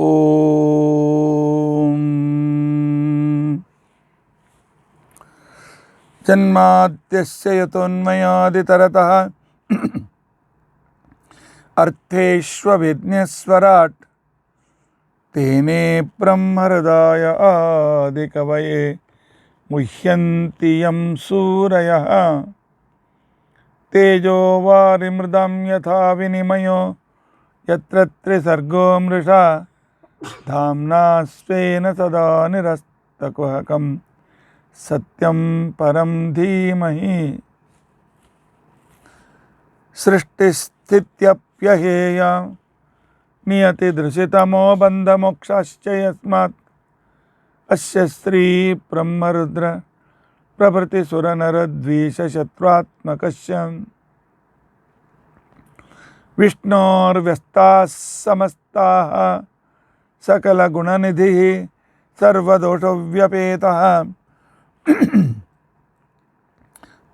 ओम जन्माद्यस्य यतोन्मयादितरतः अर्थेष्वभिज्ञस्वराट् तेने ब्रह्महृदाय आदिकवये मुह्यन्ति यं सूरयः तेजो वारिमृदं यथा विनिमयो यत्र त्रिसर्गो मृषा धाम्ना स्वेन सदा निरस्तकुहकं सत्यं परं धीमहि सृष्टिस्थित्यप्यहेया नियतिदृशितमो बन्धमोक्षाश्च यस्मात् अस्य श्री ब्रह्मरुद्र प्रभृतिसुरनरद्वीषशत्रुत्मकस्य विष्णोर्व्यस्ताः समस्ताः सकलगुणनिधिः सर्वदोषव्यपेतः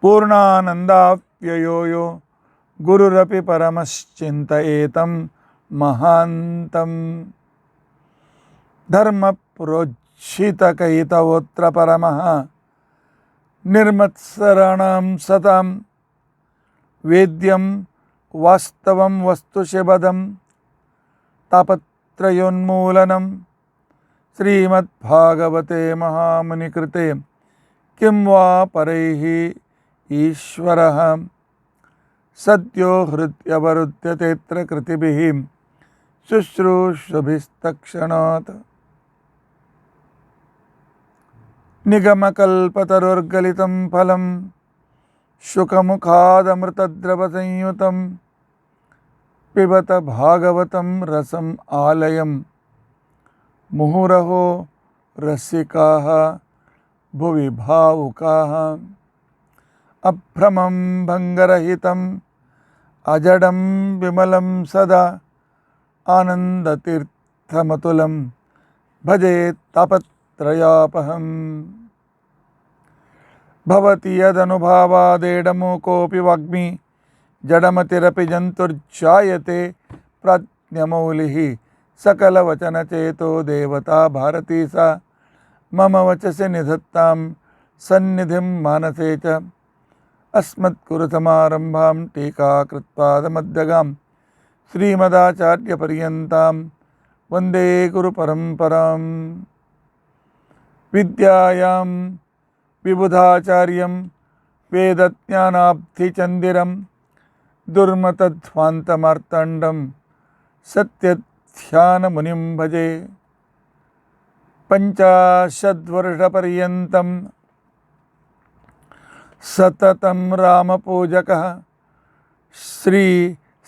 पूर्णानन्दाप्ययो यो गुरुरपि परमश्चिन्तयेतं महान्तं धर्मप्रोज्झितकैतवोऽत्र परमः निर्मत्सराणां सतां वेद्यं वास्तवं वस्तुशिवदं तापत्रयोन्मूलनं श्रीमद्भागवते महामुनिकृते किं वा परैः ईश्वरः सद्यो हृद्यवरुध्यतेऽत्र कृतिभिः शुश्रूषुभिस्तक्षणात् निगमकल्पतरुर्गलितं फलं शुकमुखादमृतद्रवसंयुतं पिबत भागवतं रसम् आलयं मुहुरहो रसिकाः भुवि भावुकाः अभ्रमं भङ्गरहितम् अजडं विमलं सदा आनन्दतीर्थमतुलं भजे तापत्रयापहम् भवति यदनुभावादेडमूकोऽपि वाग्मी जडमतिरपि जन्तुर्जायते प्राज्ञमौलिः सकलवचनचेतो देवता भारती सा मम वचसि निधत्तां सन्निधिं मानसे च अस्मत्कुरुसमारम्भां टीकाकृत्पादमध्यगां श्रीमदाचार्यपर्यन्तां वन्दे गुरुपरम्परां विद्यायां विबुधाचार्यं वेदज्ञानाब्धिचन्दिरं दुर्मतध्वान्तमार्तण्डं सत्यध्यानमुनिं भजे पञ्चाशद्वर्षपर्यन्तं सततं रामपूजकः श्री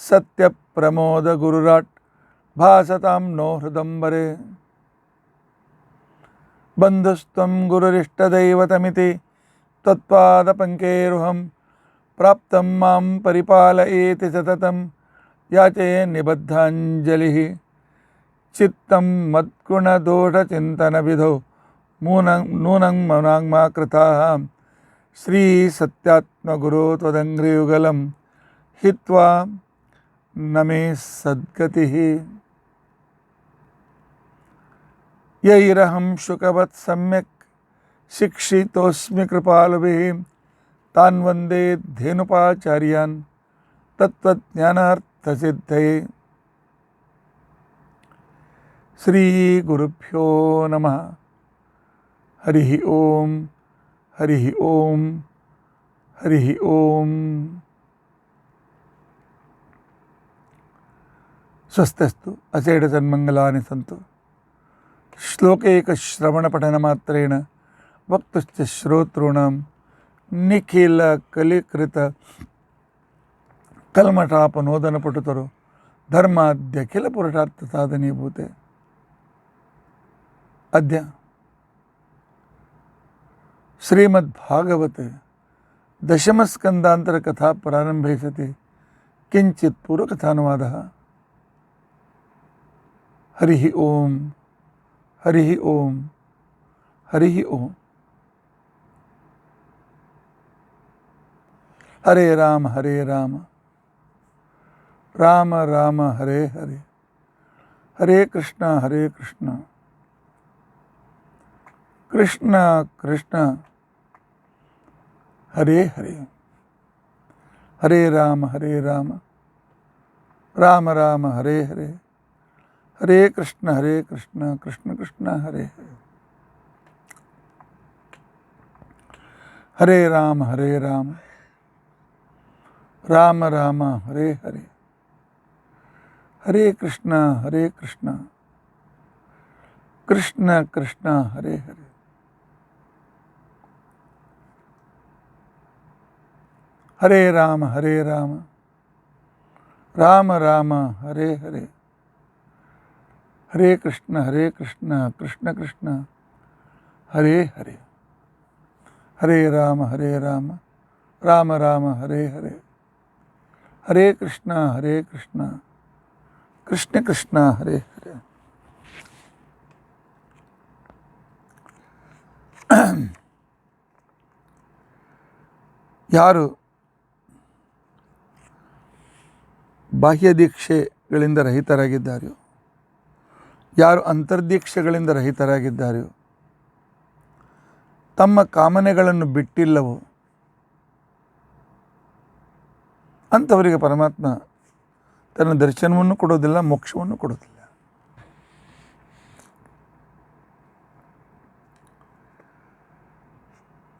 सत्यप्रमोदगुरुराट् भासतां नो हृदम्बरे बन्धुस्त्वं गुरुरिष्टदैवतमिति त्वत्पादपङ्केरुहं प्राप्तं मां परिपालयेति सततं याचे निबद्धाञ्जलिः चित्तं मद्गुणदोषचिन्तनविधौ नूनं मनाङ्मा कृताः श्रीसत्यात्मगुरो त्वदङ्घ्रियुगलं हित्वा न मे सद्गतिः यैरहं शुकवत् सम्यक् शिक्षितोऽस्मि कृपालुभिः तान् वन्दे धेनुपाचार्यान् तत्त्वज्ञानार्थसिद्धये श्रीगुरुभ्यो नमः हरिः ओम हरिः ओम हरिः ओम। स्वस्तिस्तु अचेडसन्मङ्गलानि सन्तु। श्लोकैकश्रवणपठनमात्रेण वक्तुश्च श्रोतॄणां निखिलकलिकृत कल्मषापनोदनपटुतरो धर्माद्यखिलपुरुषार्थसाधनीभूते। अद्य श्रीमद्भागवते दशमस्कन्धान्तरकथा प्रारम्भे सति किञ्चित् पूर्वकथानुवादः। हरिः ओम हरिः ओम हरिः ओम। हरे राम राम राम हरे हरे, ಹರೇ ಕೃಷ್ಣ ಹರೇ ಕೃಷ್ಣ ಕೃಷ್ಣ ಕೃಷ್ಣ ಹರೇ ಹರೇ ಹರೇ ರಾಮ ರಾಮ ರಾಮ ಹರೇ ಹರೇ ಹರೇ ಕೃಷ್ಣ ಕೃಷ್ಣ ಕೃಷ್ಣ ಹರೇ ಹರೇ ಹರೇ ರಾಮ ರಾಮ ರಾಮ ಹರೇ ಹರೇ ಹರೇ ಕೃಷ್ಣ ಕೃಷ್ಣ ಕೃಷ್ಣ ಹರೇ ಹರೇ ಹರೇ ರಾಮ ರಾಮ ರಾಮ ಹರೇ ಹರೇ ಹರೇ ಕೃಷ್ಣ ಕೃಷ್ಣ ಕೃಷ್ಣ ಹರೇ ಹರೇ ಹರೇ ರಾಮ ರಾಮ ರಾಮ ಹರೇ ಹರೇ ಹರೇ ಕೃಷ್ಣ ಕೃಷ್ಣ ಕೃಷ್ಣ ಹರೇ ಹರೇ ಯಾರು ಬಾಹ್ಯ ದೀಕ್ಷೆಗಳಿಂದ ರಹಿತರಾಗಿದ್ದಾರೆಯೋ, ಯಾರು ಅಂತರ್ದೀಕ್ಷೆಗಳಿಂದ ರಹಿತರಾಗಿದ್ದಾರೆಯೋ, ತಮ್ಮ ಕಾಮನೆಗಳನ್ನು ಬಿಟ್ಟಿಲ್ಲವೋ ಅಂಥವರಿಗೆ ಪರಮಾತ್ಮ ತನ್ನ ದರ್ಶನವನ್ನು ಕೊಡೋದಿಲ್ಲ, ಮೋಕ್ಷವನ್ನು ಕೊಡೋದಿಲ್ಲ.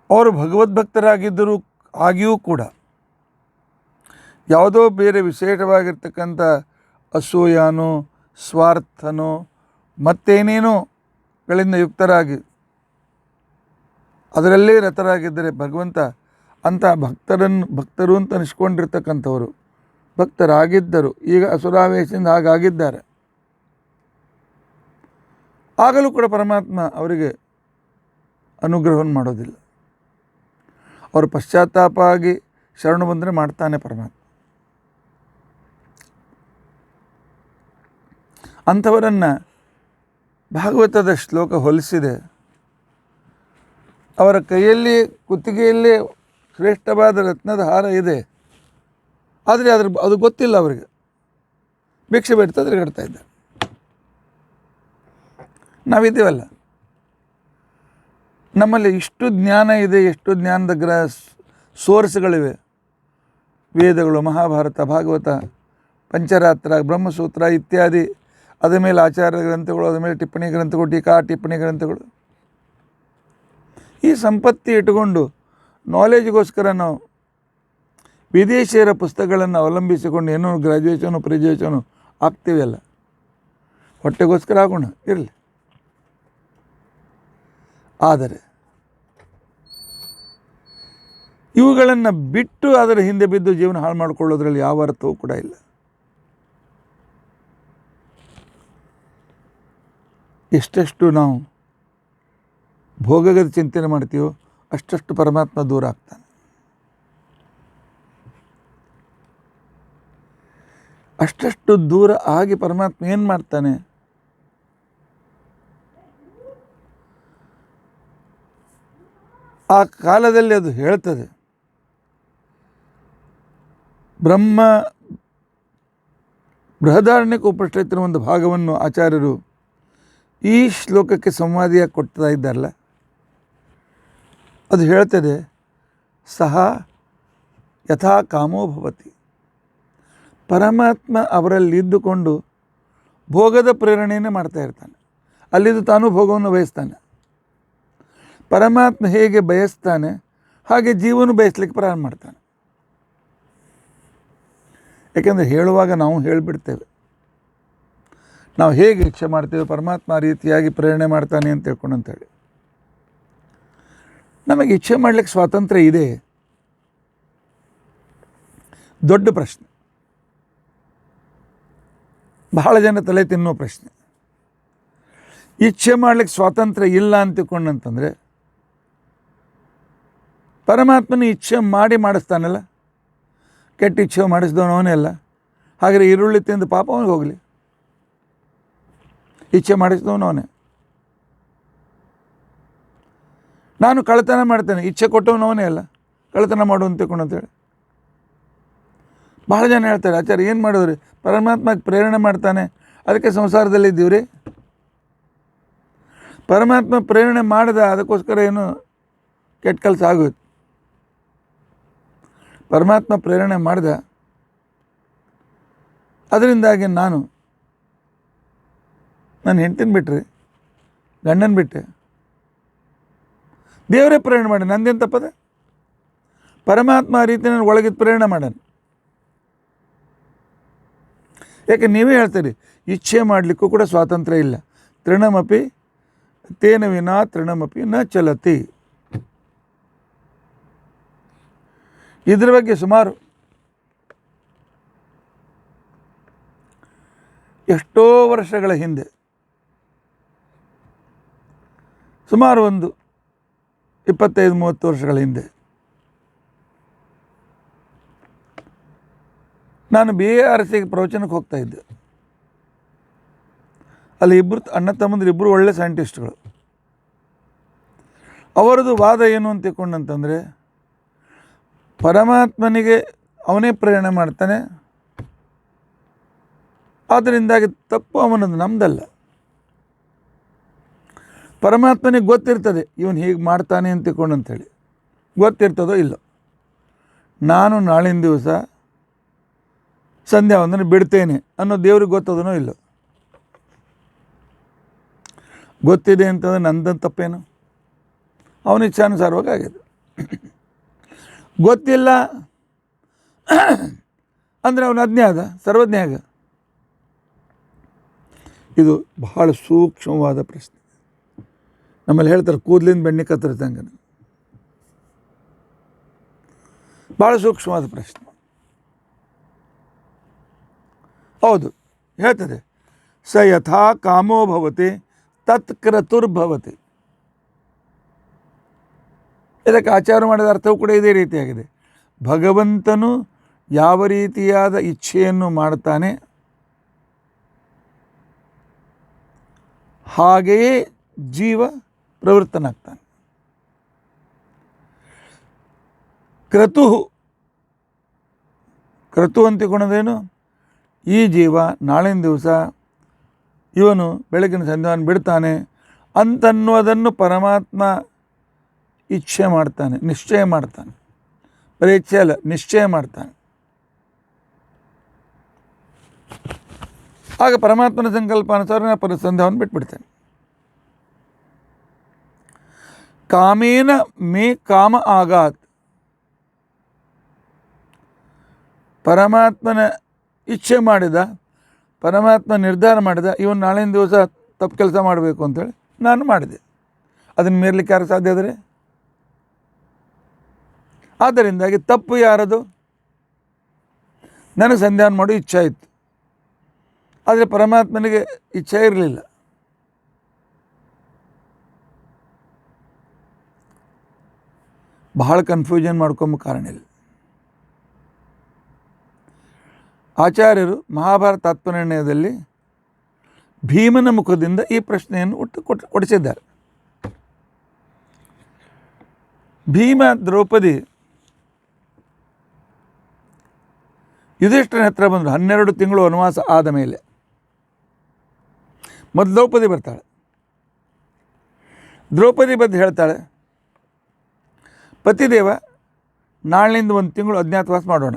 ಅವರು ಭಗವದ್ಭಕ್ತರಾಗಿದ್ದರೂ ಆಗಿಯೂ ಕೂಡ ಯಾವುದೋ ಬೇರೆ ವಿಶೇಷವಾಗಿರ್ತಕ್ಕಂಥ ಅಸೂಯಾನೋ ಸ್ವಾರ್ಥನೋ ಮತ್ತೇನೇನೋಗಳಿಂದ ಯುಕ್ತರಾಗಿ ಅದರಲ್ಲೇ ರತರಾಗಿದ್ದರೆ ಭಗವಂತ ಅಂಥ ಭಕ್ತರು ಅಂತ ಅನಿಸ್ಕೊಂಡಿರ್ತಕ್ಕಂಥವರು ಭಕ್ತರಾಗಿದ್ದರು, ಈಗ ಅಸುರಾವೇಶದಿಂದ ಹಾಗಾಗಿದ್ದಾರೆ. ಆಗಲೂ ಕೂಡ ಪರಮಾತ್ಮ ಅವರಿಗೆ ಅನುಗ್ರಹವನ್ನು ಮಾಡೋದಿಲ್ಲ. ಅವರು ಪಶ್ಚಾತ್ತಾಪ ಆಗಿ ಶರಣು ಬಂದರೆ ಮಾಡ್ತಾನೆ ಪರಮಾತ್ಮ. ಅಂಥವರನ್ನು ಭಾಗವತದ ಶ್ಲೋಕ ಹೋಲಿಸಿದೆ. ಅವರ ಕೈಯಲ್ಲಿ ಕುತ್ತಿಗೆಯಲ್ಲಿ ಶ್ರೇಷ್ಠವಾದ ರತ್ನದ ಹಾರ ಇದೆ, ಆದರೆ ಅದು ಗೊತ್ತಿಲ್ಲ ಅವರಿಗೆ. ಭಿಕ್ಷೆ ಬೇಡ್ತಾ ತಿರುಗಾಡ್ತಾ ಇದ್ದಾರೆ. ನಾವಿದ್ದೀವಲ್ಲ, ನಮ್ಮಲ್ಲಿ ಇಷ್ಟು ಜ್ಞಾನ ಇದೆ, ಎಷ್ಟು ಜ್ಞಾನದ ಸೋರ್ಸ್ಗಳಿವೆ. ವೇದಗಳು, ಮಹಾಭಾರತ, ಭಾಗವತ, ಪಂಚರಾತ್ರ, ಬ್ರಹ್ಮಸೂತ್ರ ಇತ್ಯಾದಿ, ಅದರ ಮೇಲೆ ಆಚಾರ್ಯ ಗ್ರಂಥಗಳು, ಅದರ ಮೇಲೆ ಟಿಪ್ಪಣಿ ಗ್ರಂಥಗಳು, ಟೀಕಾ ಟಿಪ್ಪಣಿ ಗ್ರಂಥಗಳು. ಈ ಸಂಪತ್ತಿ ಇಟ್ಟುಕೊಂಡು ನಾಲೆಜ್ಗೋಸ್ಕರ ನಾವು ವಿದೇಶಿಯರ ಪುಸ್ತಕಗಳನ್ನು ಅವಲಂಬಿಸಿಕೊಂಡು ಏನೋ ಗ್ರ್ಯಾಜುಯೇಷನು ಪ್ರಿಜುಯೇಷನು ಆಗ್ತೀವಲ್ಲ, ಹೊಟ್ಟೆಗೋಸ್ಕರ ಆಗೋಣ ಇರಲಿ. ಆದರೆ ಇವುಗಳನ್ನು ಬಿಟ್ಟು ಅದರ ಹಿಂದೆ ಬಿದ್ದು ಜೀವನ ಹಾಳು ಮಾಡಿಕೊಳ್ಳೋದ್ರಲ್ಲಿ ಯಾವ ಅರ್ಥವೂ ಕೂಡ ಇಲ್ಲ. ಎಷ್ಟೆಷ್ಟು ನಾವು ಭೋಗದ ಚಿಂತನೆ ಮಾಡ್ತೀವೋ ಅಷ್ಟಷ್ಟು ಪರಮಾತ್ಮ ದೂರ ಆಗ್ತಾನೆ. ಅಷ್ಟಷ್ಟು ದೂರ ಆಗಿ ಪರಮಾತ್ಮ ಏನು ಮಾಡ್ತಾನೆ? ಆ ಕಾಲದಲ್ಲಿ ಅದು ಹೇಳ್ತದೆ. ಬೃಹದಾರಣ್ಯಕ ಉಪನಿಷತ್ತಿನ ಒಂದು ಭಾಗವನ್ನು ಆಚಾರ್ಯರು ಈ ಶ್ಲೋಕಕ್ಕೆ ಸಂವಾದಿಯಾಗಿ ಕೊಡ್ತಾ ಇದ್ದಾರಲ್ಲ, ಅದು ಹೇಳ್ತದೆ, ಸಹ ಯಥಾ ಕಾಮೋ ಭವತಿ. ಪರಮಾತ್ಮ ಅವರಲ್ಲಿದ್ದುಕೊಂಡು ಭೋಗದ ಪ್ರೇರಣೆಯನ್ನೇ ಮಾಡ್ತಾ ಇರ್ತಾನೆ. ಅಲ್ಲಿದ್ದು ತಾನೂ ಭೋಗವನ್ನು ಬಯಸ್ತಾನೆ. ಪರಮಾತ್ಮ ಹೇಗೆ ಬಯಸ್ತಾನೆ ಹಾಗೆ ಜೀವನು ಬಯಸಲಿಕ್ಕೆ ಪ್ರಾರಂಭ ಮಾಡ್ತಾನೆ. ಯಾಕೆಂದರೆ ಹೇಳುವಾಗ ನಾವು ಹೇಳಿಬಿಡ್ತೇವೆ, ನಾವು ಹೇಗೆ ಇಚ್ಛೆ ಮಾಡ್ತೇವೆ ಪರಮಾತ್ಮ ಆ ರೀತಿಯಾಗಿ ಪ್ರೇರಣೆ ಮಾಡ್ತಾನೆ ಅಂತ ತಿಳ್ಕೊಂಡು ಅಂತೇಳಿ. ನಮಗೆ ಇಚ್ಛೆ ಮಾಡಲಿಕ್ಕೆ ಸ್ವಾತಂತ್ರ್ಯ ಇದೆ? ದೊಡ್ಡ ಪ್ರಶ್ನೆ, ಬಹಳ ಜನ ತಲೆ ತಿನ್ನೋ ಪ್ರಶ್ನೆ. ಇಚ್ಛೆ ಮಾಡಲಿಕ್ಕೆ ಸ್ವಾತಂತ್ರ್ಯ ಇಲ್ಲ ಅಂತ ತಿಳ್ಕೊಂಡಂತಂದರೆ ಪರಮಾತ್ಮನ ಇಚ್ಛೆ ಮಾಡಿಸ್ತಾನಲ್ಲ. ಕೆಟ್ಟ ಇಚ್ಛೆ ಮಾಡಿಸಿದವನವನೇ ಅಲ್ಲ. ಹಾಗಾದರೆ ಈರುಳ್ಳಿ ತಿಂದು ಪಾಪ ಅವನಿಗೆ ಹೋಗಲಿ. ಇಚ್ಛೆ ಮಾಡಿಸಿದವನವನೇ. ನಾನು ಕಳ್ಳತನ ಮಾಡ್ತೇನೆ, ಇಚ್ಛೆ ಕೊಟ್ಟವನವನೇ ಅಲ್ಲ, ಕಳ್ಳತನ ಮಾಡು ಅಂತ ತಿಳ್ಕೊಂಡಂತೇಳಿ. ಬಹಳ ಜನ ಹೇಳ್ತಾರೆ, ಆಚಾರ್ಯ ಏನು ಮಾಡೋದ್ರಿ, ಪರಮಾತ್ಮ ಪ್ರೇರಣೆ ಮಾಡ್ತಾನೆ, ಅದಕ್ಕೆ ಸಂಸಾರದಲ್ಲಿ ಇದ್ದೀವ್ರಿ. ಪರಮಾತ್ಮ ಪ್ರೇರಣೆ ಮಾಡಿದ, ಅದಕ್ಕೋಸ್ಕರ ಏನು ಕೆಟ್ಟ ಕೆಲಸ ಆಗೋಯ್ತು. ಪರಮಾತ್ಮ ಪ್ರೇರಣೆ ಮಾಡಿದ, ಅದರಿಂದಾಗಿ ನಾನು ನನ್ನ ಹೆಂಡತಿನ ಬಿಟ್ಟರೆ, ಗಂಡನ ಬಿಟ್ಟೆ, ದೇವರೇ ಪ್ರೇರಣೆ ಮಾಡಿ, ನಂದೇನು ತಪ್ಪದೆ? ಪರಮಾತ್ಮ ಆ ರೀತಿ ನಾನು ಒಳಗಿದ್ದು ಪ್ರೇರಣೆ ಮಾಡ್ಯಾನ. ಯಾಕೆ ನೀವೇ ಹೇಳ್ತೀರಿ, ಇಚ್ಛೆ ಮಾಡಲಿಕ್ಕೂ ಕೂಡ ಸ್ವಾತಂತ್ರ್ಯ ಇಲ್ಲ. ತೃಣಮಪಿ ತೇನ ವಿನಾ ತೃಣಮಪಿ ನ ಚಲತಿ. ಇದ್ರ ಬಗ್ಗೆ ಸುಮಾರು ಎಷ್ಟೋ ವರ್ಷಗಳ ಹಿಂದೆ, ಸುಮಾರು ಒಂದು 25-30 ವರ್ಷಗಳ ಹಿಂದೆ, ನಾನು BARC ಪ್ರವಚನಕ್ಕೆ ಹೋಗ್ತಾ ಇದ್ದೆ. ಅಲ್ಲಿ ಇಬ್ಬರು ಅಣ್ಣ ತಮ್ಮಂದ್ರೆ ಇಬ್ಬರು ಒಳ್ಳೆ ಸೈಂಟಿಸ್ಟ್ಗಳು. ಅವರದು ವಾದ ಏನು ಅಂತ ತಿಳ್ಕೊಂಡಂತಂದರೆ, ಪರಮಾತ್ಮನಿಗೆ ಅವನೇ ಪ್ರೇರಣೆ ಮಾಡ್ತಾನೆ, ಆದ್ದರಿಂದಾಗಿ ತಪ್ಪು ಅವನದು, ನಮ್ದಲ್ಲ. ಪರಮಾತ್ಮನಿಗೆ ಗೊತ್ತಿರ್ತದೆ ಇವನು ಹೀಗೆ ಮಾಡ್ತಾನೆ ಅಂತ ತಿಳ್ಕೊಂಡಂಥೇಳಿ, ಗೊತ್ತಿರ್ತದೋ ಇಲ್ಲೋ. ನಾನು ನಾಳಿನ ದಿವಸ ಸಂಧ್ಯಾ ವಂದನೆ ಬಿಡ್ತೇನೆ ಅನ್ನೋ ದೇವ್ರಿಗೆ ಗೊತ್ತದನೋ ಇಲ್ಲೋ. ಗೊತ್ತಿದೆ ಅಂತಂದರೆ ನಂದಂತ ತಪ್ಪೇನು? ಅವನ ಇಚ್ಛಾನುಸಾರವಾಗಿ ಆಗಿದೆ. ಗೊತ್ತಿಲ್ಲ ಅಂದರೆ ಅವನ ಅಜ್ಞೆ ಆದ, ಸರ್ವಜ್ಞ ಆಗ. ಇದು ಬಹಳ ಸೂಕ್ಷ್ಮವಾದ ಪ್ರಶ್ನೆ. ನಮ್ಮಲ್ಲಿ ಹೇಳ್ತಾರೆ ಕೂದಲಿಂದ ಬೆಣ್ಣೆ ಕತ್ತರಿಸಂಗೆ. ಭಾಳ ಸೂಕ್ಷ್ಮವಾದ ಪ್ರಶ್ನೆ. ಹೌದು, ಹೇಳ್ತದೆ, ಸ ಯಥಾ ಕಾಮೋ ಭವತಿ ತತ್ ಕ್ರತುರ್ಭವತಿ. ಇದಕ್ಕೆ ಆಚಾರ ಮಾಡಿದ ಅರ್ಥವೂ ಕೂಡ ಇದೇ ರೀತಿಯಾಗಿದೆ. ಭಗವಂತನು ಯಾವ ರೀತಿಯಾದ ಇಚ್ಛೆಯನ್ನು ಮಾಡ್ತಾನೆ, ಹಾಗೆಯೇ ಜೀವ ಪ್ರವೃತ್ತನಾಗ್ತಾನೆ. ಕ್ರತು ಅಂತಿಕೊಳ್ಳೋದೇನು? ಈ ಜೀವ ನಾಳಿನ ದಿವಸ ಇವನು ಬೆಳಗಿನ ಸಂಧ್ಯಾವನ್ನು ಬಿಡ್ತಾನೆ ಅಂತನ್ನುವುದನ್ನು ಪರಮಾತ್ಮ ಇಚ್ಛೆ ಮಾಡ್ತಾನೆ, ನಿಶ್ಚಯ ಮಾಡ್ತಾನೆ. ಬರೀ ಇಚ್ಛೆ ಅಲ್ಲ, ನಿಶ್ಚಯ ಮಾಡ್ತಾನೆ. ಆಗ ಪರಮಾತ್ಮನ ಸಂಕಲ್ಪಾನುಸಾರ ನಾನು ಸಂಧ್ಯಾವನ್ನು ಬಿಟ್ಬಿಡ್ತೇನೆ. ಕಾಮೇನ ಮೇ ಕಾಮ ಆಗಾತ್. ಪರಮಾತ್ಮನ ಇಚ್ಛೆ ಮಾಡಿದ, ಪರಮಾತ್ಮ ನಿರ್ಧಾರ ಮಾಡಿದ, ಇವನು ನಾಳಿನ ದಿವಸ ತಪ್ಪು ಕೆಲಸ ಮಾಡಬೇಕು ಅಂತೇಳಿ ನಾನು ಮಾಡಿದೆ. ಅದನ್ನು ಮೀರಲಿಕ್ಕೆ ಯಾರು ಸಾಧ್ಯ ಆದರೆ? ಆದ್ದರಿಂದಾಗಿ ತಪ್ಪು ಯಾರದು? ನನಗೆ ಸಂಧ್ಯಾನ ಮಾಡೋ ಇಚ್ಛೆ ಇತ್ತು, ಆದರೆ ಪರಮಾತ್ಮನಿಗೆ ಇಚ್ಛೆ ಇರಲಿಲ್ಲ. ಬಹಳ ಕನ್ಫ್ಯೂಷನ್ ಮಾಡ್ಕೊಂಬ ಕಾರಣ ಇಲ್ಲ. ಆಚಾರ್ಯರು ಮಹಾಭಾರತ ತಾತ್ಪರ್ಯನಿರ್ಣಯದಲ್ಲಿ ಭೀಮನ ಮುಖದಿಂದ ಈ ಪ್ರಶ್ನೆಯನ್ನು ಕೊಡಿಸಿದ್ದಾರೆ. ಭೀಮ ದ್ರೌಪದಿ ಯುಧಿಷ್ಠಿರನ ಹತ್ರ ಬಂದರು. 12 ತಿಂಗಳು ವನವಾಸ ಆದ ಮೇಲೆ ಮೊದಲು ದ್ರೌಪದಿ ಬರ್ತಾಳೆ. ದ್ರೌಪದಿ ಬಂದು ಹೇಳ್ತಾಳೆ, ಪತಿದೇವ ನಾಳಿನಿಂದ 1 ತಿಂಗಳು ಅಜ್ಞಾತವಾಸ ಮಾಡೋಣ.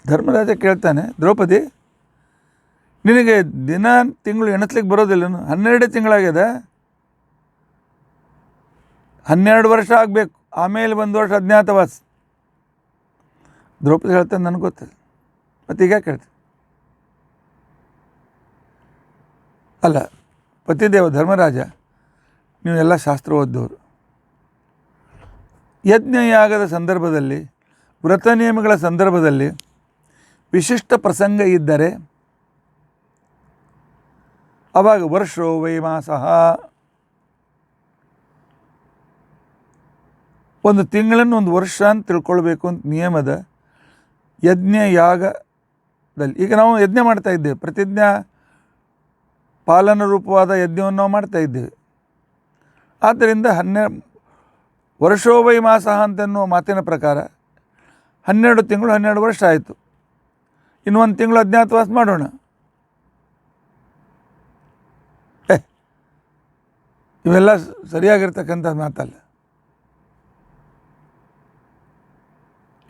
ಧರ್ಮರಾಜ ಕೇಳ್ತಾನೆ, ದ್ರೌಪದಿ ನಿನಗೆ ದಿನ ತಿಂಗಳು ಎಣಿಸ್ಲಿಕ್ಕೆ ಬರೋದಿಲ್ಲನು? 12 ತಿಂಗಳಾಗ್ಯದ, 12 ವರ್ಷ ಆಗಬೇಕು, ಆಮೇಲೆ 1 ವರ್ಷ ಅಜ್ಞಾತವಾಸ. ದ್ರೌಪದಿ ಹೇಳ್ತಾನೆ, ನನಗೆ ಗೊತ್ತಿಲ್ಲ. ಮತ್ತು ಈಗ ಕೇಳ್ತೀನಿ. ಅಲ್ಲ ಪತಿದೇವ ಧರ್ಮರಾಜ, ನೀವೆಲ್ಲ ಶಾಸ್ತ್ರ ಓದ್ದವರು. ಯಜ್ಞಯಾಗದ ಸಂದರ್ಭದಲ್ಲಿ, ವ್ರತ ನಿಯಮಗಳ ಸಂದರ್ಭದಲ್ಲಿ ವಿಶಿಷ್ಟ ಪ್ರಸಂಗ ಇದ್ದರೆ ಆವಾಗ ವರ್ಷೋ ವೈಮಾಸಃ, 1 ತಿಂಗಳನ್ನು 1 ವರ್ಷ ಅಂತ ತಿಳ್ಕೊಳ್ಬೇಕು ಅಂತ ನಿಯಮದ ಯಜ್ಞಯಾಗದಲ್ಲಿ. ಈಗ ನಾವು ಯಜ್ಞ ಮಾಡ್ತಾ ಇದ್ದೇವೆ, ಪ್ರತಿಜ್ಞಾ ಪಾಲನ ರೂಪವಾದ ಯಜ್ಞವನ್ನು ನಾವು ಮಾಡ್ತಾ ಇದ್ದೇವೆ. ಆದ್ದರಿಂದ ವರ್ಷೋ ವೈಮಾಸಃ ಅಂತನ್ನುವ ಮಾತಿನ ಪ್ರಕಾರ 12 ತಿಂಗಳು 12 ವರ್ಷ ಆಯಿತು. ಇನ್ನೊಂದು ತಿಂಗಳು ಅಜ್ಞಾತವಾಸ ಮಾಡೋಣ. ಇವೆಲ್ಲ ಸರಿಯಾಗಿರ್ತಕ್ಕಂಥ ಮಾತಲ್ಲ.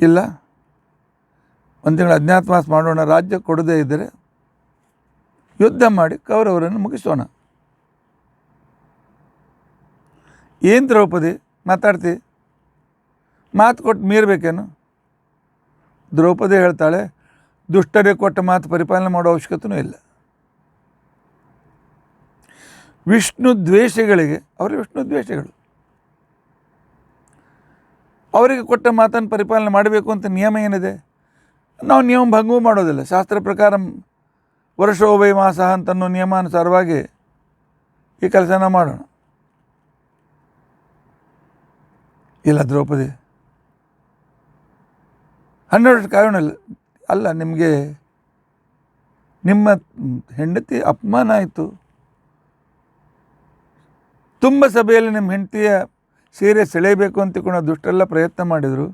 ಇಲ್ಲ, ಒಂದು ತಿಂಗಳು ಅಜ್ಞಾತವಾಸ ಮಾಡೋಣ, ರಾಜ್ಯ ಕೊಡದೇ ಇದ್ದರೆ ಯುದ್ಧ ಮಾಡಿ ಕೌರವರನ್ನು ಮುಗಿಸೋಣ. ಏನು ದ್ರೌಪದಿ ಮಾತಾಡ್ತಿ? ಮಾತು ಕೊಟ್ಟು ಮೀರಬೇಕೇನು? ದ್ರೌಪದಿ ಹೇಳ್ತಾಳೆ, ದುಷ್ಟರಿಗೆ ಕೊಟ್ಟ ಮಾತು ಪರಿಪಾಲನೆ ಮಾಡೋ ಅವಶ್ಯಕತೆಯೂ ಇಲ್ಲ. ವಿಷ್ಣು ದ್ವೇಷಗಳಿಗೆ, ಅವರು ವಿಷ್ಣು ದ್ವೇಷಗಳು, ಅವರಿಗೆ ಕೊಟ್ಟ ಮಾತನ್ನು ಪರಿಪಾಲನೆ ಮಾಡಬೇಕು ಅಂತ ನಿಯಮ ಏನಿದೆ. ನಾವು ನಿಯಮ ಭಂಗವೂ ಮಾಡೋದಿಲ್ಲ. ಶಾಸ್ತ್ರ ಪ್ರಕಾರ ವರ್ಷೋಭಯ ಮಾಸ ಅಂತನ್ನೋ ನಿಯಮಾನುಸಾರವಾಗಿ ಈ ಕೆಲಸನ ಮಾಡೋಣ. ಇಲ್ಲ ದ್ರೌಪದಿ, 12 ವರ್ಷ ಕಾಯೋಣಲ್ಲ. ಅಲ್ಲ, ನಿಮಗೆ ನಿಮ್ಮ ಹೆಂಡತಿ ಅಪಮಾನ ಆಯಿತು. ತುಂಬ ಸಭೆಯಲ್ಲಿ ನಿಮ್ಮ ಹೆಂಡತಿಯ ಸೀರೆ ಸೆಳೆಯಬೇಕು ಅಂತ ಕೂಡ ದುಷ್ಟರೆಲ್ಲ ಪ್ರಯತ್ನ ಮಾಡಿದರು.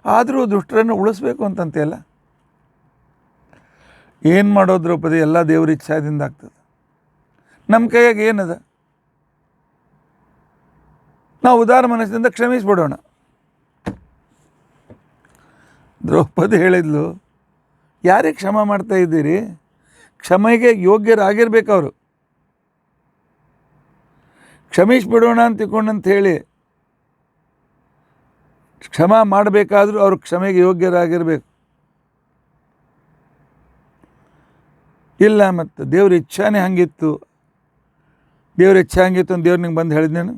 ಆದರೂ ದುಷ್ಟರನ್ನು ಉಳಿಸ್ಬೇಕು ಅಂತಂತೆಯಲ್ಲ. ಏನು ಮಾಡೋ ದ್ರೌಪದಿ? ಎಲ್ಲ ದೇವ್ರ ಇಚ್ಛಾದಿಂದ ಆಗ್ತದೆ. ನಮ್ಮ ಕೈಯಾಗ ಏನದ? ನಾವು ಉದಾರ ಮನಸ್ಸಿನಿಂದ ಕ್ಷಮಿಸಿಬಿಡೋಣ. ದ್ರೌಪದಿ ಹೇಳಿದ್ಲು, ಯಾರಿಗೆ ಕ್ಷಮ ಮಾಡ್ತಾ ಇದ್ದೀರಿ? ಕ್ಷಮೆಗೆ ಯೋಗ್ಯರಾಗಿರ್ಬೇಕು ಅವರು. ಕ್ಷಮಿಸಿಬಿಡೋಣ ಅಂತ ತಿಳ್ಕೊಂಡಂತ ಹೇಳಿ ಕ್ಷಮ ಮಾಡಬೇಕಾದ್ರೂ ಅವರು ಕ್ಷಮೆಗೆ ಯೋಗ್ಯರಾಗಿರಬೇಕು. ಇಲ್ಲ, ಮತ್ತು ದೇವ್ರ ಇಚ್ಛಾನೇ ಹಂಗಿತ್ತು, ದೇವ್ರ ಇಚ್ಛೆ ಹಂಗಿತ್ತು ಅಂತ ದೇವ್ರು ನಿಂಗೆ ಬಂದು ಹೇಳಿದ್ನೇನು?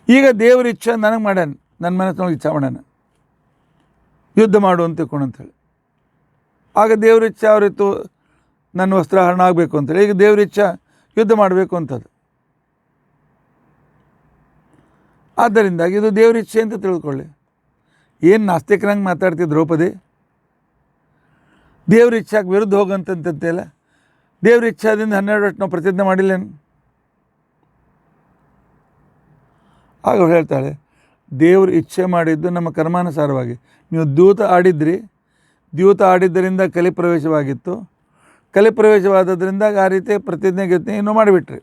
ಈಗ ದೇವ್ರ ಇಚ್ಛೆ ನನಗೆ ಮಾಡ್ಯಾನ, ನನ್ನ ಮನಸ್ಸಿನೊಳಗೆ ಇಚ್ಛೆ ಮಾಡ್ಯಾನ, ಯುದ್ಧ ಮಾಡು ಅಂತ ತಿಳ್ಕೊಂಡಂಥೇಳಿ. ಆಗ ದೇವ್ರ ಇಚ್ಛೆ ಅವರಿತ್ತು ನನ್ನ ವಸ್ತ್ರಹರಣ ಆಗಬೇಕು ಅಂತೇಳಿ. ಈಗ ದೇವ್ರ ಇಚ್ಛೆ ಯುದ್ಧ ಮಾಡಬೇಕು ಅಂತದ್ದು. ಆದ್ದರಿಂದಾಗಿ ಇದು ದೇವ್ರ ಇಚ್ಛೆ ಅಂತ ತಿಳ್ಕೊಳ್ಳಿ. ಏನು ನಾಸ್ತಿಕರಂಗೆ ಮಾತಾಡ್ತೀವಿ ದ್ರೌಪದಿ? ದೇವ್ರ ಇಚ್ಛೆಗೆ ವಿರುದ್ಧ ಹೋಗಂತಂತೆಲ್ಲ. ದೇವ್ರ ಇಚ್ಛಾದಿಂದ 12 ವರ್ಷ ನಾವು ಪ್ರತಿಜ್ಞೆ ಮಾಡಿಲ್ಲೇನು? ಆಗ ಅವ್ರು ಹೇಳ್ತಾಳೆ, ದೇವ್ರ ಇಚ್ಛೆ ಮಾಡಿದ್ದು ನಮ್ಮ ಕರ್ಮಾನುಸಾರವಾಗಿ. ನೀವು ದ್ಯೂತ ಆಡಿದ್ರಿ, ದ್ಯೂತ ಆಡಿದ್ದರಿಂದ ಕಲಿಪ್ರವೇಶವಾಗಿತ್ತು, ಕಲಿಪ್ರವೇಶವಾದದ್ರಿಂದ ಆ ರೀತಿ ಪ್ರತಿಜ್ಞೆ ಗೆಜ್ಞೆ ಇನ್ನೂ ಮಾಡಿಬಿಟ್ರಿ.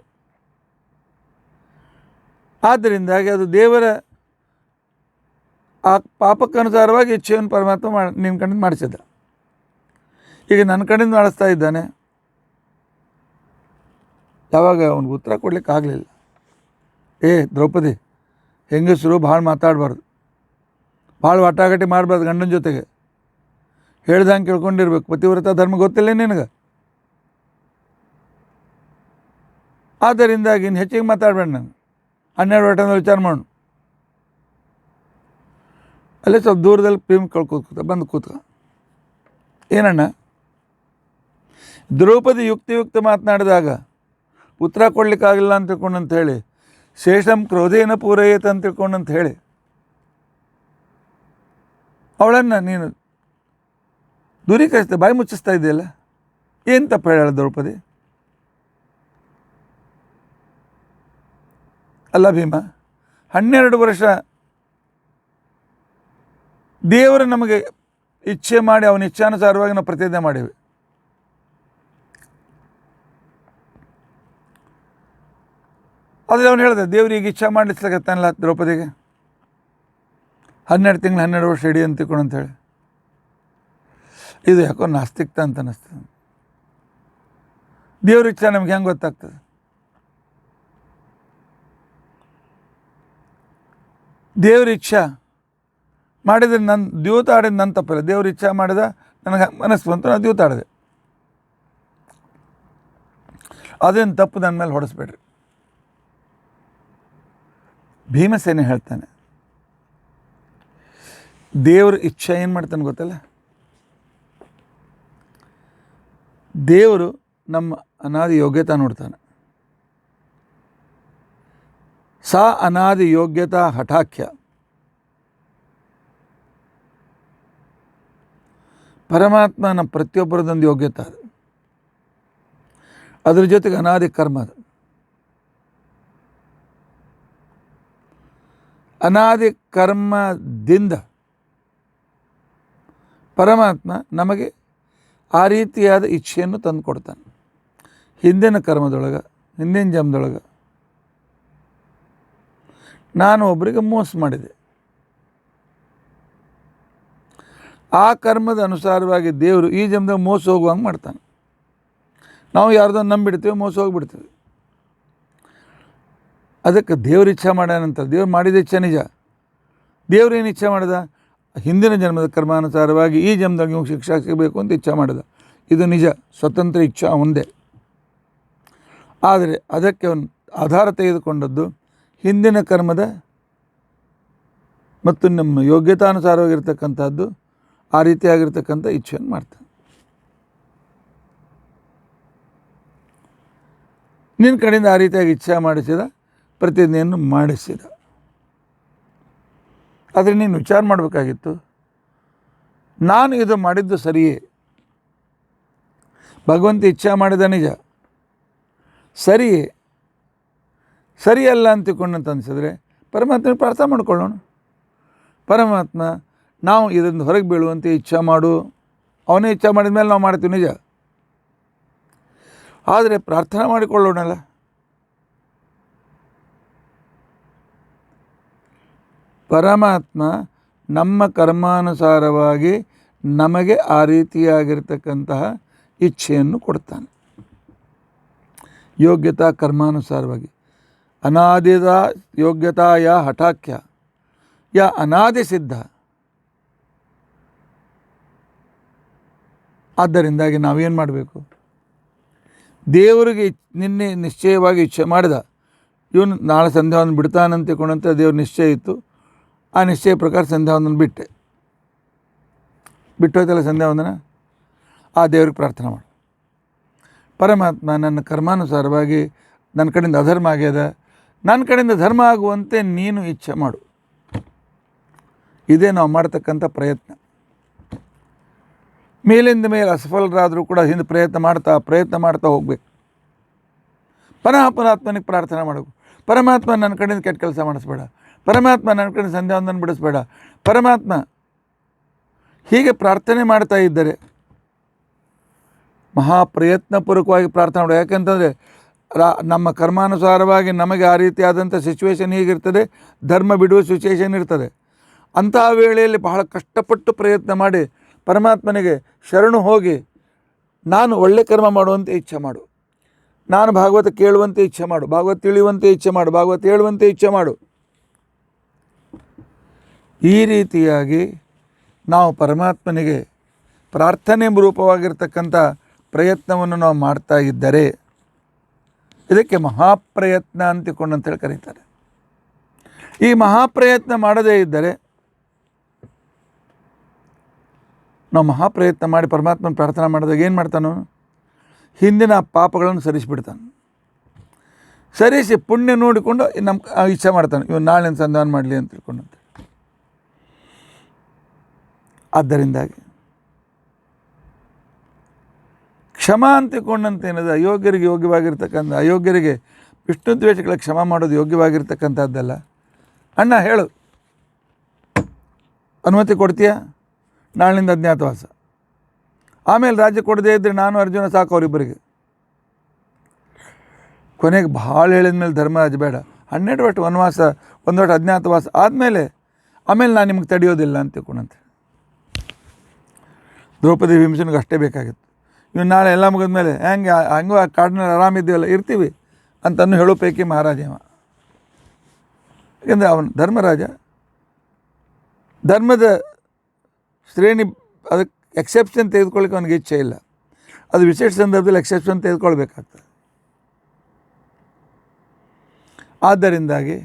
ಆದ್ದರಿಂದಾಗಿ ಅದು ದೇವರ ಆ ಪಾಪಕ್ಕನುಸಾರವಾಗಿ ಇಚ್ಛೆಯನ್ನು ಪರಮಾತ್ಮ ನಿನ್ನ ಕಡೆಯಿಂದ ಮಾಡಿಸಿದ. ಈಗ ನನ್ನ ಕಡೆಯಿಂದ ಮಾಡಿಸ್ತಾ ಇದ್ದಾನೆ. ಯಾವಾಗ ಅವ್ನಿಗೆ ಉತ್ತರ ಕೊಡ್ಲಿಕ್ಕೆ ಆಗಲಿಲ್ಲ. ದ್ರೌಪದಿ, ಹೆಂಗಸರು ಭಾಳ ಮಾತಾಡಬಾರ್ದು, ಭಾಳ ವಾಟಾಘಾಟಿ ಮಾಡಬಾರ್ದು ಗಂಡನ ಜೊತೆಗೆ. ಹೇಳ್ದಂಗೆ ಕೇಳ್ಕೊಂಡಿರ್ಬೇಕು. ಪತಿವ್ರತ ಧರ್ಮ ಗೊತ್ತಿಲ್ಲ ನಿನಗೆ. ಆದ್ದರಿಂದಾಗಿ ಇನ್ನು ಹೆಚ್ಚಿಗೆ ಮಾತಾಡಬೇಡ. ನಾನು 12 ವರ್ಷದ ವಿಚಾರ ಮಾಡೋಣ. ಅಲ್ಲೇ ಸ್ವಲ್ಪ ದೂರದಲ್ಲಿ ಪ್ರೇಮ್ ಕಳ್ಕೊತ ಬಂದು ಕೂತ್ಕ. ಏನಣ್ಣ? ದ್ರೌಪದಿ ಯುಕ್ತಿಯುಕ್ತ ಮಾತನಾಡಿದಾಗ ಉತ್ತರ ಕೊಡ್ಲಿಕ್ಕಾಗಿಲ್ಲ ಅಂತ ತಿಳ್ಕೊಂಡಂತ ಹೇಳಿ, ಶೇಷಂ ಕ್ರೋಧೇನ ಪೂರೈತ ಅಂತ ತಿಳ್ಕೊಂಡಂತ ಹೇಳಿ ಅವಳನ್ನು ನೀನು ದೂರೀಕರಿಸ್ತಾ ಬಾಯಿ ಮುಚ್ಚಿಸ್ತಾ ಇದೆಯಲ್ಲ. ಏನು ತಪ್ಪು ಹೇಳ ದ್ರೌಪದಿ? ಅಲ್ಲ ಭೀಮ, 12 ವರ್ಷ ದೇವರು ನಮಗೆ ಇಚ್ಛೆ ಮಾಡಿ ಅವನ ಇಚ್ಛಾನುಸಾರವಾಗಿ ನಾವು ಪ್ರತಿಜ್ಞೆ ಮಾಡೀವಿ. ಆದರೆ ಅವನು ಹೇಳಿದೆ, ದೇವ್ರಿಗೆ ಇಚ್ಛೆ ಮಾಡಲಿಸ್ಲಾಗತ್ತಾನಲ್ಲ ದ್ರೌಪದಿಗೆ, 12 ತಿಂಗಳು 12 ವರ್ಷ ಹಿಡಿ ಅಂತ ತಿಳ್ಕೊಂಡು ಅಂತೇಳಿ. ಇದು ಯಾಕೋ ನಾಸ್ತಿಕ್ತ ಅಂತ ಅನ್ನಿಸ್ತದೆ. ದೇವ್ರ ಇಚ್ಛೆ ನಮ್ಗೆ ಹೆಂಗೆ ಗೊತ್ತಾಗ್ತದೆ? ದೇವ್ರ ಇಚ್ಛಾ ಮಾಡಿದರೆ ನನ್ನ ದ್ಯೂತ ಆಡಿದ ನನ್ನ ತಪ್ಪಿಲ್ಲ. ದೇವ್ರ ಇಚ್ಛಾ ಮಾಡಿದ ನನಗೆ ಮನಸ್ಸು ಬಂತು, ನಾನು ದ್ಯೂತ ಆಡಿದೆ. ಅದೇನು ತಪ್ಪು ನನ್ನ ಮೇಲೆ ಹೊಡೆಸ್ಬೇಡ್ರಿ. ಭೀಮಸೇನೆ ಹೇಳ್ತಾನೆ, ದೇವ್ರ ಇಚ್ಛೆ ಏನು ಮಾಡ್ತಾನೆ ಗೊತ್ತಲ್ಲ? ದೇವರು ನಮ್ಮ ಅನಾದಿ ಯೋಗ್ಯತಾ ನೋಡ್ತಾನೆ. ಸಾ ಅನಾದಿ ಯೋಗ್ಯತಾ ಹಠಾಖ್ಯ. ಪರಮಾತ್ಮನ ಪ್ರತಿಯೊಬ್ಬರದೊಂದು ಯೋಗ್ಯತೆ ಅದು. ಅದ್ರ ಜೊತೆಗೆ ಅನಾದಿ ಕರ್ಮ ಅದು. ಅನಾದಿ ಕರ್ಮದಿಂದ ಪರಮಾತ್ಮ ನಮಗೆ ಆ ರೀತಿಯಾದ ಇಚ್ಛೆಯನ್ನು ತಂದು ಕೊಡ್ತಾನೆ. ಹಿಂದಿನ ಕರ್ಮದೊಳಗೆ, ಹಿಂದಿನ ಜನ್ಮದೊಳಗೆ ನಾನು ಒಬ್ಬರಿಗೆ ಮೋಸ ಮಾಡಿದೆ, ಆ ಕರ್ಮದ ಅನುಸಾರವಾಗಿ ದೇವರು ಈ ಜನ್ಮದಾಗ ಮೋಸ ಹೋಗುವಂಗೆ ಮಾಡ್ತಾನೆ. ನಾವು ಯಾರ್ದೋ ನಂಬಿಡ್ತೀವಿ, ಮೋಸ ಹೋಗಿಬಿಡ್ತೀವಿ. ಅದಕ್ಕೆ ದೇವ್ರ ಇಚ್ಛೆ ಮಾಡ್ಯಾನಂತ. ದೇವ್ರು ಮಾಡಿದ ಇಚ್ಛೆ ನಿಜ. ದೇವ್ರೇನು ಇಚ್ಛೆ ಮಾಡಿದ? ಹಿಂದಿನ ಜನ್ಮದ ಕರ್ಮಾನುಸಾರವಾಗಿ ಈ ಜನ್ಮದಾಗ ನೀವು ಶಿಕ್ಷೆ ಸಿಗಬೇಕು ಅಂತ ಇಚ್ಛೆ ಮಾಡಿದ. ಇದು ನಿಜ, ಸ್ವತಂತ್ರ ಇಚ್ಛೆ ಒಂದೇ. ಆದರೆ ಅದಕ್ಕೆ ಅವನು ಆಧಾರ ತೆಗೆದುಕೊಂಡದ್ದು ಹಿಂದಿನ ಕರ್ಮದ ಮತ್ತು ನಮ್ಮ ಯೋಗ್ಯತಾನುಸಾರವಾಗಿರ್ತಕ್ಕಂಥದ್ದು, ಆ ರೀತಿಯಾಗಿರ್ತಕ್ಕಂಥ ಇಚ್ಛೆಯನ್ನು ಮಾಡ್ತಾನೆ. ನಿನ್ನ ಕಡೆಯಿಂದ ಆ ರೀತಿಯಾಗಿ ಇಚ್ಛೆ ಮಾಡಿಸಿದ, ಪ್ರತಿಜ್ಞೆಯನ್ನು ಮಾಡಿಸಿದ. ಆದರೆ ನೀನು ವಿಚಾರ ಮಾಡಬೇಕಾಗಿತ್ತು, ನಾನು ಇದು ಮಾಡಿದ್ದು ಸರಿಯೇ? ಭಗವಂತ ಇಚ್ಛೆ ಮಾಡಿದ ನಿಜ, ಸರಿಯೇ? ಸರಿಯಲ್ಲ ಅಂತಿಕೊಂಡಂತ ಅನಿಸಿದ್ರೆ ಪರಮಾತ್ಮನ ಪ್ರಾರ್ಥನೆ ಮಾಡ್ಕೊಳ್ಳೋಣ. ಪರಮಾತ್ಮ, ನಾವು ಇದರಿಂದ ಹೊರಗೆ ಬೀಳುವಂತೆ ಇಚ್ಛೆ ಮಾಡು. ಅವನೇ ಇಚ್ಛೆ ಮಾಡಿದ ಮೇಲೆ ನಾವು ಮಾಡ್ತೀವಿ ನಿಜ, ಆದರೆ ಪ್ರಾರ್ಥನೆ ಮಾಡಿಕೊಳ್ಳೋಣಲ್ಲ. ಪರಮಾತ್ಮ ನಮ್ಮ ಕರ್ಮಾನುಸಾರವಾಗಿ ನಮಗೆ ಆ ರೀತಿಯಾಗಿರ್ತಕ್ಕಂತಹ ಇಚ್ಛೆಯನ್ನು ಕೊಡ್ತಾನೆ. ಯೋಗ್ಯತಾ ಕರ್ಮಾನುಸಾರವಾಗಿ. ಅನಾದಿದ ಯೋಗ್ಯತಾ ಯಾ ಹಠಾಖ್ಯ ಯಾ ಅನಾದಿ ಸಿದ್ಧ. ಆದ್ದರಿಂದಾಗಿ ನಾವೇನು ಮಾಡಬೇಕು? ದೇವರಿಗೆ ನಿನ್ನೆ ನಿಶ್ಚಯವಾಗಿ ಇಚ್ಛೆ ಮಾಡಿದ, ಇವನು ನಾಳೆ ಸಂಧ್ಯಾವಂದನ ಬಿಡ್ತಾನಂತಿಕೊಂಡಂಥ ದೇವ್ರ ನಿಶ್ಚಯ ಇತ್ತು. ಆ ನಿಶ್ಚಯ ಪ್ರಕಾರ ಸಂಧ್ಯಾವಂದನ ಬಿಟ್ಟೋಯ್ತಲ್ಲ ಸಂಧ್ಯಾವಂದನ. ಆ ದೇವ್ರಿಗೆ ಪ್ರಾರ್ಥನೆ ಮಾಡು, ಪರಮಾತ್ಮ ನನ್ನ ಕರ್ಮಾನುಸಾರವಾಗಿ ನನ್ನ ಕಡೆಯಿಂದ ಅಧರ್ಮ ಆಗ್ಯದ, ನನ್ನ ಕಡೆಯಿಂದ ಧರ್ಮ ಆಗುವಂತೆ ನೀನು ಇಚ್ಛೆ ಮಾಡು. ಇದೇ ನಾವು ಮಾಡ್ತಕ್ಕಂಥ ಪ್ರಯತ್ನ. ಮೇಲಿಂದ ಮೇಲೆ ಅಸಫಲರಾದರೂ ಕೂಡ ಹಿಂದೆ ಪ್ರಯತ್ನ ಮಾಡ್ತಾ ಹೋಗಬೇಕು. ಪರಮಾತ್ಮನಿಗೆ ಪ್ರಾರ್ಥನೆ ಮಾಡಬೇಕು. ಪರಮಾತ್ಮ ನನ್ನ ಕಡೆಯಿಂದ ಕೆಟ್ಟ ಕೆಲಸ ಮಾಡಿಸ್ಬೇಡ, ಪರಮಾತ್ಮ ನನ್ನ ಕಡೆಯಿಂದ ಸಂಧ್ಯಾವಂದನ ಬಿಡಿಸ್ಬೇಡ, ಪರಮಾತ್ಮ. ಹೀಗೆ ಪ್ರಾರ್ಥನೆ ಮಾಡ್ತಾ ಇದ್ದರೆ ಮಹಾಪ್ರಯತ್ನಪೂರ್ವಕವಾಗಿ ಪ್ರಾರ್ಥನೆ ಮಾಡು. ಯಾಕೆಂತಂದರೆ ನಮ್ಮ ಕರ್ಮಾನುಸಾರವಾಗಿ ನಮಗೆ ಆ ರೀತಿಯಾದಂಥ ಸಿಚುವೇಶನ್ ಹೀಗಿರ್ತದೆ, ಧರ್ಮ ಬಿಡುವ ಸಿಚುವೇಶನ್ ಇರ್ತದೆ. ಅಂತಹ ವೇಳೆಯಲ್ಲಿ ಬಹಳ ಕಷ್ಟಪಟ್ಟು ಪ್ರಯತ್ನ ಮಾಡಿ ಪರಮಾತ್ಮನಿಗೆ ಶರಣು ಹೋಗಿ ನಾನು ಒಳ್ಳೆ ಕರ್ಮ ಮಾಡುವಂತೆ ಇಚ್ಛೆ ಮಾಡು, ನಾನು ಭಾಗವತ ಕೇಳುವಂತೆ ಇಚ್ಛೆ ಮಾಡು, ಭಾಗವತ ತಿಳಿಯುವಂತೆ ಇಚ್ಛೆ ಮಾಡು, ಭಾಗವತ ಹೇಳುವಂತೆ ಇಚ್ಛೆ ಮಾಡು. ಈ ರೀತಿಯಾಗಿ ನಾವು ಪರಮಾತ್ಮನಿಗೆ ಪ್ರಾರ್ಥನೆ ರೂಪವಾಗಿರ್ತಕ್ಕಂಥ ಪ್ರಯತ್ನವನ್ನು ನಾವು ಮಾಡ್ತಾ ಇದ್ದರೆ ಇದಕ್ಕೆ ಮಹಾಪ್ರಯತ್ನ ಅಂತೇಳಿ ಕರೀತಾರೆ. ಈ ಮಹಾಪ್ರಯತ್ನ ಮಾಡದೇ ಇದ್ದರೆ, ನಾವು ಮಹಾಪ್ರಯತ್ನ ಮಾಡಿ ಪರಮಾತ್ಮನ ಪ್ರಾರ್ಥನೆ ಮಾಡಿದಾಗ ಏನು ಮಾಡ್ತಾನೋ, ಹಿಂದಿನ ಪಾಪಗಳನ್ನು ಸರಿಸಿಬಿಡ್ತಾನೆ. ಸರಿಸಿ ಪುಣ್ಯ ನೋಡಿಕೊಂಡು ನಮ್ಮ ಇಚ್ಛೆ ಮಾಡ್ತಾನೆ, ಇವನು ನಾಳೆ ಸಂಧಾನ ಮಾಡಲಿ ಅಂತ ತಿಳ್ಕೊಂಡಂತೆ. ಆದ್ದರಿಂದಾಗಿ ಕ್ಷಮಾ ಅಂತಿಕೊಂಡಂತೆ ಏನಿದೆ, ಅಯೋಗ್ಯರಿಗೆ ಯೋಗ್ಯವಾಗಿರ್ತಕ್ಕಂಥ, ಅಯೋಗ್ಯರಿಗೆ ವಿಷ್ಣು ದ್ವೇಷಗಳ ಕ್ಷಮಾ ಮಾಡೋದು ಯೋಗ್ಯವಾಗಿರ್ತಕ್ಕಂಥದ್ದಲ್ಲ. ಅಣ್ಣ ಹೇಳು, ಅನುಮತಿ ಕೊಡ್ತೀಯಾ? ನಾಳಿನಿಂದ ಅಜ್ಞಾತವಾಸ, ಆಮೇಲೆ ರಾಜ್ಯ ಕೊಡದೇ ಇದ್ದರೆ ನಾನು ಅರ್ಜುನ ಸಾಕು ಅವರಿಬ್ಬರಿಗೆ. ಕೊನೆಗೆ ಭಾಳ ಹೇಳಿದ ಮೇಲೆ ಧರ್ಮರಾಜ ಬೇಡ, 12 ವರ್ಷ ವನವಾಸ, 1 ವರ್ಷ ಅಜ್ಞಾತವಾಸ ಆಮೇಲೆ ನಾನು ನಿಮ್ಗೆ ತಡೆಯೋದಿಲ್ಲ ಅಂತ ತಿಳ್ಕೊಂಡಂತೆ. ದ್ರೌಪದಿ ಭೀಮಸೇನಿಗೆ ಅಷ್ಟೇ ಬೇಕಾಗಿತ್ತು. ಇನ್ನು ನಾಳೆ ಎಲ್ಲ ಮುಗಿದ ಮೇಲೆ ಹಂಗೂ ಆ ಕಾಡಿನಲ್ಲಿ ಆರಾಮಿದ್ದೀವಲ್ಲ, ಇರ್ತೀವಿ ಅಂತನೂ ಹೇಳೋ ಪೈಕಿ ಮಹಾರಾಜವ. ಯಾಕೆಂದರೆ ಅವನು ಧರ್ಮರಾಜ, ಧರ್ಮದ ಶ್ರೇಣಿ, ಅದಕ್ಕೆ ಎಕ್ಸೆಪ್ಷನ್ ತೆಗೆದುಕೊಳ್ಳಿಕ್ಕೆ ಅವನಿಗೆ ಇಚ್ಛೆ ಇಲ್ಲ. ಅದು ವಿಶೇಷ ಸಂದರ್ಭದಲ್ಲಿ ಎಕ್ಸೆಪ್ಷನ್ ತೆಗೆದುಕೊಳ್ಬೇಕಾಗ್ತದೆ. ಆದ್ದರಿಂದಾಗಿ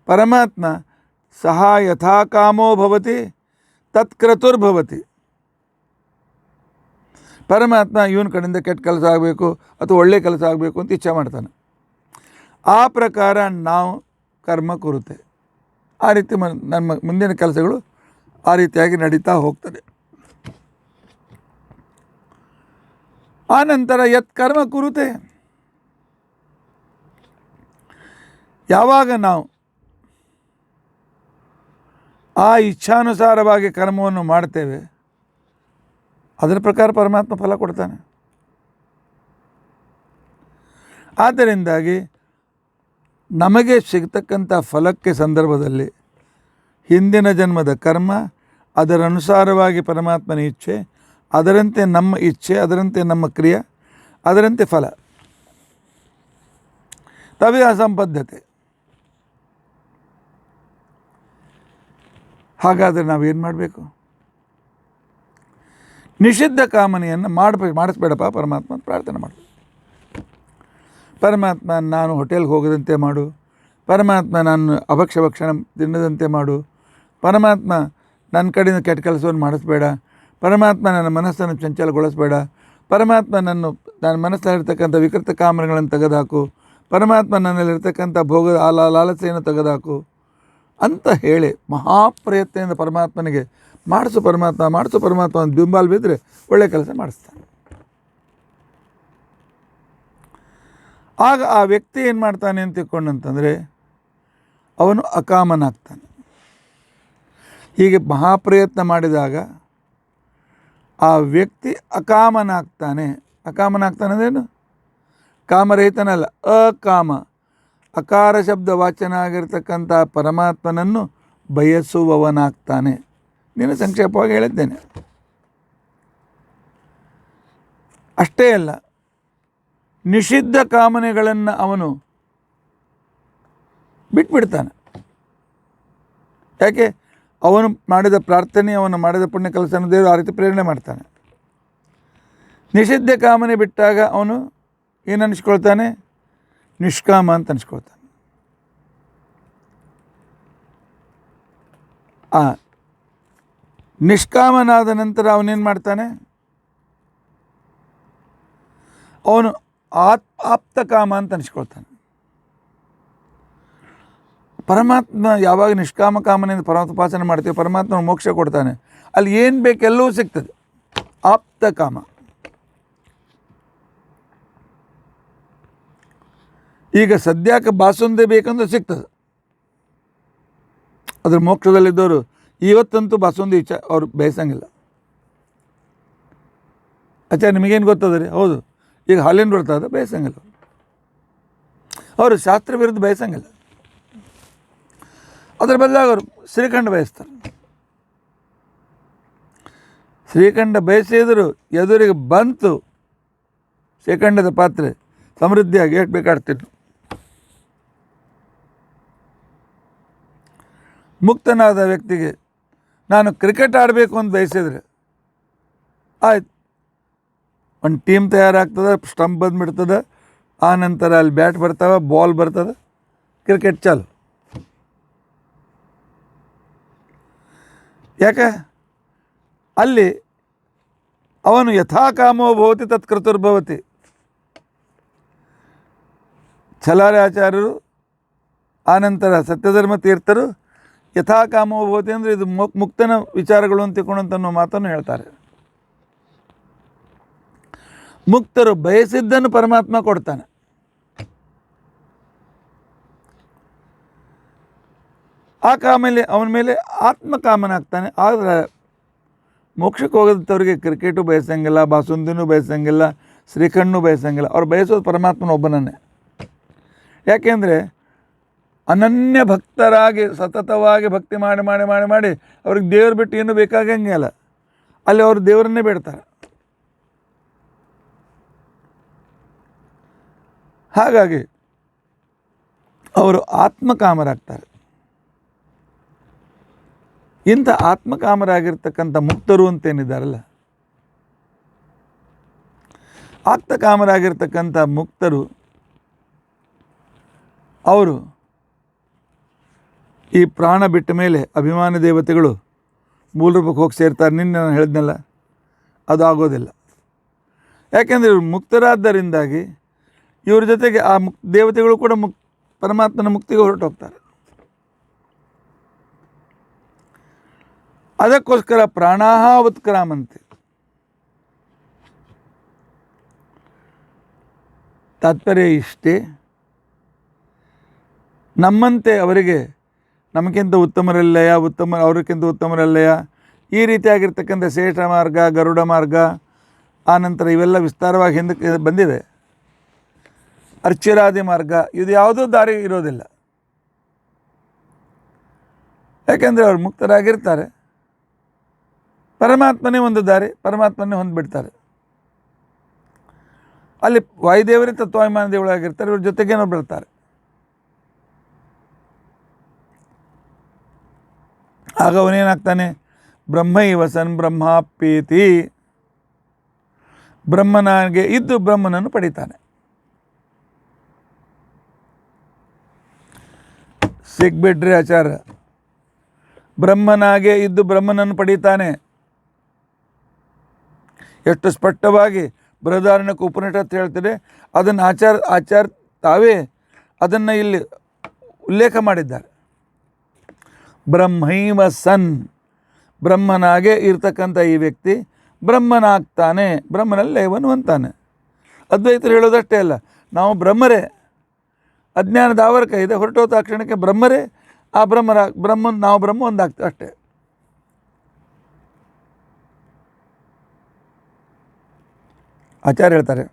ಪರಮಾತ್ಮ ಸಹ ಯಥಾ ಕಾಮೋ ಭವತಿ ತತ್ಕ್ರತುರ್ಭವತಿ. ಪರಮಾತ್ಮ ಇವನ ಕಡೆಯಿಂದ ಕೆಟ್ಟ ಕೆಲಸ ಆಗಬೇಕು ಅಥವಾ ಒಳ್ಳೆಯ ಕೆಲಸ ಆಗಬೇಕು ಅಂತ ಇಚ್ಛೆ ಮಾಡ್ತಾನೆ. ಆ ಪ್ರಕಾರ ನಾವು ಕರ್ಮ ಕುರುತೆ, ಆ ರೀತಿ ನಮ್ಮ ಮುಂದಿನ ಕೆಲಸಗಳು ಆ ರೀತಿಯಾಗಿ ನಡೀತಾ ಹೋಗ್ತದೆ. ಆ ನಂತರ ಯತ್ ಕರ್ಮ ಕುರುತೆ, ಯಾವಾಗ ನಾವು ಆ ಇಚ್ಛಾನುಸಾರವಾಗಿ ಕರ್ಮವನ್ನು ಮಾಡ್ತೇವೆ ಅದರ ಪ್ರಕಾರ ಪರಮಾತ್ಮ ಫಲ ಕೊಡ್ತಾನೆ. ಆದ್ದರಿಂದಾಗಿ ನಮಗೆ ಸಿಗ್ತಕ್ಕಂಥ ಫಲಕ್ಕೆ ಸಂದರ್ಭದಲ್ಲಿ ಹಿಂದಿನ ಜನ್ಮದ ಕರ್ಮ, ಅದರ ಅನುಸಾರವಾಗಿ ಪರಮಾತ್ಮನ ಇಚ್ಛೆ, ಅದರಂತೆ ನಮ್ಮ ಇಚ್ಛೆ, ಅದರಂತೆ ನಮ್ಮ ಕ್ರಿಯೆ, ಅದರಂತೆ ಫಲ. ತವೇ ಅಸಂಬದ್ಧತೆ. ಹಾಗಾದರೆ ನಾವೇನು ಮಾಡಬೇಕು? ನಿಷಿದ್ಧ ಕಾಮನೆಯನ್ನು ಮಾಡಿಸ್ಬೇಡಪ್ಪ ಪರಮಾತ್ಮ ಪ್ರಾರ್ಥನೆ ಮಾಡು. ಪರಮಾತ್ಮ ನಾನು ಹೋಟೆಲ್ಗೆ ಹೋಗದಂತೆ ಮಾಡು. ಪರಮಾತ್ಮ ನಾನು ಭಕ್ಷಣ ತಿನ್ನದಂತೆ ಮಾಡು. ಪರಮಾತ್ಮ ನನ್ನ ಕಡೆಯಿಂದ ಕೆಟ್ಟ ಕೆಲಸವನ್ನು ಮಾಡಿಸ್ಬೇಡ. ಪರಮಾತ್ಮ ನನ್ನ ಮನಸ್ಸನ್ನು ಚಂಚಲಗೊಳಿಸಬೇಡ. ಪರಮಾತ್ಮ ನನ್ನ ಮನಸ್ಸಲ್ಲಿರ್ತಕ್ಕಂಥ ವಿಕೃತ ಕಾಮನೆಗಳನ್ನು ತೆಗೆದುಹಾಕು. ಪರಮಾತ್ಮ ನನ್ನಲ್ಲಿರ್ತಕ್ಕಂಥ ಭೋಗದ ಲಾಲಸೆಯನ್ನು ತೆಗೆದುಹಾಕು ಅಂತ ಹೇಳಿ ಮಹಾಪ್ರಯತ್ನದಿಂದ ಪರಮಾತ್ಮನಿಗೆ ಮಾಡಿಸು ಪರಮಾತ್ಮ ಅಂತ ಬಿಂಬಾಲ್ ಬಿದ್ದರೆ ಒಳ್ಳೆಯ ಕೆಲಸ ಮಾಡಿಸ್ತಾನೆ. ಆಗ ಆ ವ್ಯಕ್ತಿ ಏನು ಮಾಡ್ತಾನೆ ಅಂತ ತಿಳ್ಕೊಂಡಂತಂದರೆ ಅವನು ಅಕಾಮನಾಗ್ತಾನೆ. ಹೀಗೆ ಮಹಾಪ್ರಯತ್ನ ಮಾಡಿದಾಗ ಆ ವ್ಯಕ್ತಿ ಅಕಾಮನಾಗ್ತಾನೆ. ಅಂದ್ರೇನು? ಕಾಮರಹಿತನಲ್ಲ, ಅಕಾಮ. ಅಕಾರ ಶಬ್ದ ವಾಚನ ಆಗಿರ್ತಕ್ಕಂಥ ಪರಮಾತ್ಮನನ್ನು ಬಯಸುವವನಾಗ್ತಾನೆ. ನೀನು ಸಂಕ್ಷೇಪವಾಗಿ ಹೇಳಿದ್ದೇನೆ. ಅಷ್ಟೇ ಅಲ್ಲ, ನಿಷಿದ್ಧ ಕಾಮನೆಗಳನ್ನು ಅವನು ಬಿಟ್ಬಿಡ್ತಾನೆ. ಯಾಕೆ? ಅವನು ಮಾಡಿದ ಪ್ರಾರ್ಥನೆ, ಅವನು ಮಾಡಿದ ಪುಣ್ಯ ಕೆಲಸನ ದೇವರು ಆ ರೀತಿ ಪ್ರೇರಣೆ ಮಾಡ್ತಾನೆ. ನಿಷಿದ್ಧ ಕಾಮನೆ ಬಿಟ್ಟಾಗ ಅವನು ಏನು ಅನಿಸ್ಕೊಳ್ತಾನೆ? ನಿಷ್ಕಾಮ ಅಂತ ಅನಿಸ್ಕೊಳ್ತಾನೆ. ಆ ನಿಷ್ಕಾಮನಾದ ನಂತರ ಅವನೇನು ಮಾಡ್ತಾನೆ? ಅವನು ಆಪ್ತ ಕಾಮ ಅಂತ ಅನಿಸ್ಕೊಳ್ತಾನೆ. ಪರಮಾತ್ಮ ಯಾವಾಗ ನಿಷ್ಕಾಮ ಕಾಮನೆಯಿಂದ ಪರಮಾತ್ಮ ಉಪಾಸನೆ ಮಾಡ್ತೀವಿ, ಪರಮಾತ್ಮ ಮೋಕ್ಷ ಕೊಡ್ತಾನೆ. ಅಲ್ಲಿ ಏನು ಬೇಕೆಲ್ಲವೂ ಸಿಗ್ತದೆ. ಆಪ್ತ ಕಾಮ. ಈಗ ಸದ್ಯಕ್ಕೆ ಬಾಸುಂದೆ ಬೇಕಂದ್ರೆ ಸಿಗ್ತದೆ. ಅದ್ರ ಮೋಕ್ಷದಲ್ಲಿದ್ದವರು ಇವತ್ತಂತೂ ಬಾಸುಂದಿ ಅವ್ರು ಬಯಸಂಗಿಲ್ಲ. ನಿಮಗೇನು ಗೊತ್ತದ ರೀ? ಹೌದು, ಈಗ ಹಾಲಿನ ಬರ್ತದೆ, ಬಯಸಂಗಿಲ್ಲ. ಅವರು ಶಾಸ್ತ್ರ ವಿರುದ್ಧ ಬಯಸಂಗಿಲ್ಲ. ಅದರ ಬದಲಾಗಿ ಅವರು ಶ್ರೀಖಂಡ ಬಯಸ್ತಾರೆ. ಶ್ರೀಖಂಡ ಬಯಸಿದ್ರು ಎದುರಿಗೆ ಬಂತು ಶ್ರೀಖಂಡದ ಪಾತ್ರೆ ಸಮೃದ್ಧಿಯಾಗಿ ಎಷ್ಟು ಬೇಕಾಡ್ತೀನಿ. ಮುಕ್ತನಾದ ವ್ಯಕ್ತಿಗೆ ನಾನು ಕ್ರಿಕೆಟ್ ಆಡಬೇಕು ಅಂತ ಬಯಸಿದ್ರೆ ಆಯ್ತು, ಒಂದು ಟೀಮ್ ತಯಾರಾಗ್ತದೆ, ಸ್ಟಂಪ್ ಬಂದುಬಿಡ್ತದೆ, ಆ ನಂತರ ಅಲ್ಲಿ ಬ್ಯಾಟ್ ಬರ್ತಾವೆ, ಬಾಲ್ ಬರ್ತದೆ, ಕ್ರಿಕೆಟ್ ಚಾಲು. ಯಾಕೆ? ಅಲ್ಲಿ ಅವನು ಯಥಾ ಕಾಮೋ ಭವತಿ ತತ್ಕೃತುರ್ಭವತಿ. ಛಲಾರಿ ಆಚಾರ್ಯರು ಆನಂತರ ಸತ್ಯಧರ್ಮ ತೀರ್ಥರು ಯಥಾ ಕಾಮೋ ಭವತಿ ಅಂದರೆ ಇದು ಮುಕ್ತನ ವಿಚಾರಗಳು ಅಂತ ತಿಳ್ಕೊಂಡಂತ ಅನ್ನೋ ಮಾತನ್ನು ಹೇಳ್ತಾರೆ. ಮುಕ್ತರು ಬಯಸಿದ್ದನ್ನು ಪರಮಾತ್ಮ ಕೊಡ್ತಾನೆ. ಆ ಕಾಮೇಲೆ ಅವನ ಮೇಲೆ ಆತ್ಮಕಾಮನಾಗ್ತಾನೆ. ಆದರೆ ಮೋಕ್ಷಕ್ಕೆ ಹೋಗೋದಂಥವ್ರಿಗೆ ಕ್ರಿಕೆಟು ಬಯಸಂಗಿಲ್ಲ, ಬಾಸುಂದಿನೂ ಬಯಸಂಗಿಲ್ಲ, ಶ್ರೀಖಂಡನೂ ಬಯಸಂಗಿಲ್ಲ. ಅವ್ರು ಬಯಸೋದು ಪರಮಾತ್ಮನ ಒಬ್ಬನನ್ನೇ. ಯಾಕೆಂದರೆ ಅನನ್ಯ ಭಕ್ತರಾಗಿ ಸತತವಾಗಿ ಭಕ್ತಿ ಮಾಡಿ ಮಾಡಿ ಮಾಡಿ ಮಾಡಿ ಅವ್ರಿಗೆ ದೇವ್ರು ಬಿಟ್ಟು ಏನೂ ಬೇಕಾಗಂಗೆ ಅಲ್ಲ. ಅಲ್ಲಿ ಅವರು ದೇವರನ್ನೇ ಬೇಡ್ತಾರೆ. ಹಾಗಾಗಿ ಅವರು ಆತ್ಮಕಾಮರಾಗ್ತಾರೆ. ಇಂಥ ಆತ್ಮಕಾಮರಾಗಿರ್ತಕ್ಕಂಥ ಮುಕ್ತರು ಅಂತೇನಿದ್ದಾರಲ್ಲ, ಆತ್ಮಕಾಮರಾಗಿರ್ತಕ್ಕಂಥ ಮುಕ್ತರು ಅವರು ಈ ಪ್ರಾಣ ಬಿಟ್ಟ ಮೇಲೆ ಅಭಿಮಾನಿ ದೇವತೆಗಳು ಮೂಲ ರೂಪಕ್ಕೆ ಹೋಗಿ ಸೇರ್ತಾರೆ. ನಿನ್ನೆ ನಾನು ಹೇಳಿದ್ನಲ್ಲ, ಅದು ಆಗೋದಿಲ್ಲ. ಯಾಕೆಂದರೆ ಇವರು ಮುಕ್ತರಾದ್ದರಿಂದಾಗಿ ಇವ್ರ ಜೊತೆಗೆ ಆ ದೇವತೆಗಳು ಕೂಡ ಪರಮಾತ್ಮನ ಮುಕ್ತಿಗೆ ಹೊರಟು ಹೋಗ್ತಾರೆ. ಅದಕ್ಕೋಸ್ಕರ ಪ್ರಾಣಾಹ ಉತ್ಕ್ರಾಮಂತೆ. ತಾತ್ಪರ್ಯ ಇಷ್ಟೇ, ನಮ್ಮಂತೆ ಅವರಿಗೆ ನಮಗಿಂತ ಉತ್ತಮರಲ್ಲಯ್ಯ, ಅವ್ರಿಗಿಂತ ಉತ್ತಮರಲ್ಲಯ್ಯ, ಈ ರೀತಿಯಾಗಿರ್ತಕ್ಕಂಥ ಶೇಷ ಮಾರ್ಗ, ಗರುಡ ಮಾರ್ಗ, ಆನಂತರ ಇವೆಲ್ಲ ವಿಸ್ತಾರವಾಗಿ ಹಿಂದಕ್ಕೆ ಬಂದಿವೆ. ಅರ್ಚಿರಾದಿ ಮಾರ್ಗ, ಇದು ಯಾವುದೂ ದಾರಿ ಇರೋದಿಲ್ಲ. ಯಾಕೆಂದರೆ ಅವರು ಮುಕ್ತರಾಗಿರ್ತಾರೆ. ಪರಮಾತ್ಮನೇ ಒಂದು ದಾರಿ, ಪರಮಾತ್ಮನೇ ಹೊಂದ್ಬಿಡ್ತಾರೆ. ಅಲ್ಲಿ ವಾಯುದೇವರೇ ತತ್ವಾಭಿಮಾನ ದೇವಳಾಗಿರ್ತಾರೆ, ಇವ್ರ ಜೊತೆಗೇನೋ ಬರ್ತಾರೆ. ಆಗ ಅವನೇನಾಗ್ತಾನೆ? ಬ್ರಹ್ಮೈವ ಸನ್ ಬ್ರಹ್ಮಾಪ್ಯೇತಿ, ಬ್ರಹ್ಮನಾಗೆ ಇದ್ದು ಬ್ರಹ್ಮನನ್ನು ಪಡಿತಾನೆ. ಸಿಗ್ಬಿಟ್ರಿ ಆಚಾರ, ಬ್ರಹ್ಮನಾಗೆ ಇದ್ದು ಬ್ರಹ್ಮನನ್ನು ಪಡೀತಾನೆ. ಎಷ್ಟು ಸ್ಪಷ್ಟವಾಗಿ ಬೃಹದಾರಣ್ಯಕ ಉಪನಿಷತ್ತು ಹೇಳ್ತಿದೆ. ಅದನ್ನು ಆಚಾರ ತಾವೇ ಅದನ್ನು ಇಲ್ಲಿ ಉಲ್ಲೇಖ ಮಾಡಿದ್ದಾರೆ. ಬ್ರಹ್ಮೈವ ಸನ್, ಬ್ರಹ್ಮನಾಗೆ ಇರ್ತಕ್ಕಂಥ ಈ ವ್ಯಕ್ತಿ ಬ್ರಹ್ಮನಾಗ್ತಾನೆ, ಬ್ರಹ್ಮನಲ್ಲಿ ಲಯವನ್ನು ಹೊಂದ್ತಾನೆ. ಅದ್ವೈತರು ಹೇಳೋದಷ್ಟೇ ಅಲ್ಲ, ನಾವು ಬ್ರಹ್ಮರೇ, ಅಜ್ಞಾನದ ಆವರಕ ಇದೆ, ಹೊರಟೋತ ಕ್ಷಣಕ್ಕೆ ಬ್ರಹ್ಮರೇ, ಆ ನಾವು ಬ್ರಹ್ಮ ಒಂದಾಗ್ತೇವೆ ಅಷ್ಟೇ. ಆಚಾರ್ಯ ಹೇಳ್ತಾರೆ.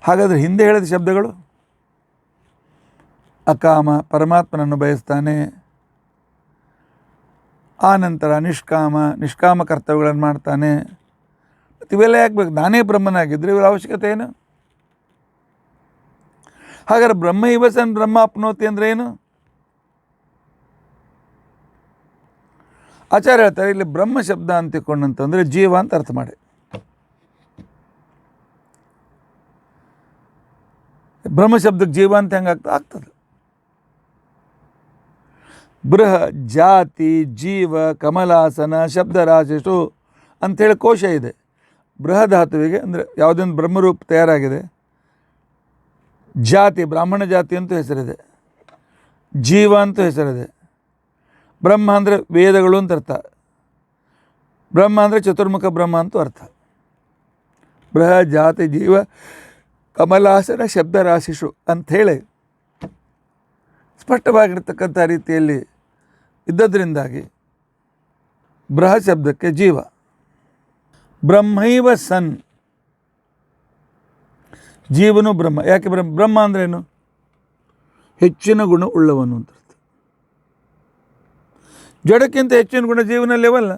ಹಾಗಾದರೆ ಹಿಂದೆ ಹೇಳಿದ ಶಬ್ದಗಳು, ಅಕಾಮ ಪರಮಾತ್ಮನನ್ನು ಬಯಸ್ತಾನೆ, ಆನಂತರ ನಿಷ್ಕಾಮ ಕರ್ತವ್ಯಗಳನ್ನು ಮಾಡ್ತಾನೆ. ಮತ್ತು ಇವೆಲ್ಲ ಯಾಕೆ ಬೇಕು? ನಾನೇ ಬ್ರಹ್ಮನಾಗಿದ್ದರೆ ಇವರ ಅವಶ್ಯಕತೆ ಏನು? ಹಾಗಾದ್ರೆ ಬ್ರಹ್ಮ ಇವಸನ್ ಬ್ರಹ್ಮ ಅಪ್ನೋತಿ ಅಂದರೆ ಏನು? ಆಚಾರ್ಯ ಹೇಳ್ತಾರೆ, ಇಲ್ಲಿ ಬ್ರಹ್ಮ ಶಬ್ದ ಅಂತಿಕೊಂಡಂತಂದರೆ ಜೀವ ಅಂತ ಅರ್ಥ ಮಾಡಿ. ಬ್ರಹ್ಮ ಶಬ್ದಕ್ಕೆ ಜೀವ ಅಂತ ಹೆಂಗೆ ಆಗ್ತದೆ? ಬೃಹ ಜಾತಿ ಜೀವ ಕಮಲಾಸನ ಶಬ್ದರಾಶಿಷು ಅಂಥೇಳಿ ಕೋಶ ಇದೆ. ಬೃಹಧಾತುವಿಗೆ ಅಂದರೆ ಯಾವುದೊಂದು ಬ್ರಹ್ಮರೂಪ ತಯಾರಾಗಿದೆ. ಜಾತಿ, ಬ್ರಾಹ್ಮಣ ಜಾತಿ ಅಂತೂ ಹೆಸರಿದೆ, ಜೀವ ಅಂತೂ ಹೆಸರಿದೆ. ಬ್ರಹ್ಮ ಅಂದರೆ ವೇದಗಳು ಅಂತ ಅರ್ಥ, ಬ್ರಹ್ಮ ಅಂದರೆ ಚತುರ್ಮುಖ ಬ್ರಹ್ಮ ಅಂತೂ ಅರ್ಥ. ಬೃಹ ಜಾತಿ ಜೀವ ಕಮಲಾಸನ ಶಬ್ದರಾಶಿಷು ಅಂಥೇಳಿ ಸ್ಪಷ್ಟವಾಗಿರ್ತಕ್ಕಂಥ ರೀತಿಯಲ್ಲಿ ಇದ್ದದ್ರಿಂದಾಗಿ ಬೃಹ ಶಬ್ದಕ್ಕೆ ಜೀವ. ಬ್ರಹ್ಮೈವ ಸನ್, ಜೀವನು ಬ್ರಹ್ಮ. ಯಾಕೆ ಬ್ರಹ್ಮ ಅಂದ್ರೇನು? ಹೆಚ್ಚಿನ ಗುಣ ಉಳ್ಳವನು ಅಂತ ಅರ್ಥ. ಜಡಕ್ಕಿಂತ ಹೆಚ್ಚಿನ ಗುಣ ಜೀವನಲ್ಲಿವಲ್ಲ.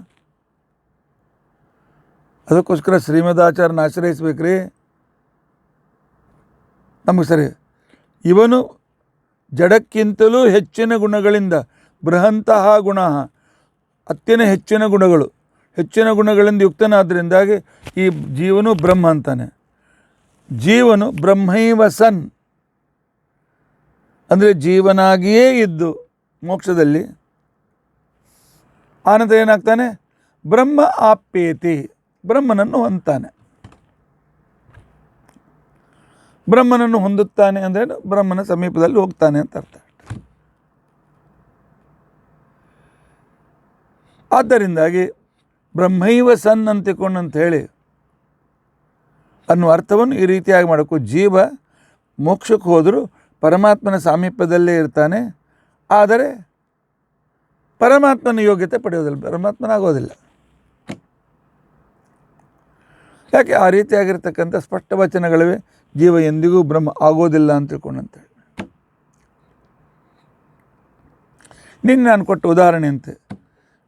ಅದಕ್ಕೋಸ್ಕರ ಶ್ರೀಮದಾಚಾರ್ಯನ ಆಶ್ರಯಿಸ್ಬೇಕ್ರಿ. ನಮಗೆ ಸರಿ, ಇವನು ಜಡಕ್ಕಿಂತಲೂ ಹೆಚ್ಚಿನ ಗುಣಗಳಿಂದ, ಬೃಹಂತಹ ಗುಣ, ಅತ್ಯಂತ ಹೆಚ್ಚಿನ ಗುಣಗಳಿಂದ ಯುಕ್ತನಾದ್ದರಿಂದಾಗಿ ಈ ಜೀವನು ಬ್ರಹ್ಮ ಅಂತಾನೆ. ಜೀವನು ಬ್ರಹ್ಮೈವ ಸನ್ ಅಂದರೆ ಜೀವನಾಗಿಯೇ ಇದ್ದು ಮೋಕ್ಷದಲ್ಲಿ, ಆನಂತರ ಏನಾಗ್ತಾನೆ? ಬ್ರಹ್ಮ ಆಪ್ಯೇತಿ, ಬ್ರಹ್ಮನನ್ನು ಹೊಂದ್ತಾನೆ. ಬ್ರಹ್ಮನನ್ನು ಹೊಂದುತ್ತಾನೆ ಅಂದರೆ ಬ್ರಹ್ಮನ ಸಮೀಪದಲ್ಲಿ ಹೋಗ್ತಾನೆ ಅಂತ ಅರ್ಥ. ಆದ್ದರಿಂದಾಗಿ ಬ್ರಹ್ಮೈವ ಸನ್ ಅಂತಿಕೊಂಡಂತ ಹೇಳಿ ಅನ್ನುವ ಅರ್ಥವನ್ನು ಈ ರೀತಿಯಾಗಿ ಮಾಡಬೇಕು. ಜೀವ ಮೋಕ್ಷಕ್ಕೆ ಹೋದರೂ ಪರಮಾತ್ಮನ ಸಾಮೀಪ್ಯದಲ್ಲೇ ಇರ್ತಾನೆ, ಆದರೆ ಪರಮಾತ್ಮನ ಯೋಗ್ಯತೆ ಪಡೆಯೋದಿಲ್ಲ, ಪರಮಾತ್ಮನಾಗೋದಿಲ್ಲ. ಯಾಕೆ? ಆ ರೀತಿಯಾಗಿರ್ತಕ್ಕಂಥ ಸ್ಪಷ್ಟ ವಚನಗಳಿವೆ. ಜೀವ ಎಂದಿಗೂ ಬ್ರಹ್ಮ ಆಗೋದಿಲ್ಲ ಅಂತ ತಿಳ್ಕೊಂಡಂತೇಳಿ. ನಿನ್ನೆ ನಾನು ಕೊಟ್ಟ ಉದಾಹರಣೆಯಂತೆ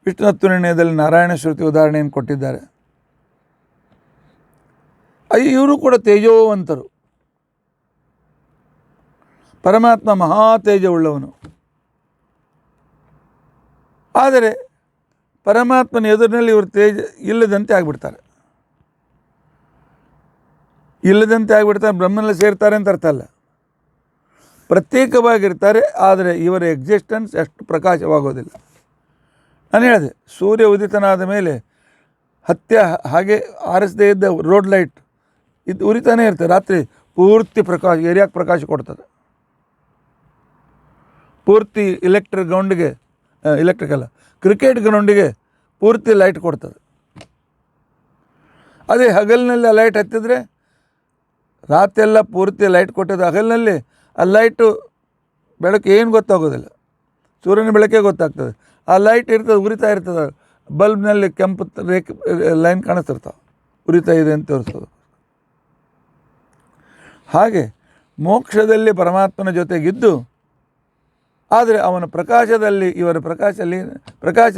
ವಿಷ್ಣುತತ್ವ ನಿರ್ಣಯದಲ್ಲಿ ನಾರಾಯಣ ಶ್ರುತಿ ಉದಾಹರಣೆಯನ್ನು ಕೊಟ್ಟಿದ್ದಾರೆ. ಇವರು ಕೂಡ ತೇಜೋವಂತರು. ಪರಮಾತ್ಮ ಮಹಾ ತೇಜವುಳ್ಳವನು. ಆದರೆ ಪರಮಾತ್ಮನ ಎದುರಿನಲ್ಲಿ ಇವರು ತೇಜ ಇಲ್ಲದಂತೆ ಆಗಿಬಿಡ್ತಾರೆ. ಬ್ರಹ್ಮನಲ್ಲಿ ಸೇರ್ತಾರೆ ಅಂತ ಅರ್ಥ ಅಲ್ಲ. ಪ್ರತ್ಯೇಕವಾಗಿರ್ತಾರೆ, ಆದರೆ ಇವರ ಎಕ್ಸಿಸ್ಟೆನ್ಸ್ ಅಷ್ಟು ಪ್ರಕಾಶವಾಗೋದಿಲ್ಲ. ನಾನು ಹೇಳಿದೆ, ಸೂರ್ಯ ಉದಿತನಾದ ಮೇಲೆ ಹಾಗೆ ಆರಿಸದೇ ಇದ್ದ ರೋಡ್ ಲೈಟ್ ಇದು ಉರಿತಾನೇ ಇರ್ತದೆ. ರಾತ್ರಿ ಪೂರ್ತಿ ಪ್ರಕಾಶ, ಏರಿಯಾಕ್ಕೆ ಪ್ರಕಾಶ ಕೊಡ್ತದೆ. ಪೂರ್ತಿ ಕ್ರಿಕೆಟ್ ಗ್ರೌಂಡಿಗೆ ಪೂರ್ತಿ ಲೈಟ್ ಕೊಡ್ತದೆ. ಅದೇ ಹಗಲಿನಲ್ಲಿ ಆ ಲೈಟ್ ಹತ್ತಿದ್ರೆ, ರಾತ್ರಿ ಎಲ್ಲ ಪೂರ್ತಿ ಲೈಟ್ ಕೊಟ್ಟದ್ದು ಹಗಲಿನಲ್ಲಿ, ಆ ಲೈಟು ಬೆಳಕು ಏನು ಗೊತ್ತಾಗೋದಿಲ್ಲ, ಸೂರ್ಯನ ಬೆಳಕೇ ಗೊತ್ತಾಗ್ತದೆ. ಆ ಲೈಟ್ ಇರ್ತದೆ, ಉರಿತಾ ಇರ್ತದೆ, ಬಲ್ಬ್ನಲ್ಲಿ ಕೆಂಪು ರೇಖೆ ಲೈನ್ ಕಾಣಿಸ್ತಿರ್ತಾವೆ, ಉರಿತಾ ಇದೆ ಅಂತ ತೋರಿಸೋದು. ಹಾಗೆ ಮೋಕ್ಷದಲ್ಲಿ ಪರಮಾತ್ಮನ ಜೊತೆಗಿದ್ದು, ಆದರೆ ಅವನ ಪ್ರಕಾಶದಲ್ಲಿ ಇವರ ಪ್ರಕಾಶ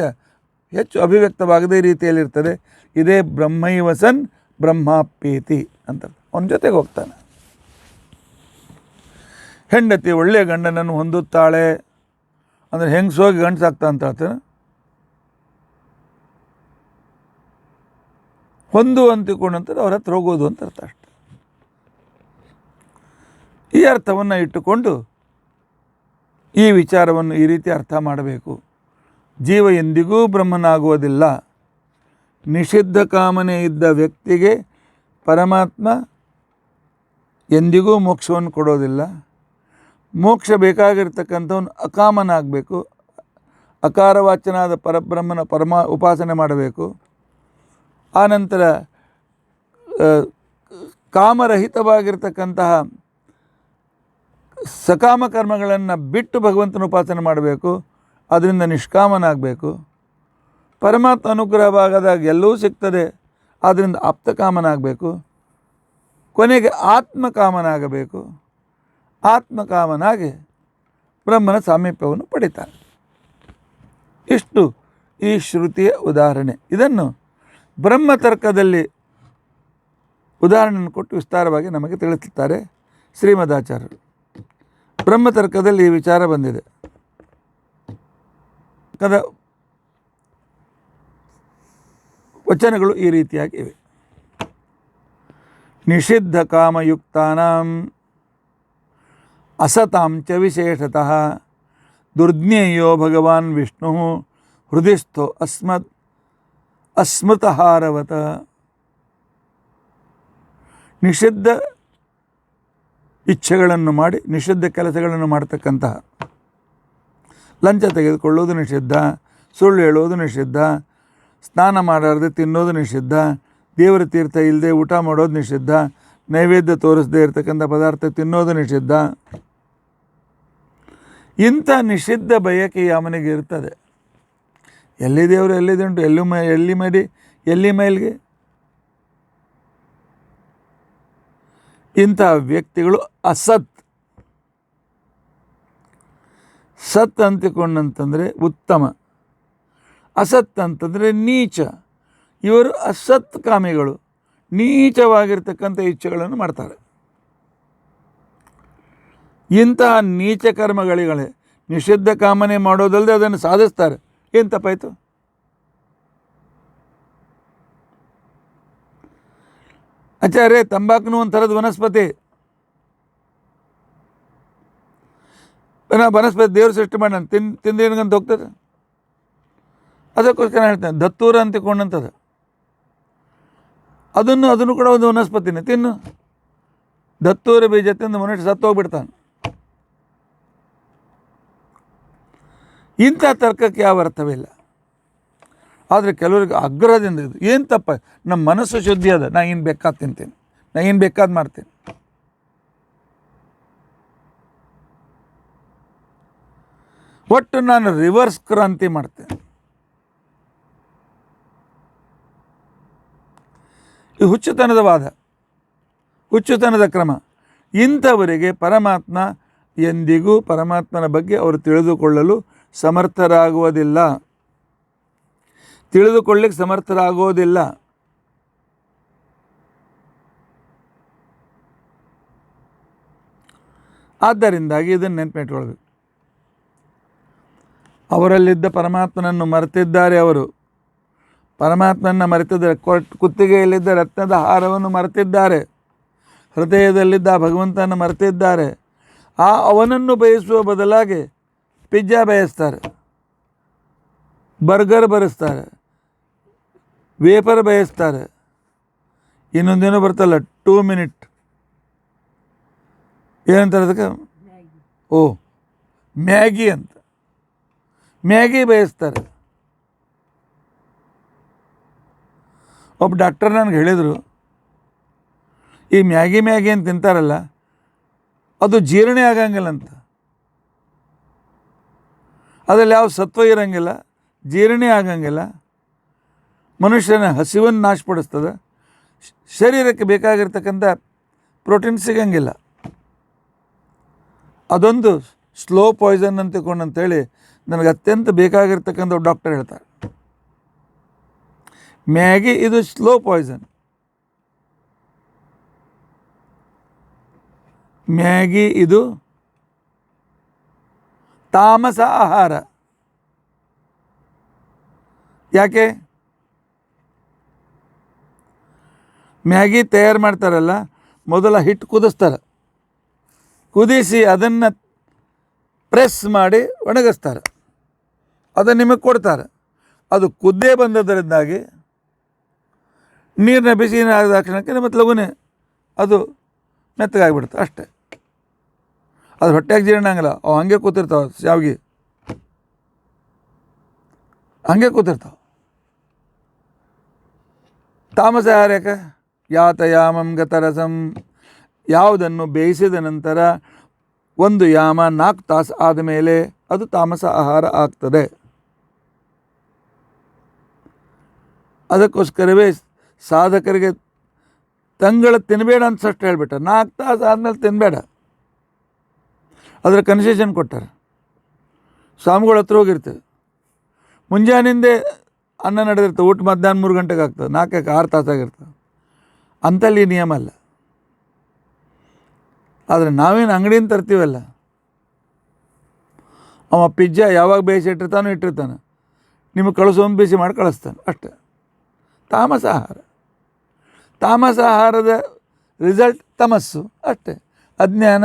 ಹೆಚ್ಚು ಅಭಿವ್ಯಕ್ತವಾಗದೇ ರೀತಿಯಲ್ಲಿರ್ತದೆ. ಇದೇ ಬ್ರಹ್ಮೈವಸನ್ ಬ್ರಹ್ಮಾಪ್ಯೇತಿ ಅಂತ ಅವನ ಜೊತೆಗೆ ಹೋಗ್ತಾನೆ. ಹೆಂಡತಿ ಒಳ್ಳೆಯ ಗಂಡನನ್ನು ಹೊಂದುತ್ತಾಳೆ ಅಂದರೆ ಹೆಂಗಸೋಗಿ ಗಂಡಸಾಗ್ತಾ ಅಂತ ಹೇಳ್ತಾನೆ. ಹೊಂದು ಅಂತಿಕೊಂಡಂತಾರೆ ಅವ್ರ ಹತ್ರ ಹೋಗೋದು ಅಂತ ಅರ್ಥ ಅಷ್ಟೆ. ಈ ಅರ್ಥವನ್ನು ಇಟ್ಟುಕೊಂಡು ಈ ವಿಚಾರವನ್ನು ಈ ರೀತಿ ಅರ್ಥ ಮಾಡಬೇಕು. ಜೀವ ಎಂದಿಗೂ ಬ್ರಹ್ಮನಾಗುವುದಿಲ್ಲ. ನಿಷಿದ್ಧ ಕಾಮನೆ ಇದ್ದ ವ್ಯಕ್ತಿಗೆ ಪರಮಾತ್ಮ ಎಂದಿಗೂ ಮೋಕ್ಷವನ್ನು ಕೊಡೋದಿಲ್ಲ. ಮೋಕ್ಷ ಬೇಕಾಗಿರ್ತಕ್ಕಂಥವನು ಅಕಾಮನಾಗಬೇಕು. ಅಕಾರವಾಚನಾದ ಪರಬ್ರಹ್ಮನ ಉಪಾಸನೆ ಮಾಡಬೇಕು. ಆನಂತರ ಕಾಮರಹಿತವಾಗಿರ್ತಕ್ಕಂತಹ ಸಕಾಮ ಕರ್ಮಗಳನ್ನು ಬಿಟ್ಟು ಭಗವಂತನ ಉಪಾಸನೆ ಮಾಡಬೇಕು. ಅದರಿಂದ ನಿಷ್ಕಾಮನಾಗಬೇಕು. ಪರಮಾತ್ಮ ಅನುಗ್ರಹವಾಗದಾಗ ಎಲ್ಲವೂ ಸಿಗ್ತದೆ, ಆದ್ದರಿಂದ ಆಪ್ತಕಾಮನಾಗಬೇಕು. ಕೊನೆಗೆ ಆತ್ಮಕಾಮನಾಗಬೇಕು. ಆತ್ಮಕಾಮನಾಗಿ ಬ್ರಹ್ಮನ ಸಾಮೀಪ್ಯವನ್ನು ಪಡಿತಾನೆ. ಇಷ್ಟು ಈ ಶ್ರುತಿಯ ಉದಾಹರಣೆ. ಇದನ್ನು ಬ್ರಹ್ಮತರ್ಕದಲ್ಲಿ ಉದಾಹರಣೆಯನ್ನು ಕೊಟ್ಟು ವಿಸ್ತಾರವಾಗಿ ನಮಗೆ ತಿಳಿಸುತ್ತಾರೆ ಶ್ರೀಮದಾಚಾರ್ಯರು. ಬ್ರಹ್ಮತರ್ಕದಲ್ಲಿ ಈ ವಿಚಾರ ಬಂದಿದೆ. ವಚನಗಳು ಈ ರೀತಿಯಾಗಿ ಇವೆ. ನಿಷಿದ್ಧ ಕಾಮಯುಕ್ತಾನಾಂ ಅಸತಾಂ ಚ ವಿಶೇಷತಃ ದುರ್ಜ್ಞೇಯೋ ಭಗವಾನ್ ವಿಷ್ಣು ಹೃದಯಸ್ಥೋ ಅಸ್ಮೃತಹಾರವತ. ನಿಷಿದ್ಧ ಇಚ್ಛೆಗಳನ್ನು ಮಾಡಿ ನಿಷಿದ್ಧ ಕೆಲಸಗಳನ್ನು ಮಾಡ್ತಕ್ಕಂತಹ, ಲಂಚ ತೆಗೆದುಕೊಳ್ಳೋದು ನಿಷಿದ್ಧ, ಸುಳ್ಳು ಹೇಳೋದು ನಿಷಿದ್ಧ, ಸ್ನಾನ ಮಾಡಾರದೆ ತಿನ್ನೋದು ನಿಷಿದ್ಧ, ದೇವರ ತೀರ್ಥ ಇಲ್ಲದೆ ಊಟ ಮಾಡೋದು ನಿಷಿದ್ಧ, ನೈವೇದ್ಯ ತೋರಿಸದೇ ಇರತಕ್ಕಂಥ ಪದಾರ್ಥ ತಿನ್ನೋದು ನಿಷಿದ್ಧ. ಇಂಥ ನಿಷಿದ್ಧ ಬಯಕೆ ಅವನಿಗೆ ಇರ್ತದೆ. ಎಲ್ಲಿ ದೇವರು ಎಲ್ಲಿದೆ ಉಂಟು, ಎಲ್ಲಿ ಮೈಲಿಗೆ. ಇಂಥ ವ್ಯಕ್ತಿಗಳು ಅಸತ್. ಸತ್ ಅಂತಿಕೊಂಡಂತಂದರೆ ಉತ್ತಮ, ಅಸತ್ ಅಂತಂದರೆ ನೀಚ. ಇವರು ಅಸತ್ ಕಾಮಿಗಳು, ನೀಚವಾಗಿರ್ತಕ್ಕಂಥ ಇಚ್ಛೆಗಳನ್ನು ಮಾಡ್ತಾರೆ. ಇಂತಹ ನೀಚ ಕರ್ಮಗಳಿಗಳೇ ನಿಷಿದ್ಧ ಕಾಮನೆ ಮಾಡೋದಲ್ಲದೆ ಅದನ್ನು ಸಾಧಿಸ್ತಾರೆ. ಏನು ತಪ್ಪಾಯಿತು? ಆಚಾರ್ಯ, ತಂಬಾಕುನು ಒಂದು ಥರದ ವನಸ್ಪತಿ. ವನಸ್ಪತಿ ದೇವರು ಸೃಷ್ಟಿ ಮಾಡಿ ನಾನು ತಿಂದೇನಂತ ಹೋಗ್ತದೆ. ಅದಕ್ಕೋಸ್ಕರ ಹೇಳ್ತೇನೆ, ದತ್ತೂರ ಅಂತಿಕೊಂಡಂಥದ್ದು ಅದನ್ನು ಕೂಡ ಒಂದು ವನಸ್ಪತಿನೇ, ತಿನ್ನು. ದತ್ತೂರ ಬೀಜ ತಿಂದು ಮನುಷ್ಯ ಸತ್ತೋಗ್ಬಿಡ್ತಾನೆ. ಇಂಥ ತರ್ಕಕ್ಕೆ ಯಾವ ಅರ್ಥವಿಲ್ಲ. ಆದರೆ ಕೆಲವರಿಗೆ ಆಗ್ರಹದಿಂದ ಇದು ಏನು ತಪ್ಪ, ನಮ್ಮ ಮನಸ್ಸು ಶುದ್ಧಿ ಅದ, ನಾ ಏನು ಬೇಕಾದ ತಿಂತೀನಿ, ನಾ ಏನು ಬೇಕಾದ ಮಾಡ್ತೀನಿ. ಒಟ್ಟು ನಾನು ರಿವರ್ಸ್ ಕ್ರಾಂತಿ ಮಾಡ್ತೇನೆ. ಇದು ಹುಚ್ಚುತನದ ವಾದ, ಹುಚ್ಚುತನದ ಕ್ರಮ. ಇಂಥವರಿಗೆ ಪರಮಾತ್ಮ ಎಂದಿಗೂ ಪರಮಾತ್ಮನ ಬಗ್ಗೆ ಅವರು ತಿಳಿದುಕೊಳ್ಳಲು ಸಮರ್ಥರಾಗುವುದಿಲ್ಲ, ತಿಳಿದುಕೊಳ್ಳಿಕ್ಕೆ ಸಮರ್ಥರಾಗೋದಿಲ್ಲ. ಆದ್ದರಿಂದಾಗಿ ಇದನ್ನು ನೆನಪಿಟ್ಕೊಳ್ಬೇಕು. ಅವರಲ್ಲಿದ್ದ ಪರಮಾತ್ಮನನ್ನು ಮರೆತಿದ್ದಾರೆ. ಅವರು ಪರಮಾತ್ಮನನ್ನು ಮರೆತಿದ್ದಾರೆ. ಕುತ್ತಿಗೆಯಲ್ಲಿದ್ದ ರತ್ನದ ಹಾರವನ್ನು ಮರೆತಿದ್ದಾರೆ. ಹೃದಯದಲ್ಲಿದ್ದ ಭಗವಂತನ ಮರೆತಿದ್ದಾರೆ. ಅವನನ್ನು ಬಯಸುವ ಬದಲಾಗಿ ಪಿಜ್ಜಾ ಬಯಸ್ತಾರೆ, ಬರ್ಗರ್ ಬರೆಸ್ತಾರೆ, ವೇಪರ್ ಬಯಸ್ತಾರೆ. ಇನ್ನೊಂದೇನೋ ಬರ್ತಲ್ಲ 2 ಮಿನಿಟ್, ಏನಂತಾರೆ ಅದಕ್ಕೆ? ಮ್ಯಾಗಿ ಅಂತ, ಮ್ಯಾಗಿ ಬಯಸ್ತಾರೆ. ಒಬ್ಬ ಡಾಕ್ಟರ್ ನನಗೆ ಹೇಳಿದರು, ಈ ಮ್ಯಾಗಿ ಅಂತ ತಿಂತಾರಲ್ಲ ಅದು ಜೀರ್ಣೆ ಆಗಂಗಿಲ್ಲ ಅಂತ. ಅದರಲ್ಲಿ ಯಾವ ಸತ್ವ ಇರೋಂಗಿಲ್ಲ, ಜೀರ್ಣೇ ಆಗಂಗಿಲ್ಲ, ಮನುಷ್ಯನ ಹಸಿವನ್ನು ನಾಶಪಡಿಸ್ತದೆ, ಶರೀರಕ್ಕೆ ಬೇಕಾಗಿರ್ತಕ್ಕಂಥ ಪ್ರೋಟೀನ್ ಸಿಗಂಗಿಲ್ಲ. ಅದೊಂದು ಸ್ಲೋ ಪಾಯ್ಸನ್ ಅಂತ ತಿಳ್ಕೊಂಡಂತೇಳಿ ನನಗೆ ಅತ್ಯಂತ ಬೇಕಾಗಿರ್ತಕ್ಕಂಥ ಡಾಕ್ಟರ್ ಹೇಳ್ತಾರೆ. ಮ್ಯಾಗಿ ಇದು ಸ್ಲೋ ಪಾಯ್ಸನ್. ಮ್ಯಾಗಿ ಇದು ತಾಮಸ ಆಹಾರ. ಯಾಕೆ? ಮ್ಯಾಗಿ ತಯಾರು ಮಾಡ್ತಾರಲ್ಲ, ಮೊದಲ ಹಿಟ್ಟು ಕುದಿಸ್ತಾರೆ, ಕುದಿಸಿ ಅದನ್ನು ಪ್ರೆಸ್ ಮಾಡಿ ಒಣಗಿಸ್ತಾರೆ, ಅದನ್ನು ನಿಮಗೆ ಕೊಡ್ತಾರೆ. ಅದು ಕುದ್ದೇ ಬಂದದರಿಂದಾಗಿ ನೀರಿನ ಬಿಸಿ ಆದ ತಕ್ಷಣಕ್ಕೆ ಮತ್ತು ಲಘುನೆ ಅದು ಮೆತ್ತಗಾಗಿಬಿಡುತ್ತೆ ಅಷ್ಟೇ. ಅದು ಹೊಟ್ಟೆಗೆ ಜೀರ್ಣ ಆಗಲ್ಲ, ಅವು ಹಂಗೆ ಕೂತಿರ್ತಾವೆ, ಶಾವಿಗೆ ಹಂಗೆ ಕೂತಿರ್ತಾವೆ. ತಾಮಸ ಆಹಾರ ಯಾಕೆ? ಯಾತಯಾಮಂ ಗತರಸಂ, ಯಾವುದನ್ನು ಬೇಯಿಸಿದ ನಂತರ 1 ಯಾಮ 4 ತಾಸು ಆದಮೇಲೆ ಅದು ತಾಮಸ ಆಹಾರ ಆಗ್ತದೆ. ಅದಕ್ಕೋಸ್ಕರವೇ ಸಾಧಕರಿಗೆ ತಂಗಳ ತಿನ್ನಬೇಡ ಅಂತ ಅಷ್ಟು ಹೇಳ್ಬಿಟ್ಟ. 4 ತಾಸು ಆದಮೇಲೆ ತಿನ್ನಬೇಡ, ಅದರ ಕನ್ಸೆಷನ್ ಕೊಟ್ಟಾರೆ. ಸ್ವಾಮಿಗಳ ಹತ್ರ ಹೋಗಿರ್ತೇವೆ, ಮುಂಜಾನಿಂದೆ ಅನ್ನ ನಡೆದಿರ್ತವೆ, ಊಟ ಮಧ್ಯಾಹ್ನ 3 ಗಂಟೆಗೆ ಆಗ್ತದೆ, 4-6 ತಾಸಾಗಿರ್ತದೆ. ಅಂಥಲ್ಲಿ ನಿಯಮ ಅಲ್ಲ. ಆದರೆ ನಾವೇನು ಅಂಗಡಿಯಿಂದ ತರ್ತೀವಲ್ಲ, ಅವ ಪಿಜ್ಜಾ ಯಾವಾಗ ಬೇಯಿಸಿ ಇಟ್ಟಿರ್ತಾನೆ, ನಿಮಗೆ ಕಳಿಸೋನು ಬಿಸಿ ಮಾಡಿ ಕಳಿಸ್ತಾನೆ ಅಷ್ಟೆ. ತಾಮಸ ಆಹಾರ. ತಾಮಸ ಆಹಾರದ ರಿಸಲ್ಟ್ ತಮಸ್ಸು ಅಷ್ಟೆ. ಅಜ್ಞಾನ,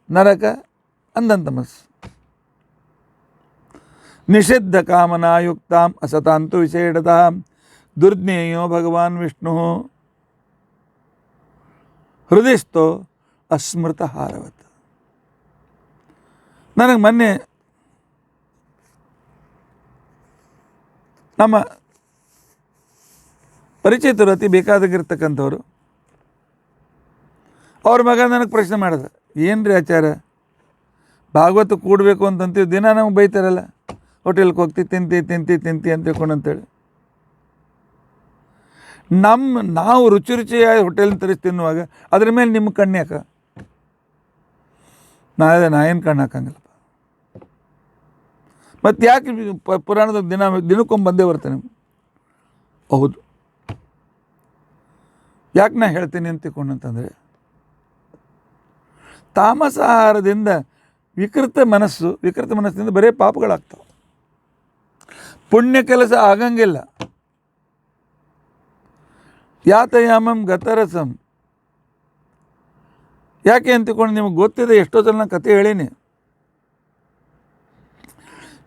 ನರಕ, ಅಂಧಂತಮಸ್ಸು. ನಿಷಿದ್ಧ ಕಾಮನಾಯುಕ್ತಾಂ ಅಸತಾಂತು ವಿಷೇಡತಃ ದುರ್ಜ್ಞೇಯೋ ಭಗವಾನ್ ವಿಷ್ಣು ಹೃದಯಸ್ಥೋ ಅಸ್ಮೃತ ಹಾರವತ್. ನನಗೆ ಮೊನ್ನೆ ನಮ್ಮ ಪರಿಚಿತರು, ಅತಿ ಬೇಕಾದಾಗಿರ್ತಕ್ಕಂಥವ್ರು, ಅವ್ರ ಮಗ ನನಗೆ ಪ್ರಶ್ನೆ ಮಾಡಿದ, ಏನು ರೀ ಆಚಾರ, ಭಾಗವತ ಕೂಡಬೇಕು ಅಂತಂತೀವಿ, ದಿನ ನಮಗೆ ಬೈತಾರಲ್ಲ, ಹೋಟೆಲ್ಗೆ ಹೋಗ್ತಿ ತಿಂತಿ ಅಂತ ತಿಳ್ಕೊಂಡಂತೇಳಿ. ನಾವು ರುಚಿಯಾಗಿ ಹೋಟೆಲ್ನ ತರಿಸಿ ತಿನ್ನುವಾಗ ಅದ್ರ ಮೇಲೆ ನಿಮ್ಮ ಕಣ್ಣು ಯಾಕೆ? ನಾ ಏನು ಕಣ್ಣು ಹಾಕಂಗಿಲ್ಲಪ್ಪ. ಮತ್ತು ಯಾಕೆ ಪುರಾಣದ ದಿನಕ್ಕೊಮ್ಮೆ ಬಂದೇ ಬರ್ತಾನೆ? ಹೌದು, ಯಾಕೆ ನಾ ಹೇಳ್ತೀನಿ ಅಂತ ತಿಳ್ಕೊಂಡಂತಂದರೆ, ತಾಮಸ ಆಹಾರದಿಂದ ವಿಕೃತ ಮನಸ್ಸಿಂದ ಬರೀ ಪಾಪಗಳಾಗ್ತಾವೆ, ಪುಣ್ಯ ಕೆಲಸ ಆಗಂಗಿಲ್ಲ. ಯಾತಯಾಮಂ ಗತರಸಂ, ಯಾಕೆ ಅಂತಿಕೊಂಡು ನಿಮಗೆ ಗೊತ್ತಿದೆ, ಎಷ್ಟೋ ಸಲ ನಾನು ಕತೆ ಹೇಳೀನಿ.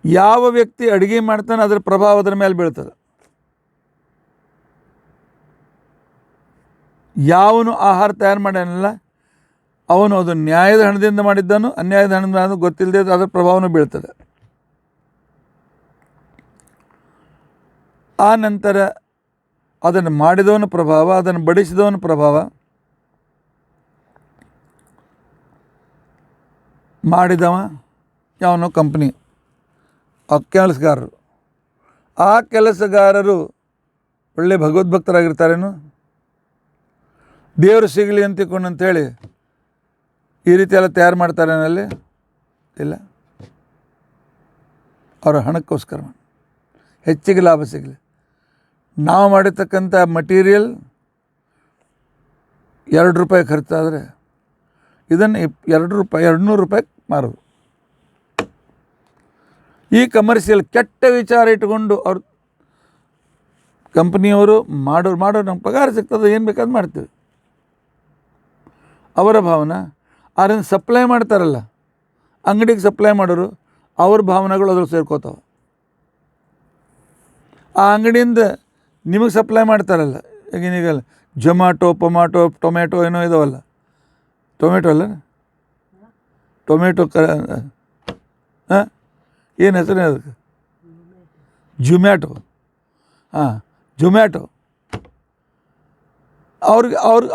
ಯಾವ ವ್ಯಕ್ತಿ ಅಡುಗೆ ಮಾಡ್ತಾನೆ ಅದರ ಪ್ರಭಾವ ಅದರ ಮೇಲೆ ಬೀಳ್ತದೆ. ಯಾವನು ಆಹಾರ ತಯಾರು ಮಾಡ್ಯಾನಲ್ಲ, ಅವನು ಅದು ನ್ಯಾಯದ ಹಣದಿಂದ ಮಾಡಿದ್ದಾನು, ಅನ್ಯಾಯದ ಹಣದಿಂದ ಗೊತ್ತಿಲ್ಲದೆ ಅದರ ಪ್ರಭಾವನೂ ಬೀಳ್ತದೆ. ಆ ನಂತರ ಅದನ್ನು ಮಾಡಿದವನ ಪ್ರಭಾವ, ಅದನ್ನು ಬಡಿಸಿದವನ ಪ್ರಭಾವ, ಮಾಡಿದವ ಯಾವನೋ ಕಂಪ್ನಿ, ಆ ಕೆಲಸಗಾರರು ಒಳ್ಳೆ ಭಗವದ್ಭಕ್ತರಾಗಿರ್ತಾರೇನು, ದೇವರು ಸಿಗಲಿ ಅಂತಿಕೊಂಡಂಥೇಳಿ ಈ ರೀತಿ ಎಲ್ಲ ತಯಾರು ಮಾಡ್ತಾರೇನಲ್ಲಿ? ಇಲ್ಲ. ಅವರ ಹಣಕ್ಕೋಸ್ಕರ ಹೆಚ್ಚಿಗೆ ಲಾಭ ಸಿಗಲಿ. ನಾವು ಮಾಡಿರ್ತಕ್ಕಂಥ ಮಟೀರಿಯಲ್ ₹2 ಖರ್ಚಾದರೆ ಇದನ್ನು ₹200 ಮಾರೋದು. ಈ ಕಮರ್ಷಿಯಲ್ ಕೆಟ್ಟ ವಿಚಾರ ಇಟ್ಕೊಂಡು ಅವ್ರು ಕಂಪ್ನಿಯವರು ಮಾಡೋರು ನಮ್ಗೆ ಪಗಾರ ಸಿಗ್ತದೆ, ಏನು ಬೇಕಾದ್ರು ಮಾಡ್ತೀವಿ, ಅವರ ಭಾವನೆ. ಅದನ್ನು ಸಪ್ಲೈ ಮಾಡ್ತಾರಲ್ಲ, ಅಂಗಡಿಗೆ ಸಪ್ಲೈ ಮಾಡೋರು, ಅವ್ರ ಭಾವನೆಗಳು ಅದ್ರಲ್ಲಿ ಸೇರ್ಕೋತಾವೆ. ಆ ಅಂಗಡಿಯಿಂದ ನಿಮಗೆ ಸಪ್ಲೈ ಮಾಡ್ತಾರಲ್ಲ, ಈಗೀಗಲ್ಲ ಟೊಮ್ಯಾಟೊ ಏನೋ ಇದಾವಲ್ಲ, ಟೊಮೆಟೊ ಏನು ಹೆಸರು ಅದಕ್ಕೆ? ಜೊಮ್ಯಾಟೊ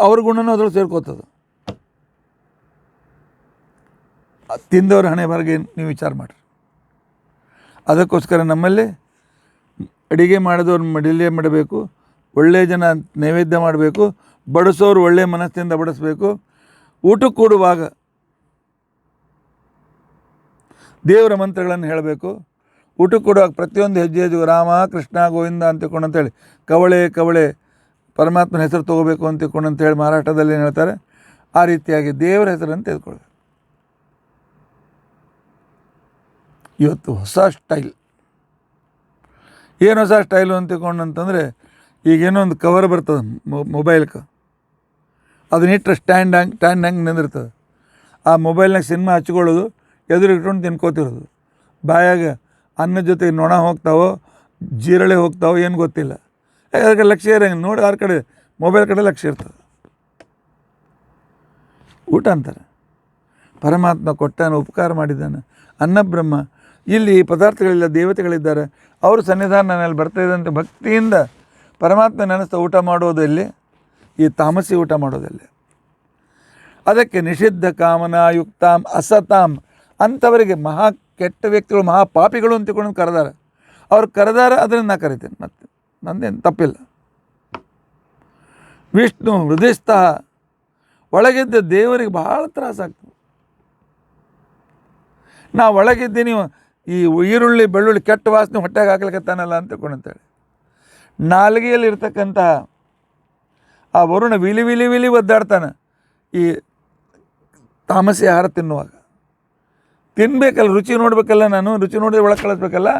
ಅವ್ರ ಗುಣನೂ ಅದ್ರಲ್ಲಿ ಸೇರ್ಕೋತದೆ. ತಿಂದವ್ರ ಹಣೆ ಬರಗೆ ನೀವು ವಿಚಾರ ಮಾಡಿರಿ. ಅದಕ್ಕೋಸ್ಕರ ನಮ್ಮಲ್ಲಿ ಅಡಿಗೆ ಮಾಡಿದವ್ರು ಮಡಿಲೇ ಮಾಡಬೇಕು, ಒಳ್ಳೆಯ ಜನ ನೈವೇದ್ಯ ಮಾಡಬೇಕು, ಬಡಿಸೋರು ಒಳ್ಳೆಯ ಮನಸ್ಸಿಂದ ಬಡಿಸ್ಬೇಕು. ಊಟಕ್ಕೆ ಕೂಡುವಾಗ ದೇವರ ಮಂತ್ರಗಳನ್ನು ಹೇಳಬೇಕು. ಊಟಕ್ಕೆ ಕೊಡುವಾಗ ಪ್ರತಿಯೊಂದು ಹೆಜ್ಜೆ ಹೆಜ್ಜೆಗೂ ರಾಮ ಕೃಷ್ಣ ಗೋವಿಂದ ಅಂತ ತಿಳ್ಕೊಂಡು ಅಂತೇಳಿ ಕವಳೆ ಕವಳೆ ಪರಮಾತ್ಮನ ಹೆಸರು ತೊಗೋಬೇಕು ಅಂತ ತಿಳ್ಕೊಂಡು ಅಂತೇಳಿ ಮಹಾರಾಷ್ಟ್ರದಲ್ಲಿ ಏನು ಹೇಳ್ತಾರೆ, ಆ ರೀತಿಯಾಗಿ ದೇವರ ಹೆಸರನ್ನು ತೆಗೆದುಕೊಳ್ಳಬೇಕು. ಇವತ್ತು ಹೊಸ ಸ್ಟೈಲ್. ಏನು ಹೊಸ ಸ್ಟೈಲು ಅಂತ ತಿಳ್ಕೊಂಡು ಅಂತಂದರೆ, ಈಗೇನೋ ಒಂದು ಕವರ್ ಬರ್ತದೆ ಮೊಬೈಲ್ಗೆ, ಅದನ್ನಿಟ್ಟರೆ ಸ್ಟ್ಯಾಂಡ್ ಹಂಗೆ ನಿಂದಿರ್ತದೆ. ಆ ಮೊಬೈಲ್ನಾಗ ಸಿನಿಮಾ ಹಚ್ಕೊಳ್ಳೋದು, ಎದುರು ಇಟ್ಕೊಂಡು ತಿನ್ಕೋತಿರೋದು. ಬಾಯಾಗ ಅನ್ನ ಜೊತೆಗೆ ನೊಣ ಹೋಗ್ತಾವೋ ಜೀರಳೆ ಹೋಗ್ತಾವೋ ಏನು ಗೊತ್ತಿಲ್ಲ. ಅದಕ್ಕೆ ಲಕ್ಷ್ಯ ಇರೋಂಗೆ ನೋಡಿ, ಆರ ಕಡೆ ಮೊಬೈಲ್ ಕಡೆ ಲಕ್ಷ್ಯ ಇರ್ತದೆ. ಊಟ ಅಂತಾರೆ, ಪರಮಾತ್ಮ ಕೊಟ್ಟಾನ, ಉಪಕಾರ ಮಾಡಿದ್ದಾನೆ, ಅನ್ನಬ್ರಹ್ಮ. ಇಲ್ಲಿ ಪದಾರ್ಥಗಳಿಲ್ಲ, ದೇವತೆಗಳಿದ್ದಾರೆ, ಅವರು ಸನ್ನಿಧಾನ ನನ್ನಲ್ಲಿ ಬರ್ತಾಯಿದೆ ಅಂತ ಭಕ್ತಿಯಿಂದ ಪರಮಾತ್ಮ ನೆನೆಸ್ತಾ ಊಟ ಮಾಡೋದಲ್ಲಿ, ಈ ತಾಮಸಿ ಊಟ ಮಾಡೋದಲ್ಲಿ. ಅದಕ್ಕೆ ನಿಷಿದ್ಧ ಕಾಮನಾಯುಕ್ತಾಂ ಅಸತಾಂ ಅಂಥವರಿಗೆ ಮಹಾ ಕೆಟ್ಟ ವ್ಯಕ್ತಿಗಳು, ಮಹಾಪಾಪಿಗಳು ಅಂತ ತಿಳ್ಕೊಂಡು ಕರೆದಾರೆ. ಅವ್ರು ಕರೆದಾರೆ, ಅದರಿಂದ ನಾ ಕರಿತೇನೆ, ಮತ್ತೆ ನಂದೇನು ತಪ್ಪಿಲ್ಲ. ವಿಷ್ಣು ಹೃದಯಸ್ಥಃ, ಒಳಗಿದ್ದ ದೇವರಿಗೆ ಭಾಳ ತ್ರಾಸಾಗ್ತದೆ. ನಾ ಒಳಗಿದ್ದೀನಿ, ಈ ಈರುಳ್ಳಿ ಬೆಳ್ಳುಳ್ಳಿ ಕೆಟ್ಟ ವಾಸನೆ ಹೊಟ್ಟೆಗೆ ಹಾಕ್ಲಿಕ್ಕತ್ತಾನಲ್ಲ ಅಂತ ತಿಳ್ಕೊಂಡಂತೇಳಿ ನಾಲಿಗೆಯಲ್ಲಿ ಇರ್ತಕ್ಕಂಥ ಆ ವರುಣ ವಿಲಿ ವಿಲಿ ವಿಲಿ ಒದ್ದಾಡ್ತಾನೆ ಈ ತಾಮಸಿ ಆಹಾರ ತಿನ್ನುವಾಗ. ತಿನ್ನಬೇಕಲ್ಲ, ರುಚಿ ನೋಡಬೇಕಲ್ಲ, ನಾನು ರುಚಿ ನೋಡಿದ್ರೆ ಒಳಗೆ ಕಳಿಸ್ಬೇಕಲ್ಲ.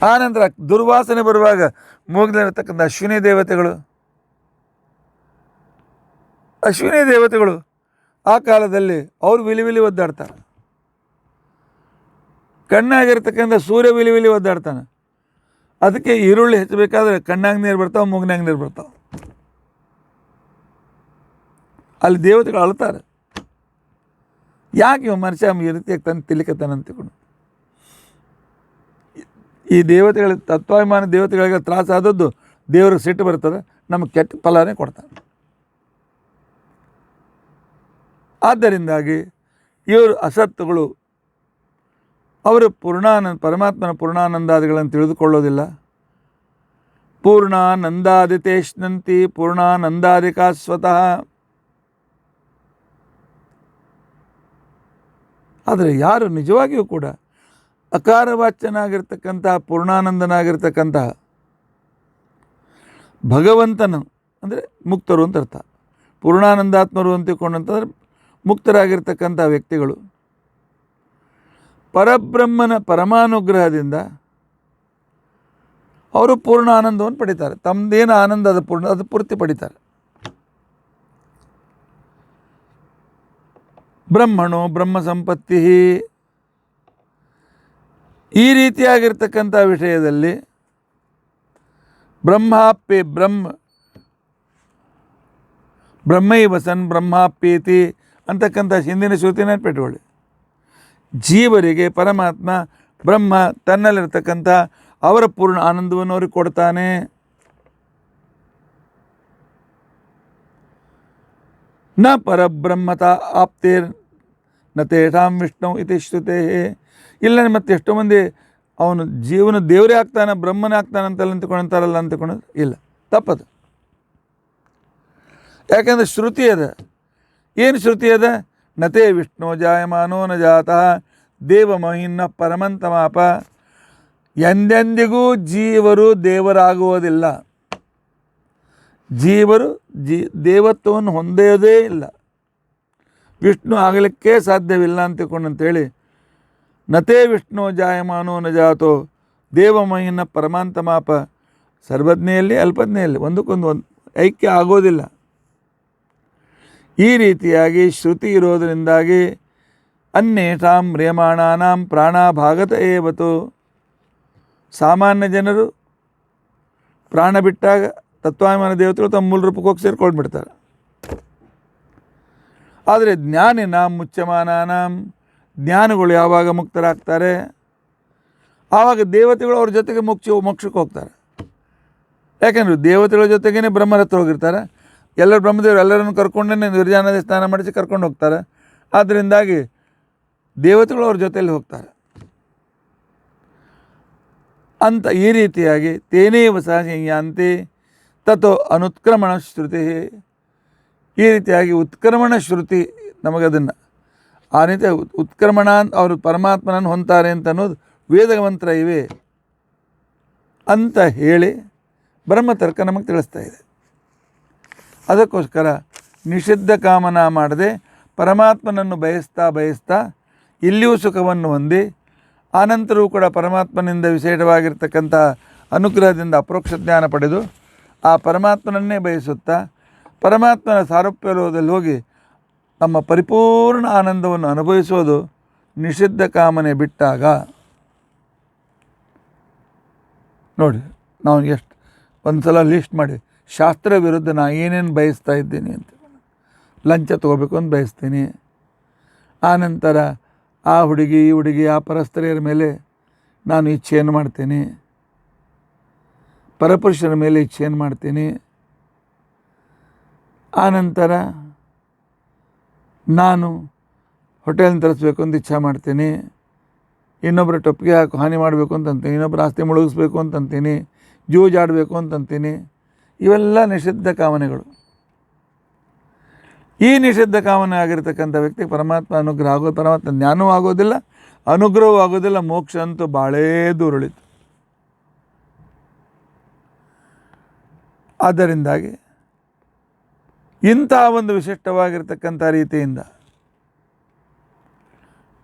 ಆನಂತರ ದುರ್ವಾಸನೆ ಬರುವಾಗ ಮೂಗ್ನಲ್ಲಿರ್ತಕ್ಕಂಥ ಅಶ್ವಿನಿ ದೇವತೆಗಳು ಆ ಕಾಲದಲ್ಲಿ ಅವರು ವಿಲಿ ವಿಲಿ ಒದ್ದಾಡ್ತಾರೆ. ಕಣ್ಣಾಗಿರ್ತಕ್ಕಂಥ ಸೂರ್ಯ ವಿಲಿ ವಿಲಿ ಒದ್ದಾಡ್ತಾನೆ. ಅದಕ್ಕೆ ಈರುಳ್ಳಿ ಹೆಚ್ಚಬೇಕಾದ್ರೆ ಕಣ್ಣಾಗ ನೀರು ಬರ್ತಾವೆ, ಮೂಗ್ನಾಗ ನೀರು ಬರ್ತಾವೆ. ಅಲ್ಲಿ ದೇವತೆಗಳು ಅಳ್ತಾರೆ, ಯಾಕೆ ಇವ ಮನುಷ್ಯ ಈ ರೀತಿಯಾಗಿ ತಂದು ತಿಲಿಕತ್ತಾನ ಅಂತಿಕೊಂಡು. ಈ ದೇವತೆಗಳ ತತ್ವಾಭಿಮಾನ ದೇವತೆಗಳಿಗೆ ತ್ರಾಸಾದದ್ದು ದೇವ್ರಿಗೆ ಸಿಟ್ಟು ಬರ್ತದೆ, ನಮಗೆ ಕೆಟ್ಟ ಫಲನೇ ಕೊಡ್ತಾನೆ. ಆದ್ದರಿಂದಾಗಿ ಇವರು ಅಸತ್ತುಗಳು, ಅವರು ಪರಮಾತ್ಮನ ಪೂರ್ಣಾನಂದಾದಿಗಳನ್ನು ತಿಳಿದುಕೊಳ್ಳೋದಿಲ್ಲ. ಪೂರ್ಣಾನಂದಾದಿತೇಷ್ಣಂತಿ ಪೂರ್ಣಾನಂದಾದಿಕಾ ಸ್ವತಃ. ಆದರೆ ಯಾರು ನಿಜವಾಗಿಯೂ ಕೂಡ ಅಕಾರವಾಚ್ಯನಾಗಿರ್ತಕ್ಕಂಥ ಪೂರ್ಣಾನಂದನಾಗಿರ್ತಕ್ಕಂಥ ಭಗವಂತನು ಅಂದರೆ ಮುಕ್ತರು ಅಂತ ಅರ್ಥ. ಪೂರ್ಣಾನಂದಾತ್ಮರು ಅಂತ ತಿಳ್ಕೊಂಡಂತಂದ್ರೆ ಮುಕ್ತರಾಗಿರ್ತಕ್ಕಂಥ ವ್ಯಕ್ತಿಗಳು ಪರಬ್ರಹ್ಮನ ಪರಮಾನುಗ್ರಹದಿಂದ ಅವರು ಪೂರ್ಣ ಆನಂದವನ್ನು ಪಡಿತಾರೆ. ತಮ್ಮದೇನು ಆನಂದ ಅದು ಪೂರ್ತಿ ಪಡಿತಾರೆ. ಬ್ರಹ್ಮಣೋ ಬ್ರಹ್ಮ ಸಂಪತ್ತಿ, ಈ ರೀತಿಯಾಗಿರ್ತಕ್ಕಂಥ ವಿಷಯದಲ್ಲಿ ಬ್ರಹ್ಮೈವ ಸನ್ ಬ್ರಹ್ಮಾಪ್ಯೇತಿ ಅಂತಕ್ಕಂಥ ಹಿಂದಿನ ಶ್ರುತಿನ ಪೆಟ್ಕೊಳ್ಳಿ. ಜೀವರಿಗೆ ಪರಮಾತ್ಮ ಬ್ರಹ್ಮ ತನ್ನಲ್ಲಿರ್ತಕ್ಕಂಥ ಅವರ ಪೂರ್ಣ ಆನಂದವನ್ನು ಅವ್ರಿಗೆ ಕೊಡ್ತಾನೆ. ನ ಪರಬ್ರಹ್ಮತ ಆಪ್ತೇರ್ ನ ತೇಷಾಂ ವಿಷ್ಣು ಇತಿ ಶ್ರುತೇ. ಇಲ್ಲ ಮತ್ತೆ ಎಷ್ಟೋ ಮಂದಿ ಅವನು ಜೀವನ ದೇವರೇ ಆಗ್ತಾನೆ, ಬ್ರಹ್ಮನೇ ಆಗ್ತಾನೆ ಅಂತಲ್ಲ ಅಂದ್ಕೊಂತಾರಲ್ಲ ಅಂದ್ಕೊಂಡ್ರೆ ಇಲ್ಲ, ತಪ್ಪದು. ಯಾಕಂದರೆ ಶ್ರುತಿ ಅದ. ಏನು ಶ್ರುತಿ ಅದ? ನತೇ ವಿಷ್ಣು ಜಾಯಮಾನೋ ನ ಜಾತಃ ದೇವಮಹಿನ್ನ ಪರಮಂತಮಾಪ. ಎಂದೆಂದಿಗೂ ಜೀವರು ದೇವರಾಗುವುದಿಲ್ಲ. ಜೀವರು ದೇವತ್ವವನ್ನು ಹೊಂದೋದೇ ಇಲ್ಲ, ವಿಷ್ಣು ಆಗಲಿಕ್ಕೆ ಸಾಧ್ಯವಿಲ್ಲ ಅಂತೇಳಿ ನತೇ ವಿಷ್ಣು ಜಾಯಮಾನೋ ನ ಜಾತೋ ದೇವಮಹಿನ್ನ ಪರಮಾಂತಮಾಪ. ಸರ್ವಜ್ಞೆಯಲ್ಲಿ ಅಲ್ಪಜ್ಞೆಯಲ್ಲಿ ಒಂದಕ್ಕೊಂದು ಐಕ್ಯ ಆಗೋದಿಲ್ಲ. ಈ ರೀತಿಯಾಗಿ ಶ್ರುತಿ ಇರೋದರಿಂದಾಗಿ ಅನ್ಯೇಷಾಂ ಮ್ರಿಯಮಾಣಾನಾಂ ಪ್ರಾಣಾಭಾಗತ ಏವತು. ಸಾಮಾನ್ಯ ಜನರು ಪ್ರಾಣ ಬಿಟ್ಟಾಗ ತತ್ವಾಭಿಮಾನ ದೇವತೆಗಳು ತಮ್ಮ ಮೂಲ ರೂಪಕ್ಕೆ ಹೋಗಿ ಸೇರ್ಕೊಂಡ್ಬಿಡ್ತಾರೆ. ಆದರೆ ಜ್ಞಾನಿನಾಂ ಮುಚ್ಯಮಾನಾನಾಂ, ಜ್ಞಾನಿಗಳು ಯಾವಾಗ ಮುಕ್ತರಾಗ್ತಾರೆ ಆವಾಗ ದೇವತೆಗಳು ಅವ್ರ ಜೊತೆಗೆ ಮೋಕ್ಷಕ್ಕೆ ಹೋಗ್ತಾರೆ. ಯಾಕೆಂದರೆ ದೇವತೆಗಳ ಜೊತೆಗೇ ಬ್ರಹ್ಮರ ಹತ್ರ ಹೋಗಿರ್ತಾರೆ. ಎಲ್ಲರೂ ಬ್ರಹ್ಮದೇವರು ಎಲ್ಲರನ್ನು ಕರ್ಕೊಂಡೇ ನಿರ್ಜಾನದ ಸ್ನಾನ ಮಾಡಿಸಿ ಕರ್ಕೊಂಡು ಹೋಗ್ತಾರೆ. ಆದ್ದರಿಂದಾಗಿ ದೇವತೆಗಳು ಅವ್ರ ಜೊತೆಯಲ್ಲಿ ಹೋಗ್ತಾರೆ. ಅಂತ ಈ ರೀತಿಯಾಗಿ ತೇನೇವ ಸಹ ಸಂಯಾಂತೆ ತಥೋ ಅನುತ್ಕ್ರಮಣ ಶ್ರುತಿ, ಈ ರೀತಿಯಾಗಿ ಉತ್ಕ್ರಮಣ ಶ್ರುತಿ ನಮಗದನ್ನು ಆ ರೀತಿ ಉತ್ಕ್ರಮಣ ಅವರು ಪರಮಾತ್ಮನನ್ನು ಹೊಂತಾರೆ ಅಂತ ಅನ್ನೋದು ವೇದ ಮಂತ್ರ ಇವೆ ಅಂತ ಹೇಳಿ ಬ್ರಹ್ಮತರ್ಕ ನಮಗೆ ತಿಳಿಸ್ತಾ ಇದೆ. ಅದಕ್ಕೋಸ್ಕರ ನಿಷಿದ್ಧ ಕಾಮನ ಮಾಡದೆ ಪರಮಾತ್ಮನನ್ನು ಬಯಸ್ತಾ ಇಲ್ಲಿಯೂ ಸುಖವನ್ನು ಹೊಂದಿ ಆನಂತರವೂ ಕೂಡ ಪರಮಾತ್ಮನಿಂದ ವಿಶೇಷವಾಗಿರ್ತಕ್ಕಂಥ ಅನುಗ್ರಹದಿಂದ ಅಪರೋಕ್ಷ ಜ್ಞಾನ ಪಡೆದು ಆ ಪರಮಾತ್ಮನನ್ನೇ ಬಯಸುತ್ತಾ ಪರಮಾತ್ಮನ ಸಾರೂಪ್ಯಲೋಕದಲ್ಲಿ ಹೋಗಿ ನಮ್ಮ ಪರಿಪೂರ್ಣ ಆನಂದವನ್ನು ಅನುಭವಿಸೋದು ನಿಷಿದ್ಧ ಕಾಮನೆ ಬಿಟ್ಟಾಗ. ನೋಡಿ, ನಾವು ಎಷ್ಟು ಒಂದು ಸಲ ಲಿಸ್ಟ್ ಮಾಡಿ ಶಾಸ್ತ್ರ ವಿರುದ್ಧ ನಾನು ಏನೇನು ಬಯಸ್ತಾ ಇದ್ದೀನಿ ಅಂತ. ಲಂಚ ತೊಗೋಬೇಕು ಅಂತ ಬಯಸ್ತೀನಿ, ಆನಂತರ ಆ ಹುಡುಗಿ ಈ ಹುಡುಗಿ ಆ ಪರಸ್ತ್ರೀಯರ ಮೇಲೆ ನಾನು ಇಚ್ಛೆಯನ್ನು ಮಾಡ್ತೀನಿ, ಪರಪುರುಷರ ಮೇಲೆ ಇಚ್ಛೆಯನ್ನು ಮಾಡ್ತೀನಿ, ಆನಂತರ ನಾನು ಹೋಟೆಲ್ನ ತರಿಸ್ಬೇಕು ಅಂತ ಇಚ್ಛೆ ಮಾಡ್ತೀನಿ, ಇನ್ನೊಬ್ಬರ ಟೊಪ್ಪಿಗೆ ಹಾಕಿ ಹಾನಿ ಮಾಡಬೇಕು ಅಂತಂತೀನಿ, ಇನ್ನೊಬ್ಬರ ಆಸ್ತಿ ಮುಳುಗಿಸ್ಬೇಕು ಅಂತಂತೀನಿ, ಜೂಜಾಡಬೇಕು ಅಂತಂತೀನಿ. ಇವೆಲ್ಲ ನಿಷಿದ್ಧ ಕಾಮನೆಗಳು. ಈ ನಿಷಿದ್ಧ ಕಾಮನೆ ಆಗಿರ್ತಕ್ಕಂಥ ವ್ಯಕ್ತಿಗೆ ಪರಮಾತ್ಮ ಅನುಗ್ರಹ ಆಗೋದು, ಪರಮಾತ್ಮ ಜ್ಞಾನವೂ ಆಗೋದಿಲ್ಲ, ಅನುಗ್ರಹವೂ ಆಗೋದಿಲ್ಲ, ಮೋಕ್ಷ ಅಂತೂ ಭಾಳೇ ದೂರುಳಿತು. ಆದ್ದರಿಂದಾಗಿ ಇಂಥ ಒಂದು ವಿಶಿಷ್ಟವಾಗಿರ್ತಕ್ಕಂಥ ರೀತಿಯಿಂದ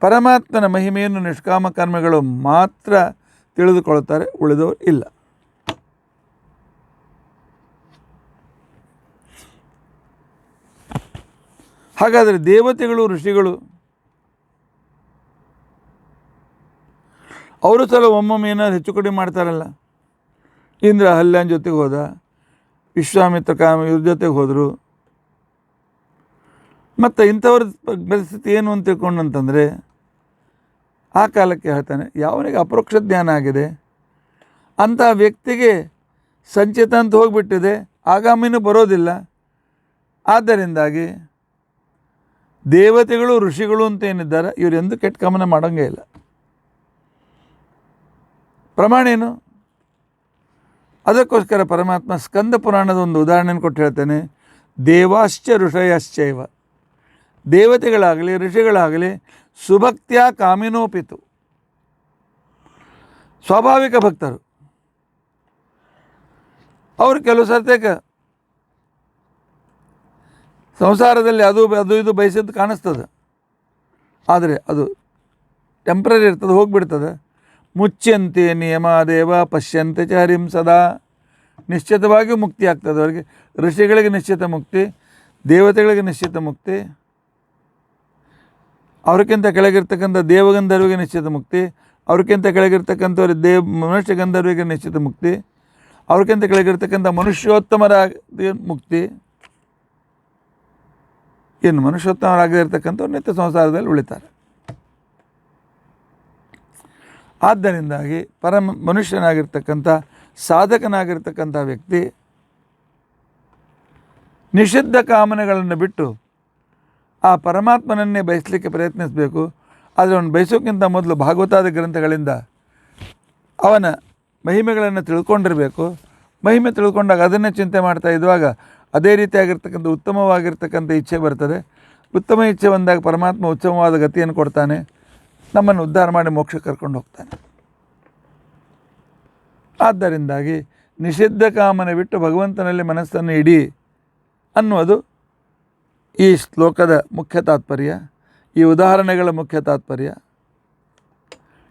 ಪರಮಾತ್ಮನ ಮಹಿಮೆಯನ್ನು ನಿಷ್ಕಾಮ ಕರ್ಮಗಳು ಮಾತ್ರ ತಿಳಿದುಕೊಳ್ತಾರೆ, ಉಳಿದವರು ಇಲ್ಲ. ಹಾಗಾದರೆ ದೇವತೆಗಳು ಋಷಿಗಳು ಅವರು ಸಲ ಒಮ್ಮೊಮ್ಮೆ ಏನಾದ್ರು ಹೆಚ್ಚು ಕಡಿಮೆ ಮಾಡ್ತಾರಲ್ಲ. ಇಂದ್ರ ಹಲ್ಯಾನ್ ಜೊತೆಗೆ ಹೋದ, ವಿಶ್ವಾಮಿತ್ರ ಇವ್ರ ಜೊತೆಗೆ ಹೋದರು. ಮತ್ತು ಇಂಥವ್ರ ಪರಿಸ್ಥಿತಿ ಏನು ಅಂತ ತಿಳ್ಕೊಂಡಂತಂದರೆ ಆ ಕಾಲಕ್ಕೆ ಹೇಳ್ತಾನೆ, ಯಾವನಿಗೆ ಅಪರೋಕ್ಷ ಜ್ಞಾನ ಆಗಿದೆ ಅಂಥ ವ್ಯಕ್ತಿಗೆ ಸಂಚಿತ ಅಂತ ಹೋಗಿಬಿಟ್ಟಿದೆ, ಆಗಾಮಿನೂ ಬರೋದಿಲ್ಲ. ಆದ್ದರಿಂದಾಗಿ ದೇವತೆಗಳು ಋಷಿಗಳು ಅಂತ ಏನಿದ್ದಾರೆ ಇವರು ಎಂದೂ ಕೆಟ್ಟ ಗಮನ ಮಾಡೋಂಗೇ ಇಲ್ಲ. ಪ್ರಮಾಣ ಏನು? ಅದಕ್ಕೋಸ್ಕರ ಪರಮಾತ್ಮ ಸ್ಕಂದ ಪುರಾಣದ ಒಂದು ಉದಾಹರಣೆಯನ್ನು ಕೊಟ್ಟು ಹೇಳ್ತಾನೆ, ದೇವಾಶ್ಚ ಋಷಯಶ್ಚೈವ, ದೇವತೆಗಳಾಗಲಿ ಋಷಿಗಳಾಗಲಿ ಸುಭಕ್ತಿಯ ಕಾಮಿನೋಪಿತು, ಸ್ವಾಭಾವಿಕ ಭಕ್ತರು. ಅವರು ಕೆಲವು ಸರ್ತಿಕ ಸಂಸಾರದಲ್ಲಿ ಅದು ಇದು ಬಯಸಿದ್ದು ಕಾಣಿಸ್ತದೆ, ಆದರೆ ಅದು ಟೆಂಪ್ರರಿ ಇರ್ತದೆ, ಹೋಗಿಬಿಡ್ತದೆ. ಮುಚ್ಯಂತೆ ನಿಯಮ ದೇವ ಪಶ್ಯಂತೆ ಚ ಹರಿಂ ಸದಾ, ನಿಶ್ಚಿತವಾಗಿಯೂ ಮುಕ್ತಿ ಆಗ್ತದೆ ಅವರಿಗೆ. ಋಷಿಗಳಿಗೆ ನಿಶ್ಚಿತ ಮುಕ್ತಿ, ದೇವತೆಗಳಿಗೆ ನಿಶ್ಚಿತ ಮುಕ್ತಿ, ಅವ್ರಿಗಿಂತ ಕೆಳಗಿರ್ತಕ್ಕಂಥ ದೇವಗಂಧರ್ವಿಗೆ ನಿಶ್ಚಿತ ಮುಕ್ತಿ, ಅವ್ರಿಗಿಂತ ಕೆಳಗಿರ್ತಕ್ಕಂಥವ್ರು ಮನುಷ್ಯ ಗಂಧರ್ವಿಗೆ ನಿಶ್ಚಿತ ಮುಕ್ತಿ, ಅವ್ರಿಗಿಂತ ಕೆಳಗಿರ್ತಕ್ಕಂಥ ಮನುಷ್ಯೋತ್ತಮರ ಮುಕ್ತಿ. ಇನ್ನು ಮನುಷ್ಯೋತ್ತಮರಾಗದೇ ಇರ್ತಕ್ಕಂಥವ್ರು ನಿತ್ಯ ಸಂಸಾರದಲ್ಲಿ ಉಳಿತಾರೆ. ಆದ್ದರಿಂದಾಗಿ ಮನುಷ್ಯನಾಗಿರ್ತಕ್ಕಂಥ ಸಾಧಕನಾಗಿರ್ತಕ್ಕಂಥ ವ್ಯಕ್ತಿ ನಿಷಿದ್ಧ ಕಾಮನೆಗಳನ್ನು ಬಿಟ್ಟು ಆ ಪರಮಾತ್ಮನನ್ನೇ ಬಯಸಲಿಕ್ಕೆ ಪ್ರಯತ್ನಿಸಬೇಕು. ಆದರೆ ಅವನು ಬಯಸೋಕ್ಕಿಂತ ಮೊದಲು ಭಾಗವತಾದಿ ಗ್ರಂಥಗಳಿಂದ ಅವನ ಮಹಿಮೆಗಳನ್ನು ತಿಳ್ಕೊಂಡಿರಬೇಕು. ಮಹಿಮೆ ತಿಳ್ಕೊಂಡಾಗ ಅದನ್ನೇ ಚಿಂತೆ ಮಾಡ್ತಾ ಇದ್ದಾಗ ಅದೇ ರೀತಿಯಾಗಿರ್ತಕ್ಕಂಥ ಉತ್ತಮವಾಗಿರ್ತಕ್ಕಂಥ ಇಚ್ಛೆ ಬರ್ತದೆ. ಉತ್ತಮ ಇಚ್ಛೆ ಬಂದಾಗ ಪರಮಾತ್ಮ ಉತ್ತಮವಾದ ಗತಿಯನ್ನು ಕೊಡ್ತಾನೆ, ನಮ್ಮನ್ನು ಉದ್ಧಾರ ಮಾಡಿ ಮೋಕ್ಷಕ್ಕೆ ಕರ್ಕೊಂಡು ಹೋಗ್ತಾನೆ. ಆದ್ದರಿಂದಾಗಿ ನಿಷಿದ್ಧ ಕಾಮನೆ ಬಿಟ್ಟು ಭಗವಂತನಲ್ಲಿ ಮನಸ್ಸನ್ನು ಇಡಿ ಅನ್ನೋದು ಈ ಶ್ಲೋಕದ ಮುಖ್ಯ ತಾತ್ಪರ್ಯ, ಈ ಉದಾಹರಣೆಗಳ ಮುಖ್ಯ ತಾತ್ಪರ್ಯ.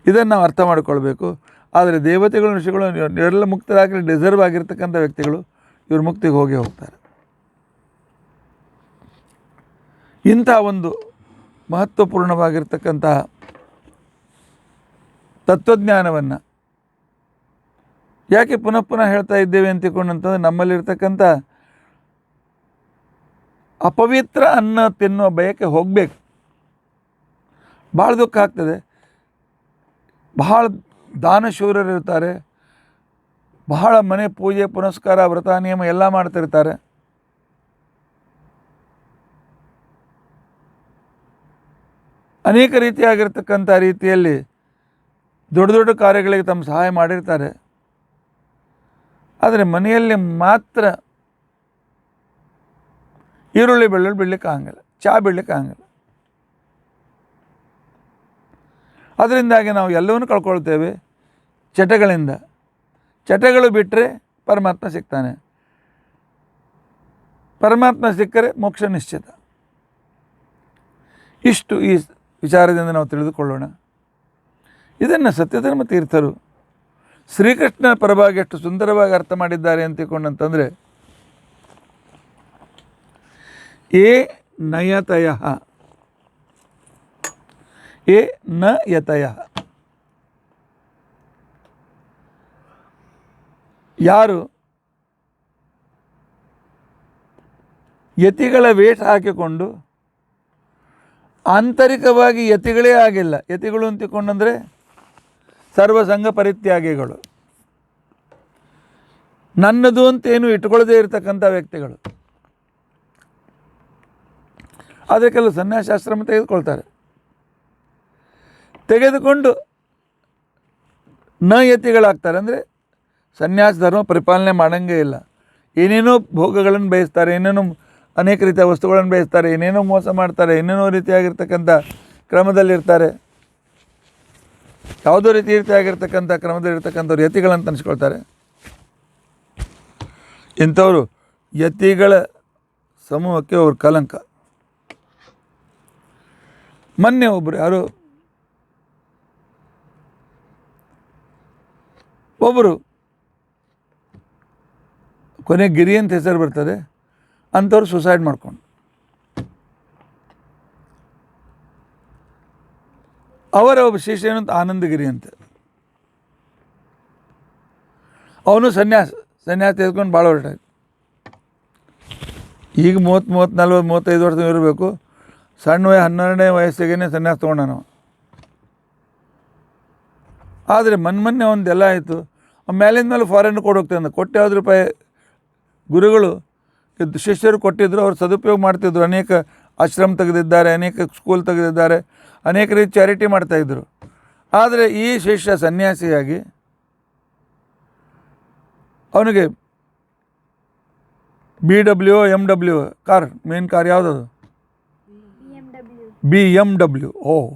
ಇದನ್ನು ನಾವು ಅರ್ಥ ಮಾಡಿಕೊಳ್ಬೇಕು. ಆದರೆ ದೇವತೆಗಳು ಋಷಿಗಳು ಇವರೆಲ್ಲ ಮುಕ್ತರಾಗಲಿ ಡಿಸರ್ವ್ ಆಗಿರ್ತಕ್ಕಂಥ ವ್ಯಕ್ತಿಗಳು, ಇವರು ಮುಕ್ತಿಗೆ ಹೋಗ್ತಾರೆ. ಇಂಥ ಒಂದು ಮಹತ್ವಪೂರ್ಣವಾಗಿರ್ತಕ್ಕಂತಹ ತತ್ವಜ್ಞಾನವನ್ನು ಯಾಕೆ ಪುನಃ ಪುನಃ ಹೇಳ್ತಾ ಇದ್ದೇವೆ ಅಂತ ತಿಳ್ಕೊಂಡಂತಂದರೆ, ನಮ್ಮಲ್ಲಿರ್ತಕ್ಕಂಥ ಅಪವಿತ್ರ ಅನ್ನ ತಿನ್ನುವ ಬಯಕೆ ಹೋಗಬೇಕು. ಭಾಳ ದುಃಖ ಆಗ್ತದೆ. ಬಹಳ ದಾನಶೂರರು ಇರ್ತಾರೆ, ಬಹಳ ಮನೆ ಪೂಜೆ ಪುನಸ್ಕಾರ ವ್ರತ ನಿಯಮ ಎಲ್ಲ ಮಾಡ್ತಿರ್ತಾರೆ. ಅನೇಕ ರೀತಿಯಾಗಿರ್ತಕ್ಕಂಥ ರೀತಿಯಲ್ಲಿ ದೊಡ್ಡ ದೊಡ್ಡ ಕಾರ್ಯಗಳಿಗೆ ತಮ್ಮ ಸಹಾಯ ಮಾಡಿರ್ತಾರೆ. ಆದರೆ ಮನೆಯಲ್ಲಿ ಮಾತ್ರ ಈರುಳ್ಳಿ ಬೆಳ್ಳುಳ್ಳಿ ಬಿಡಲಿಕ್ಕೆ ಆಗಂಗಿಲ್ಲ, ಚಹಾ ಬಿಡಲಿಕ್ಕೆ ಆಗಂಗಿಲ್ಲ. ಅದರಿಂದಾಗಿ ನಾವು ಎಲ್ಲವನ್ನೂ ಕಳ್ಕೊಳ್ತೇವೆ ಚಟಗಳಿಂದ. ಚಟಗಳು ಬಿಟ್ಟರೆ ಪರಮಾತ್ಮ ಸಿಗ್ತಾನೆ. ಪರಮಾತ್ಮ ಸಿಕ್ಕರೆ ಮೋಕ್ಷ ನಿಶ್ಚಿತ. ಇಷ್ಟು ಈ ವಿಚಾರದಿಂದ ನಾವು ತಿಳಿದುಕೊಳ್ಳೋಣ. ಇದನ್ನು ಸತ್ಯಧರ್ಮ ತೀರ್ಥರು ಶ್ರೀಕೃಷ್ಣನ ಪರವಾಗಿ ಎಷ್ಟು ಸುಂದರವಾಗಿ ಅರ್ಥ ಮಾಡಿದ್ದಾರೆ ಅಂತ ತಿಳ್ಕೊಂಡಂತಂದರೆ, ಏ ನಯತಯ ಏ ನ ಯತಯ, ಯಾರು ಯತಿಗಳ ವೇಷ ಹಾಕಿಕೊಂಡು ಆಂತರಿಕವಾಗಿ ಯತಿಗಳೇ ಆಗಿಲ್ಲ. ಯತಿಗಳು ಅಂತ ತಿಳ್ಕೊಂಡಂದರೆ ಸರ್ವಸಂಗ ಪರಿತ್ಯಾಗಿಗಳು, ನನ್ನದು ಅಂತೇನು ಇಟ್ಕೊಳ್ಳದೇ ಇರತಕ್ಕಂಥ ವ್ಯಕ್ತಿಗಳು. ಆದರೆ ಕೆಲವು ಸನ್ಯಾಸಾಶ್ರಮ ತೆಗೆದುಕೊಂಡು ನ ಯತಿಗಳಾಗ್ತಾರೆ. ಅಂದರೆ ಸನ್ಯಾಸ ಧರ್ಮ ಪರಿಪಾಲನೆ ಮಾಡೋಂಗೇ ಇಲ್ಲ. ಏನೇನೋ ಭೋಗಗಳನ್ನು ಬಯಸ್ತಾರೆ, ಏನೇನೋ ಅನೇಕ ರೀತಿಯ ವಸ್ತುಗಳನ್ನು ಬಯಸ್ತಾರೆ, ಏನೇನೋ ಮೋಸ ಮಾಡ್ತಾರೆ, ಏನೇನೋ ರೀತಿಯಾಗಿರ್ತಕ್ಕಂಥ ಕ್ರಮದಲ್ಲಿರ್ತಾರೆ. ಯಾವುದೋ ರೀತಿಯಾಗಿರ್ತಕ್ಕಂಥ ಕ್ರಮದಲ್ಲಿರ್ತಕ್ಕಂಥವ್ರು ಯತಿಗಳಂತ ಅನಿಸ್ಕೊಳ್ತಾರೆ. ಇಂಥವರು ಯತಿಗಳ ಸಮೂಹಕ್ಕೆ ಅವ್ರ ಕಲಂಕ. ಮೊನ್ನೆ ಒಬ್ಬರು ಕೊನೆಗೆ ಗಿರಿ ಅಂತ ಹೆಸರು ಬರ್ತದೆ, ಅಂಥವ್ರು ಸುಸೈಡ್ ಮಾಡ್ಕೊಂಡು. ಅವರ ಒಬ್ಬ ಶಿಷ್ಯ ಏನಂತ ಆನಂದಗಿರಿ ಅಂತ, ಅವನು ಸನ್ಯಾಸ ತೆಗೆದುಕೊಂಡು ಭಾಳ ಹೊರಟಾಯ್ತು. ಈಗ 30, 40, 35 ವರ್ಷ ಇರಬೇಕು. ಸಣ್ಣ 12ನೇ ವಯಸ್ಸಿಗೆ ಸನ್ಯಾಸ ತೊಗೊಂಡ ನಾವು. ಆದರೆ ಮೊನ್ನೆ ಒಂದೆಲ್ಲ ಆಯಿತು. ಮೇಲಿಂದ ಮೇಲೆ ಫಾರಿನ್ ಕೊಡೋಗ್ತಂದ ಕೊಟ್ಟೆ 50 ರೂಪಾಯಿ ಗುರುಗಳು ಶಿಷ್ಯರು ಕೊಟ್ಟಿದ್ದರು. ಅವರು ಸದುಪಯೋಗ ಮಾಡ್ತಿದ್ರು. ಅನೇಕ ಆಶ್ರಮ ತೆಗೆದಿದ್ದಾರೆ, ಅನೇಕ ಸ್ಕೂಲ್ ತೆಗೆದಿದ್ದಾರೆ, ಅನೇಕ ರೀತಿ ಚಾರಿಟಿ ಮಾಡ್ತಾಯಿದ್ರು. ಆದರೆ ಈ ಶಿಷ್ಯ ಸನ್ಯಾಸಿಯಾಗಿ ಅವನಿಗೆ BMW ಕಾರ್, ಮೇನ್ ಕಾರ್ ಯಾವುದದು? BMW. ಓಹ್,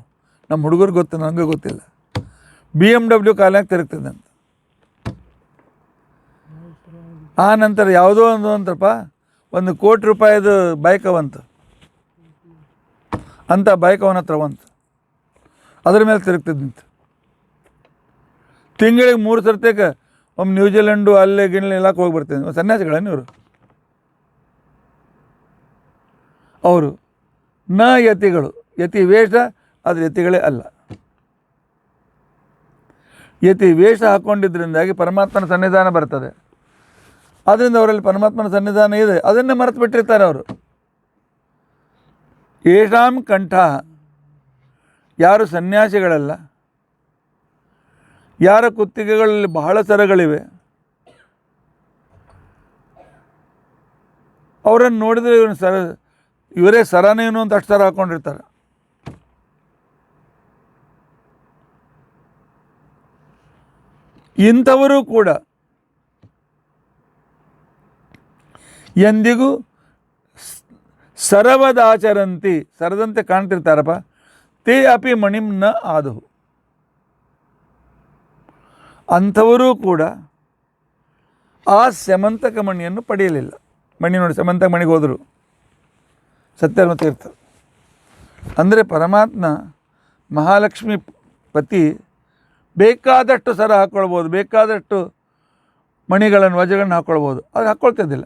ನಮ್ಮ ಹುಡುಗರು ಗೊತ್ತು, ನನಗೆ ಗೊತ್ತಿಲ್ಲ. BMW ಕಾಲಾಗಿ ತಿರುಗ್ತದಂತ. ಆ ನಂತರ ಯಾವುದೋ ಅಂತಪ್ಪ 1 ಕೋಟಿ ರೂಪಾಯಿದು ಬೈಕ್ ಅವಂತ, ಅಂಥ ಬೈಕ್ ಅವನ ಹತ್ರ ಅವಂತ. ಅದ್ರ ಮೇಲೆ ತಿರುಗ್ತಿದ್ದಂತ. ತಿಂಗಳಿಗೆ 3 ಸರ್ತಿಗೆ ಒಮ್ಮೆ ನ್ಯೂಜಿಲೆಂಡು ಅಲ್ಲೇ ಗಿಣ್ಣೆ ಎಲ್ಲಕ್ಕೆ ಹೋಗಿ ಬರ್ತಿದ್ದೆ. ಸನ್ಯಾಸಿಗಳೇನು ಇವರು? ಅವರು ನ ಯತಿಗಳು. ಯತಿ ವೇಷ, ಆದರೆ ಯತಿಗಳೇ ಅಲ್ಲ. ಯತಿ ವೇಷ ಹಾಕ್ಕೊಂಡಿದ್ದರಿಂದಾಗಿ ಪರಮಾತ್ಮನ ಸನ್ನಿಧಾನ ಬರ್ತದೆ. ಆದ್ದರಿಂದ ಅವರಲ್ಲಿ ಪರಮಾತ್ಮನ ಸನ್ನಿಧಾನ ಇದೆ, ಅದನ್ನೇ ಮರೆತು ಬಿಟ್ಟಿರ್ತಾರೆ ಅವರು. ಯೇಷಾಂ ಕಂಠ, ಯಾರು ಸನ್ಯಾಸಿಗಳಲ್ಲ, ಯಾರ ಕುತ್ತಿಗೆಗಳಲ್ಲಿ ಬಹಳ ಸರಗಳಿವೆ, ಅವರನ್ನು ನೋಡಿದರೆ ಇವರೇ ಸರನೇನು ಅಂತ ಅಷ್ಟು ಸರ ಹಾಕ್ಕೊಂಡಿರ್ತಾರೆ. ಇಂಥವರು ಕೂಡ ಎಂದಿಗೂ ಸರವದಾಚರಂತಿ, ಸರದಂತೆ ಕಾಣ್ತಿರ್ತಾರಪ್ಪ. ತೇ ಅಪಿ ಮಣಿಂ ನ ಆದವು. ಅಂಥವರೂ ಕೂಡ ಆ ಸ್ಯಮಂತಕ ಮಣಿಯನ್ನು ಪಡೆಯಲಿಲ್ಲ. ಮಣಿ ನೋಡಿ, ಸ್ಯಮಂತಕ ಮಣಿಗೆ ಹೋದರು ಸತ್ಯಧರ್ಮ ತೀರ್ಥ. ಅಂದರೆ ಪರಮಾತ್ಮ ಮಹಾಲಕ್ಷ್ಮಿ ಪತಿ ಬೇಕಾದಷ್ಟು ಸರ ಹಾಕ್ಕೊಳ್ಬೋದು, ಬೇಕಾದಷ್ಟು ಮಣಿಗಳನ್ನು ವಜಗಳನ್ನು ಹಾಕ್ಕೊಳ್ಬೋದು, ಅದು ಹಾಕ್ಕೊಳ್ತಿದ್ದಿಲ್ಲ.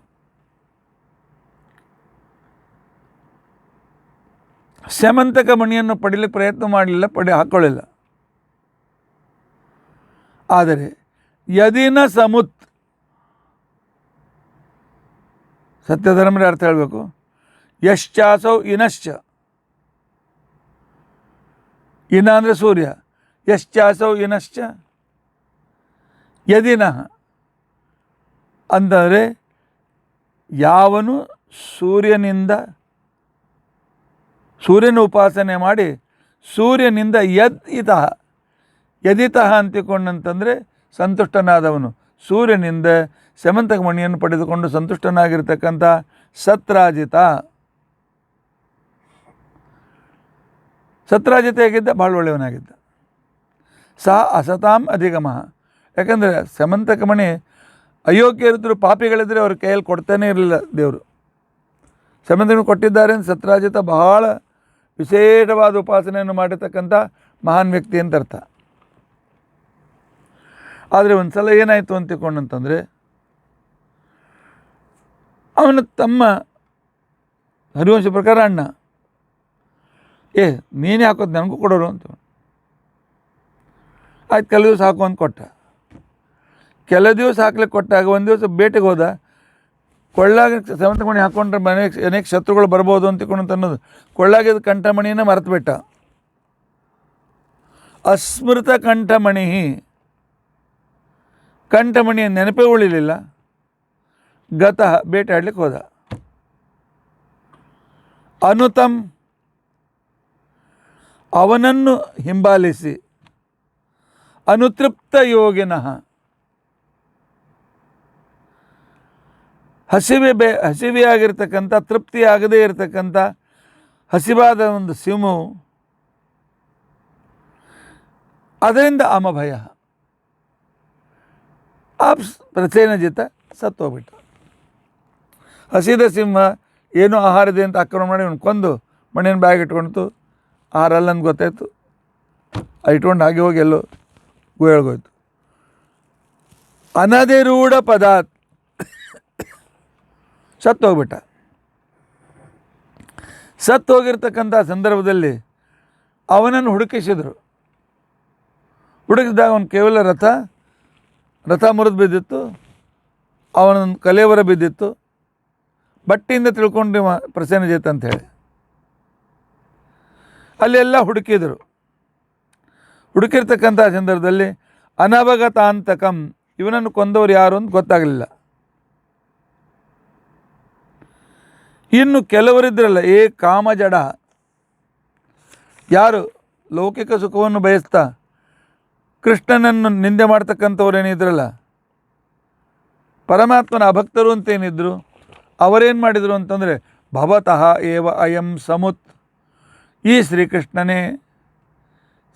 ಸ್ಯಮಂತಕ ಮಣಿಯನ್ನು ಪಡೀಲಿಕ್ಕೆ ಪ್ರಯತ್ನ ಮಾಡಲಿಲ್ಲ, ಹಾಕ್ಕೊಳ್ಳಿಲ್ಲ. ಆದರೆ ಯದಿನ ಸಮುತ್, ಸತ್ಯಧರ್ಮದ ಅರ್ಥ ಹೇಳಬೇಕು. ಯಶ್ಚಾಸೌ ಇನಶ್ಚ, ಇನ ಅಂದರೆ ಸೂರ್ಯ. ಯಶ್ಚಾಸೌ ಇನಶ್ಚ ಯದಿನಃ ಅಂದರೆ ಯಾವನು ಸೂರ್ಯನ ಉಪಾಸನೆ ಮಾಡಿ ಸೂರ್ಯನಿಂದ ಯದ್ ಇತಃ ಯದಿತಃ ಅಂತಿಕೊಂಡಂತಂದರೆ ಸಂತುಷ್ಟನಾದವನು. ಸೂರ್ಯನಿಂದ ಸ್ಯಮಂತಕ ಮಣಿಯನ್ನು ಪಡೆದುಕೊಂಡು ಸಂತುಷ್ಟನಾಗಿರ್ತಕ್ಕಂಥ ಸತ್ರಾಜಿತ. ಸತ್ರಾಜಿತ ಹೇಗಿದ್ದ? ಭಾಳ ಒಳ್ಳೆಯವನಾಗಿದ್ದ. ಸಹ ಅಸತಾಂ ಅಧಿಗಮ. ಯಾಕಂದರೆ ಸ್ಯಮಂತಕ ಮಣಿ ಅಯೋಗ್ಯರಿದ್ದರು, ಪಾಪಿಗಳಿದ್ದರೆ ಅವ್ರ ಕೈಯಲ್ಲಿ ಕೊಡ್ತಾನೇ ಇರಲಿಲ್ಲ ದೇವರು. ಸ್ಯಮಂತಕ ಕೊಟ್ಟಿದ್ದಾರೆ ಅಂತ ಸತ್ರಾಜಿತ ಬಹಳ ವಿಶೇಷವಾದ ಉಪಾಸನೆಯನ್ನು ಮಾಡಿರ್ತಕ್ಕಂಥ ಮಹಾನ್ ವ್ಯಕ್ತಿ ಅಂತ ಅರ್ಥ. ಆದರೆ ಒಂದು ಸಲ ಏನಾಯಿತು ಅಂತ ತಿಳ್ಕೊಂಡಂತಂದರೆ, ಅವನ ತಮ್ಮ ಹರಿವಂಶ ಪ್ರಕಾರ ಅಣ್ಣ, ನೀನೇ ಹಾಕೋದು ನನಗೂ ಕೊಡೋರು ಅಂತ. ಆಯ್ತು, ಕೆಲವು ದಿವಸ ಹಾಕು ಅಂತ ಕೊಟ್ಟ. ಕೆಲವು ದಿವಸ ಹಾಕ್ಲಿಕ್ಕೆ ಕೊಟ್ಟಾಗ ಒಂದು ದಿವಸ ಬೇಟೆಗೆ ಹೋದ. ಕೊಳ್ಳಾಗ ಸ್ಯಮಂತಕ ಮಣಿ ಹಾಕ್ಕೊಂಡ್ರೆ ಅನೇಕ ಶತ್ರುಗಳು ಬರ್ಬೋದು ಅಂತ ತಿಳ್ಕೊಂಡು ಅನ್ನೋದು ಕೊಳ್ಳಾಗಿದ್ದ ಕಂಠಮಣಿಯನ್ನು ಮರೆತು ಬಿಟ್ಟ. ಅಸ್ಮೃತ ಕಂಠಮಣಿ, ಕಂಠಮಣಿಯ ನೆನಪೇ ಉಳಿಲಿಲ್ಲ. ಗತಃ, ಬೇಟೆಯಾಡ್ಲಿಕ್ಕೆ ಹೋದ. ಅನುತಂ, ಅವನನ್ನು ಹಿಂಬಾಲಿಸಿ. ಅನುತೃಪ್ತ ಯೋಗಿನಃ, ಹಸಿವೆಯಾಗಿರ್ತಕ್ಕಂಥ, ತೃಪ್ತಿಯಾಗದೇ ಇರತಕ್ಕಂಥ ಹಸಿವಾದ ಒಂದು ಸಿಂಹವು, ಅದರಿಂದ ಅಮಭಯ. ಆ ಪ್ರಸೇನಜಿತ ಸತ್ತೋಗ್ಬಿಟ್ಟ. ಹಸಿದ ಸಿಂಹ ಏನೋ ಆಹಾರದೆ ಅಂತ ಆಕ್ರಮಣ ಮಾಡಿ ಅವ್ನು ಕೊಂದು ಮಣ್ಣಿನ ಬ್ಯಾಗ್ ಇಟ್ಕೊಳ್ತು. ಆಹಾರ ಅಲ್ಲಂದು ಗೊತ್ತಾಯ್ತು. ಇಟ್ಕೊಂಡು ಹಾಗೆ ಹೋಗಿ ಎಲ್ಲೋ ಗುಹೆಳ್ಗೋಯ್ತು. ಅನಧಿರೂಢ ಪದಾರ್ಥ, ಸತ್ತೋಗ್ಬಿಟ್ಟ. ಸತ್ತೋಗಿರ್ತಕ್ಕಂಥ ಸಂದರ್ಭದಲ್ಲಿ ಅವನನ್ನು ಹುಡುಕಿಸಿದರು. ಹುಡುಕಿಸಿದಾಗ ಅವನು ಕೇವಲ ರಥ ಮುರಿದು ಬಿದ್ದಿತ್ತು, ಅವನ ಕಲೇವರ ಬಿದ್ದಿತ್ತು. ಬಟ್ಟೆಯಿಂದ ತಿಳ್ಕೊಂಡು ಪ್ರಸೇನಜಿತ್ ಅಂಥೇಳಿ ಅಲ್ಲೆಲ್ಲ ಹುಡುಕಿದರು. ಹುಡುಕಿರ್ತಕ್ಕಂಥ ಸಂದರ್ಭದಲ್ಲಿ ಅನವಗತಾಂತಕಂ, ಇವನನ್ನು ಕೊಂದವರು ಯಾರು ಅಂತ ಗೊತ್ತಾಗಲಿಲ್ಲ. ಇನ್ನು ಕೆಲವರಿದ್ರಲ್ಲ, ಕಾಮಜಡ, ಯಾರು ಲೌಕಿಕ ಸುಖವನ್ನು ಬಯಸ್ತಾ ಕೃಷ್ಣನನ್ನು ನಿಂದೆ ಮಾಡ್ತಕ್ಕಂಥವ್ರೇನಿದ್ರಲ್ಲ, ಪರಮಾತ್ಮನ ಅಭಕ್ತರು ಅಂತೇನಿದ್ರು, ಅವರೇನು ಮಾಡಿದರು ಅಂತಂದರೆ, ಭವತಃ ಏವ ಅಯಂ ಸಮುತ್, ಈ ಶ್ರೀಕೃಷ್ಣನೇ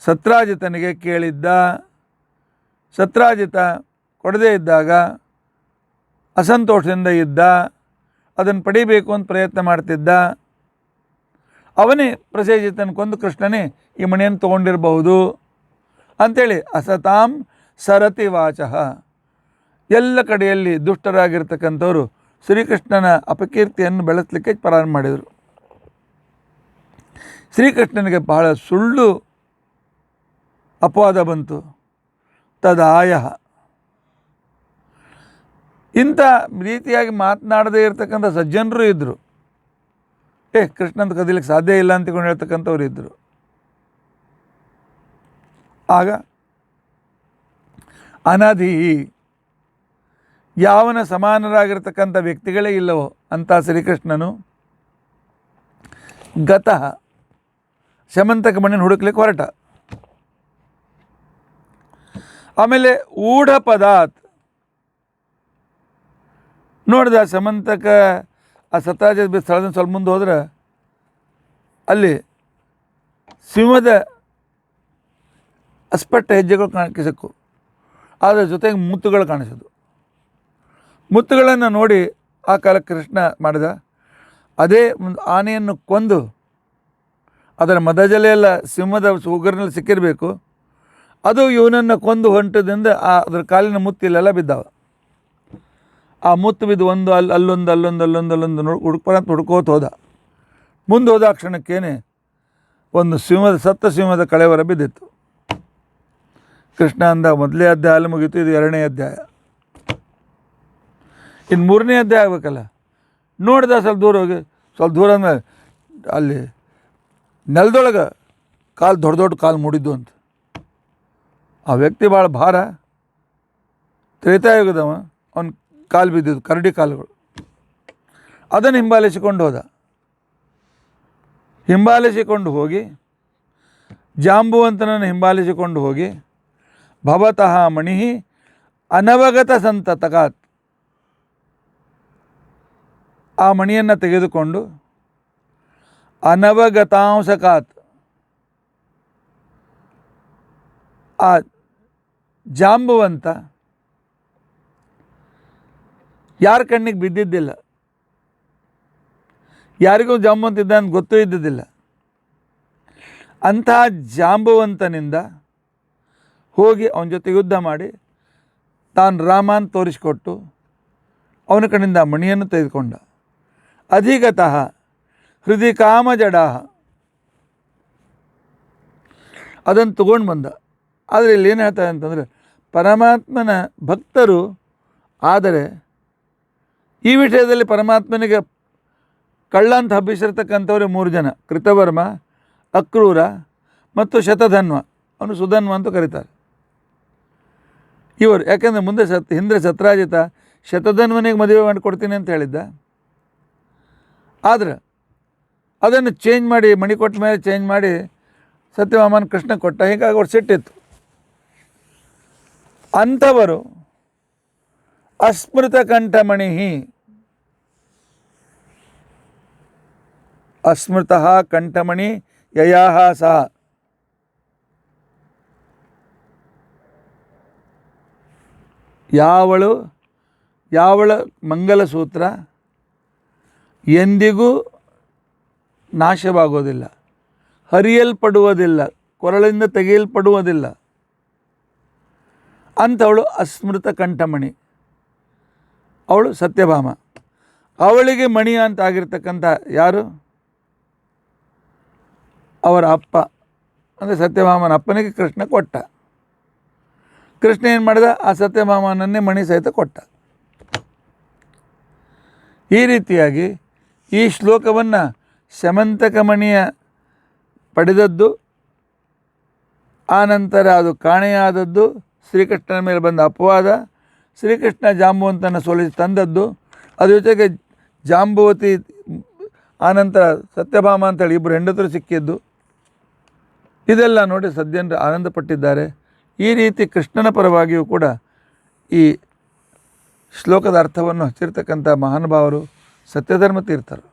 ಸತ್ರಾಜಿತನಿಗೆ ಕೇಳಿದ್ದ. ಸತ್ರಾಜಿತ ಕೊಡದೇ ಇದ್ದಾಗ ಅಸಂತೋಷದಿಂದ ಇದ್ದ, ಅದನ್ನು ಪಡಿಬೇಕು ಅಂತ ಪ್ರಯತ್ನ ಮಾಡ್ತಿದ್ದ. ಅವನೇ ಪ್ರಸೇನಜಿತನ ಕೊಂದು ಕೃಷ್ಣನೇ ಈ ಮಣಿಯನ್ನು ತೊಗೊಂಡಿರಬಹುದು ಅಂಥೇಳಿ ಅಸತಾಂ ಸರತಿ ವಾಚಃ. ಎಲ್ಲ ಕಡೆಯಲ್ಲಿ ದುಷ್ಟರಾಗಿರ್ತಕ್ಕಂಥವ್ರು ಶ್ರೀಕೃಷ್ಣನ ಅಪಕೀರ್ತಿಯನ್ನು ಬೆಳೆಸಲಿಕ್ಕೆ ಪ್ರಾರಂಭ ಮಾಡಿದರು. ಶ್ರೀಕೃಷ್ಣನಿಗೆ ಬಹಳ ಸುಳ್ಳು ಅಪವಾದ ಬಂತು. ತದಾಯ, ಇಂಥ ರೀತಿಯಾಗಿ ಮಾತನಾಡದೇ ಇರತಕ್ಕಂಥ ಸಜ್ಜನರು ಇದ್ದರು. ಕೃಷ್ಣಂತ ಕದಿಲಿಕ್ಕೆ ಸಾಧ್ಯ ಇಲ್ಲ ಅಂತಕೊಂಡು ಹೇಳ್ತಕ್ಕಂಥವ್ರು ಇದ್ದರು. ಆಗ ಅನಧಿ, ಯಾವನ ಸಮಾನರಾಗಿರ್ತಕ್ಕಂಥ ವ್ಯಕ್ತಿಗಳೇ ಇಲ್ಲವೋ ಅಂಥ ಶ್ರೀಕೃಷ್ಣನು ಗತಃ, ಸ್ಯಮಂತಕ ಮಣಿಯನ್ನು ಹುಡುಕ್ಲಿಕ್ಕೆ ಹೊರಟ. ಆಮೇಲೆ ಊಢ ಪದಾತ್, ನೋಡಿದ ಸ್ಯಮಂತಕ ಆ ಸತ್ರಾಜಿತ ಸ್ಥಳದಿಂದ ಸ್ವಲ್ಪ ಮುಂದೆ ಹೋದ್ರೆ ಅಲ್ಲಿ ಸಿಂಹದ ಅಸ್ಪಷ್ಟ ಹೆಜ್ಜೆಗಳು ಕಾಣಿಸಕ್ಕು, ಅದರ ಜೊತೆಗೆ ಮುತ್ತುಗಳು ಕಾಣಿಸೋದು. ಮುತ್ತುಗಳನ್ನು ನೋಡಿ ಆ ಕಾಲಕ್ಕೆ ಕೃಷ್ಣ ಮಾಡಿದ, ಅದೇ ಒಂದು ಆನೆಯನ್ನು ಕೊಂದು ಅದರ ಮದಜಲೆಲ್ಲ ಸಿಂಹದ ಉಗುರಿನಲ್ಲಿ ಸಿಕ್ಕಿರಬೇಕು. ಅದು ಇವನನ್ನು ಕೊಂದು ಹೊಂಟದಿಂದ ಅದರ ಕಾಲಿನ ಮುತ್ತಿಲೆಲ್ಲ ಬಿದ್ದಾವ. ಆ ಮುತ್ತು ಬಿದ್ದು ಒಂದು ಅಲ್ಲೊಂದು ಹುಡ್ಕೋತ ಹೋದ. ಮುಂದೆ ಹೋದ ಕ್ಷಣಕ್ಕೇನೆ ಒಂದು ಸತ್ತ ಸಿಂಹದ ಕಳೆವರ ಬಿದ್ದಿತ್ತು. ಕೃಷ್ಣ ಅಂದ, ಮೊದಲೇ ಅಧ್ಯಾಯ ಅಲ್ಲಿ ಮುಗೀತು, ಇದು 2ನೇ ಅಧ್ಯಾಯ, ಇನ್ನು 3ನೇ ಅಧ್ಯಾಯ ಆಗಬೇಕಲ್ಲ. ನೋಡಿದ ಸ್ವಲ್ಪ ದೂರ ಅಂದಮೇಲೆ ಅಲ್ಲಿ ನೆಲದೊಳಗೆ ದೊಡ್ಡ ಕಾಲು ಮೂಡಿದ್ದು ಅಂತ. ಆ ವ್ಯಕ್ತಿ ಭಾಳ ಭಾರ, ತ್ರೇತಾಯುಗದವ, ಅವನ ಕಾಲು ಬಿದ್ದಿದ್ದು, ಕರಡಿ ಕಾಲುಗಳು. ಅದನ್ನು ಹಿಂಬಾಲಿಸಿಕೊಂಡು ಹೋಗಿ ಜಾಂಬುವಂತನನ್ನು ಹಿಂಬಾಲಿಸಿಕೊಂಡು ಹೋಗಿ ಭವತಃ ಮಣಿ ಅನವಗತ ಸಂತತಕಾತ್. ಆ ಮಣಿಯನ್ನು ತೆಗೆದುಕೊಂಡು ಅನವಗತಾಂಶಕಾತ್, ಆ ಜಾಂಬುವಂತ ಯಾರ ಕಣ್ಣಿಗೆ ಬಿದ್ದಿದ್ದಿಲ್ಲ, ಯಾರಿಗೂ ಜಾಂಬುವಂತ ಇದ್ದ ಅಂತ ಗೊತ್ತೂ ಇದ್ದಿದ್ದಿಲ್ಲ. ಅಂತಹ ಜಾಂಬುವಂತನಿಂದ ಹೋಗಿ ಅವನ ಜೊತೆ ಯುದ್ಧ ಮಾಡಿ ತಾನು ರಾಮ ಅಂತ ತೋರಿಸಿಕೊಟ್ಟು ಅವನ ಕಡೆಯಿಂದ ಮಣಿಯನ್ನು ತೆಗೆದುಕೊಂಡ. ಅಧಿಗತಃ ಹೃದಯ ಕಾಮಜಡಾಹ, ಅದನ್ನು ತಗೊಂಡು ಬಂದ. ಆದರೆ ಇಲ್ಲಿ ಏನು ಹೇಳ್ತಾರೆ ಅಂತಂದರೆ, ಪರಮಾತ್ಮನ ಭಕ್ತರು ಆದರೆ ಈ ವಿಷಯದಲ್ಲಿ ಪರಮಾತ್ಮನಿಗೆ ಕಳ್ಳ ಅಂತ ಹಬ್ಬಿಸಿರ್ತಕ್ಕಂಥವ್ರೆ 3 ಜನ: ಕೃತವರ್ಮ, ಅಕ್ರೂರ ಮತ್ತು ಶತಧನ್ವ. ಅವನು ಸುಧನ್ವ ಅಂತ ಕರೀತಾರೆ. ಇವರು ಯಾಕೆಂದರೆ ಮುಂದೆ ಹಿಂದೆ ಸತ್ರಾಜಿತ ಶತಧನ್ವನಿಗೆ ಮದುವೆ ಮಾಡಿಕೊಡ್ತೀನಿ ಅಂತ ಹೇಳಿದ್ದ. ಆದರೆ ಅದನ್ನು ಚೇಂಜ್ ಮಾಡಿ, ಮಣಿ ಕೊಟ್ಟ ಮೇಲೆ ಚೇಂಜ್ ಮಾಡಿ ಸತ್ಯಭಾಮನ ಕೃಷ್ಣ ಕೊಟ್ಟ. ಹೀಗಾಗಿ ಅವ್ರು ಸಿಟ್ಟಿತ್ತು. ಅಂಥವರು ಅಸ್ಮೃತ ಕಂಠಮಣಿ, ಅಸ್ಮೃತಃ ಕಂಠಮಣಿ ಯಯಾಹ ಸಹ, ಯಾವಳ ಮಂಗಲಸೂತ್ರ ಎಂದಿಗೂ ನಾಶವಾಗೋದಿಲ್ಲ, ಹರಿಯಲ್ಪಡುವುದಿಲ್ಲ, ಕೊರಳಿಂದ ತೆಗೆಯಲ್ಪಡುವುದಿಲ್ಲ. ಅಂಥವಳು ಅಸ್ಮೃತ ಕಂಠಮಣಿ, ಅವಳು ಸತ್ಯಭಾಮ. ಅವಳಿಗೆ ಮಣಿ ಅಂತ ಆಗಿರ್ತಕ್ಕಂಥ ಯಾರು? ಅವರ ಅಪ್ಪ, ಅಂದರೆ ಸತ್ಯಭಾಮನ ಅಪ್ಪನಿಗೆ ಕೃಷ್ಣ ಕೊಟ್ಟ. ಕೃಷ್ಣ ಏನು ಮಾಡಿದ? ಆ ಸತ್ಯಭಾಮನನ್ನೇ ಮಣಿ ಸಹಿತ ಕೊಟ್ಟ. ಈ ರೀತಿಯಾಗಿ ಈ ಶ್ಲೋಕವನ್ನು ಶಮಂತಕ ಮಣಿಯ ಪಡೆದದ್ದು, ಆನಂತರ ಅದು ಕಾಣೆಯಾದದ್ದು, ಶ್ರೀಕೃಷ್ಣನ ಮೇಲೆ ಬಂದ ಅಪವಾದ, ಶ್ರೀಕೃಷ್ಣ ಜಾಂಬುವಂತನ ಸೋಲಿಸಿ ತಂದದ್ದು, ಅದ್ರ ಜೊತೆಗೆ ಜಾಂಬುವತಿ ಆನಂತರ ಸತ್ಯಭಾಮ ಅಂತೇಳಿ ಇಬ್ಬರು ಹೆಂಡತರು ಸಿಕ್ಕಿದ್ದು, ಇದೆಲ್ಲ ನೋಡಿ ಸಜ್ಜನರು ಆನಂದಪಟ್ಟಿದ್ದಾರೆ. ಈ ರೀತಿ ಕೃಷ್ಣನ ಪರವಾಗಿಯೂ ಕೂಡ ಈ ಶ್ಲೋಕದ ಅರ್ಥವನ್ನು ಹಚ್ಚಿರ್ತಕ್ಕಂಥ ಮಹಾನುಭಾವರು ಸತ್ಯಧರ್ಮ ತೀರ್ಥರು.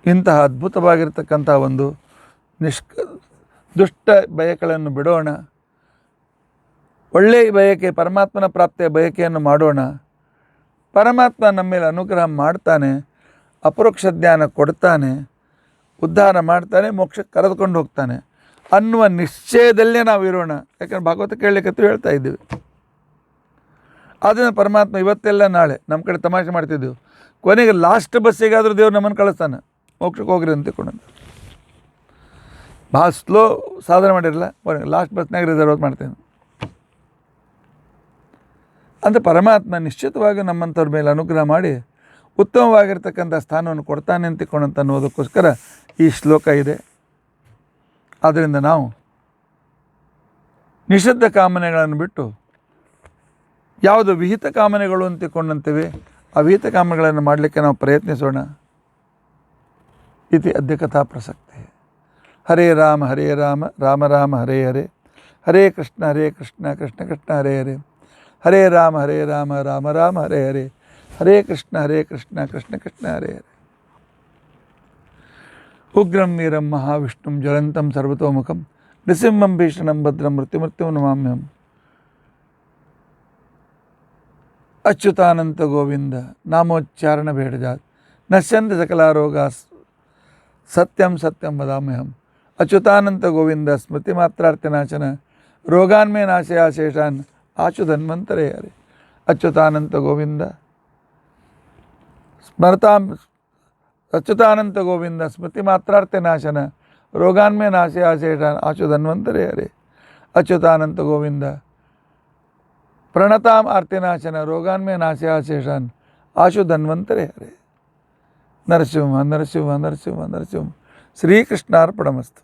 ಇಂತಹ ಅದ್ಭುತವಾಗಿರ್ತಕ್ಕಂಥ ಒಂದು ದುಷ್ಟ ಬಯಕೆಗಳನ್ನು ಬಿಡೋಣ, ಒಳ್ಳೆಯ ಬಯಕೆ, ಪರಮಾತ್ಮನ ಪ್ರಾಪ್ತಿಯ ಬಯಕೆಯನ್ನು ಮಾಡೋಣ. ಪರಮಾತ್ಮ ನಮ್ಮ ಮೇಲೆ ಅನುಗ್ರಹ ಮಾಡ್ತಾನೆ, ಅಪರೋಕ್ಷ ಜ್ಞಾನ ಕೊಡ್ತಾನೆ, ಉದ್ಧಾರ ಮಾಡ್ತಾನೆ, ಮೋಕ್ಷಕ್ಕೆ ಕರೆದುಕೊಂಡು ಹೋಗ್ತಾನೆ ಅನ್ನುವ ನಿಶ್ಚಯದಲ್ಲೇ ನಾವು ಇರೋಣ. ಯಾಕಂದ್ರೆ ಭಾಗವತ ಕೇಳಲಿಕ್ಕಂತೂ ಹೇಳ್ತಾ ಇದ್ದೀವಿ. ಆದ್ದರಿಂದ ಪರಮಾತ್ಮ ಇವತ್ತೆಲ್ಲ ನಾಳೆ ನಮ್ಮ ಕಡೆ ತಮಾಷೆ ಮಾಡ್ತಿದ್ದೆವು, ಕೊನೆಗೆ ಲಾಸ್ಟ್ ಬಸ್ಸಿಗಾದರೂ ದೇವ್ರು ನಮ್ಮನ್ನು ಕಳಿಸ್ತಾನೆ, ಮೋಕ್ಷಕ್ಕೆ ಹೋಗ್ರಿ ಅಂತ ತಿಳ್ಕೊಂಡು. ಭಾಳ ಸ್ಲೋ ಸಾಧನೆ ಮಾಡಿರಲ್ಲ, ಲಾಸ್ಟ್ ಬಸ್ನಾಗ ರಿಸರ್ವ್ ಮಾಡ್ತೇನೆ ಅಂತ ಪರಮಾತ್ಮ ನಿಶ್ಚಿತವಾಗಿ ನಮ್ಮಂಥವ್ರ ಮೇಲೆ ಅನುಗ್ರಹ ಮಾಡಿ ಉತ್ತಮವಾಗಿರ್ತಕ್ಕಂಥ ಸ್ಥಾನವನ್ನು ಕೊಡ್ತಾನೆ ಅಂತಿಕೊಂಡಂತ ಅನ್ನೋದಕ್ಕೋಸ್ಕರ ಈ ಶ್ಲೋಕ ಇದೆ. ಆದ್ದರಿಂದ ನಾವು ನಿಷಿದ್ಧ ಕಾಮನೆಗಳನ್ನು ಬಿಟ್ಟು ಯಾವುದು ವಿಹಿತ ಕಾಮನೆಗಳು ಅಂತಿಕೊಂಡಂತೇವೆ ಆ ವಿಹಿತ ಕಾಮನೆಗಳನ್ನು ಮಾಡಲಿಕ್ಕೆ ನಾವು ಪ್ರಯತ್ನಿಸೋಣ. ಇತಿ ಅದ್ಯ ಕಥಾ ಪ್ರಸಕ್ತಿ. ಹರೇ ರಾಮ ರಾಮ ರಾಮ ಹರೇ ಹರೇ, ಹರೇ ಕೃಷ್ಣ ಕೃಷ್ಣ ಕೃಷ್ಣ ಹರೇ ಹರೇ, ಹರೇ ರಾಮ ರಾಮ ರಾಮ ಹರೇ ಹರೇ, ಹರೇ ಕೃಷ್ಣ ಕೃಷ್ಣ ಕೃಷ್ಣ ಹರೇ ಹರೇ. ಉಗ್ರಂ ವೀರಂ ಮಹಾವಿಷ್ಣುಂ ಜ್ವಲಂತಂ ಸರ್ವತೋಮುಖಂ ನೃಸಿಂಹಂ ಭೀಷಣಂ ಭದ್ರಂ ಮೃತ್ಯುಮೃತ್ಯುಂ ನಮಾಮ್ಯಹಂ. ಅಚ್ಯುತಾನಂತ ಗೋವಿಂದ ನಾಮೋಚ್ಚಾರಣ ಭೇಡಜಾತ್ ನಶ್ಯಂತ ಸಕಲಾರೋಗಾ ಸತ್ಯಂ ಸತ್ಯಂ ವದಾಮ್ಯಹಂ. ಅಚ್ಯುತಾನಂತ ಗೋವಿಂದ ಸ್ಮೃತಿ ಮಾತ್ರಾರ್ಥನಾಶನ ರೋಗಾನ್ಮೇ ನಾಶಯ ಶೇಷಾನ್ ಆಶು ಧನ್ವಂತರೇ ಹರೇ. ಅಚ್ಯುತಾನಂತ ಗೋವಿಂದ ಅಚ್ಯುತಾನಂತ ಗೋವಿಂದ ಸ್ಮೃತಿ ಮಾತ್ರಾರ್ಥನಾಶನ ರೋಗಾನ್ಮೇ ನಾಶಯ ಶೇಷಾನ್ ಆಶು ಧನ್ವಂತರೇ ಹರೇ. ಅಚ್ಯುತಾನಂತ ಗೋವಿಂದ ಪ್ರಣತಾಂ ಆರ್ತಿನಾಶನ ರೋಗಾನ್ಮೇ ನಾಶಯ ಶೇಷಾನ್ ಆಶು ಧನ್ವಂತರೇ ಹರೇ. ನರಸಿಂಹ ನರಸಿಂಹ ನರಸಿಂಹ ನರಸಿಂಹ. ಶ್ರೀಕೃಷ್ಣಾರ್ಪಣಮಸ್ತು.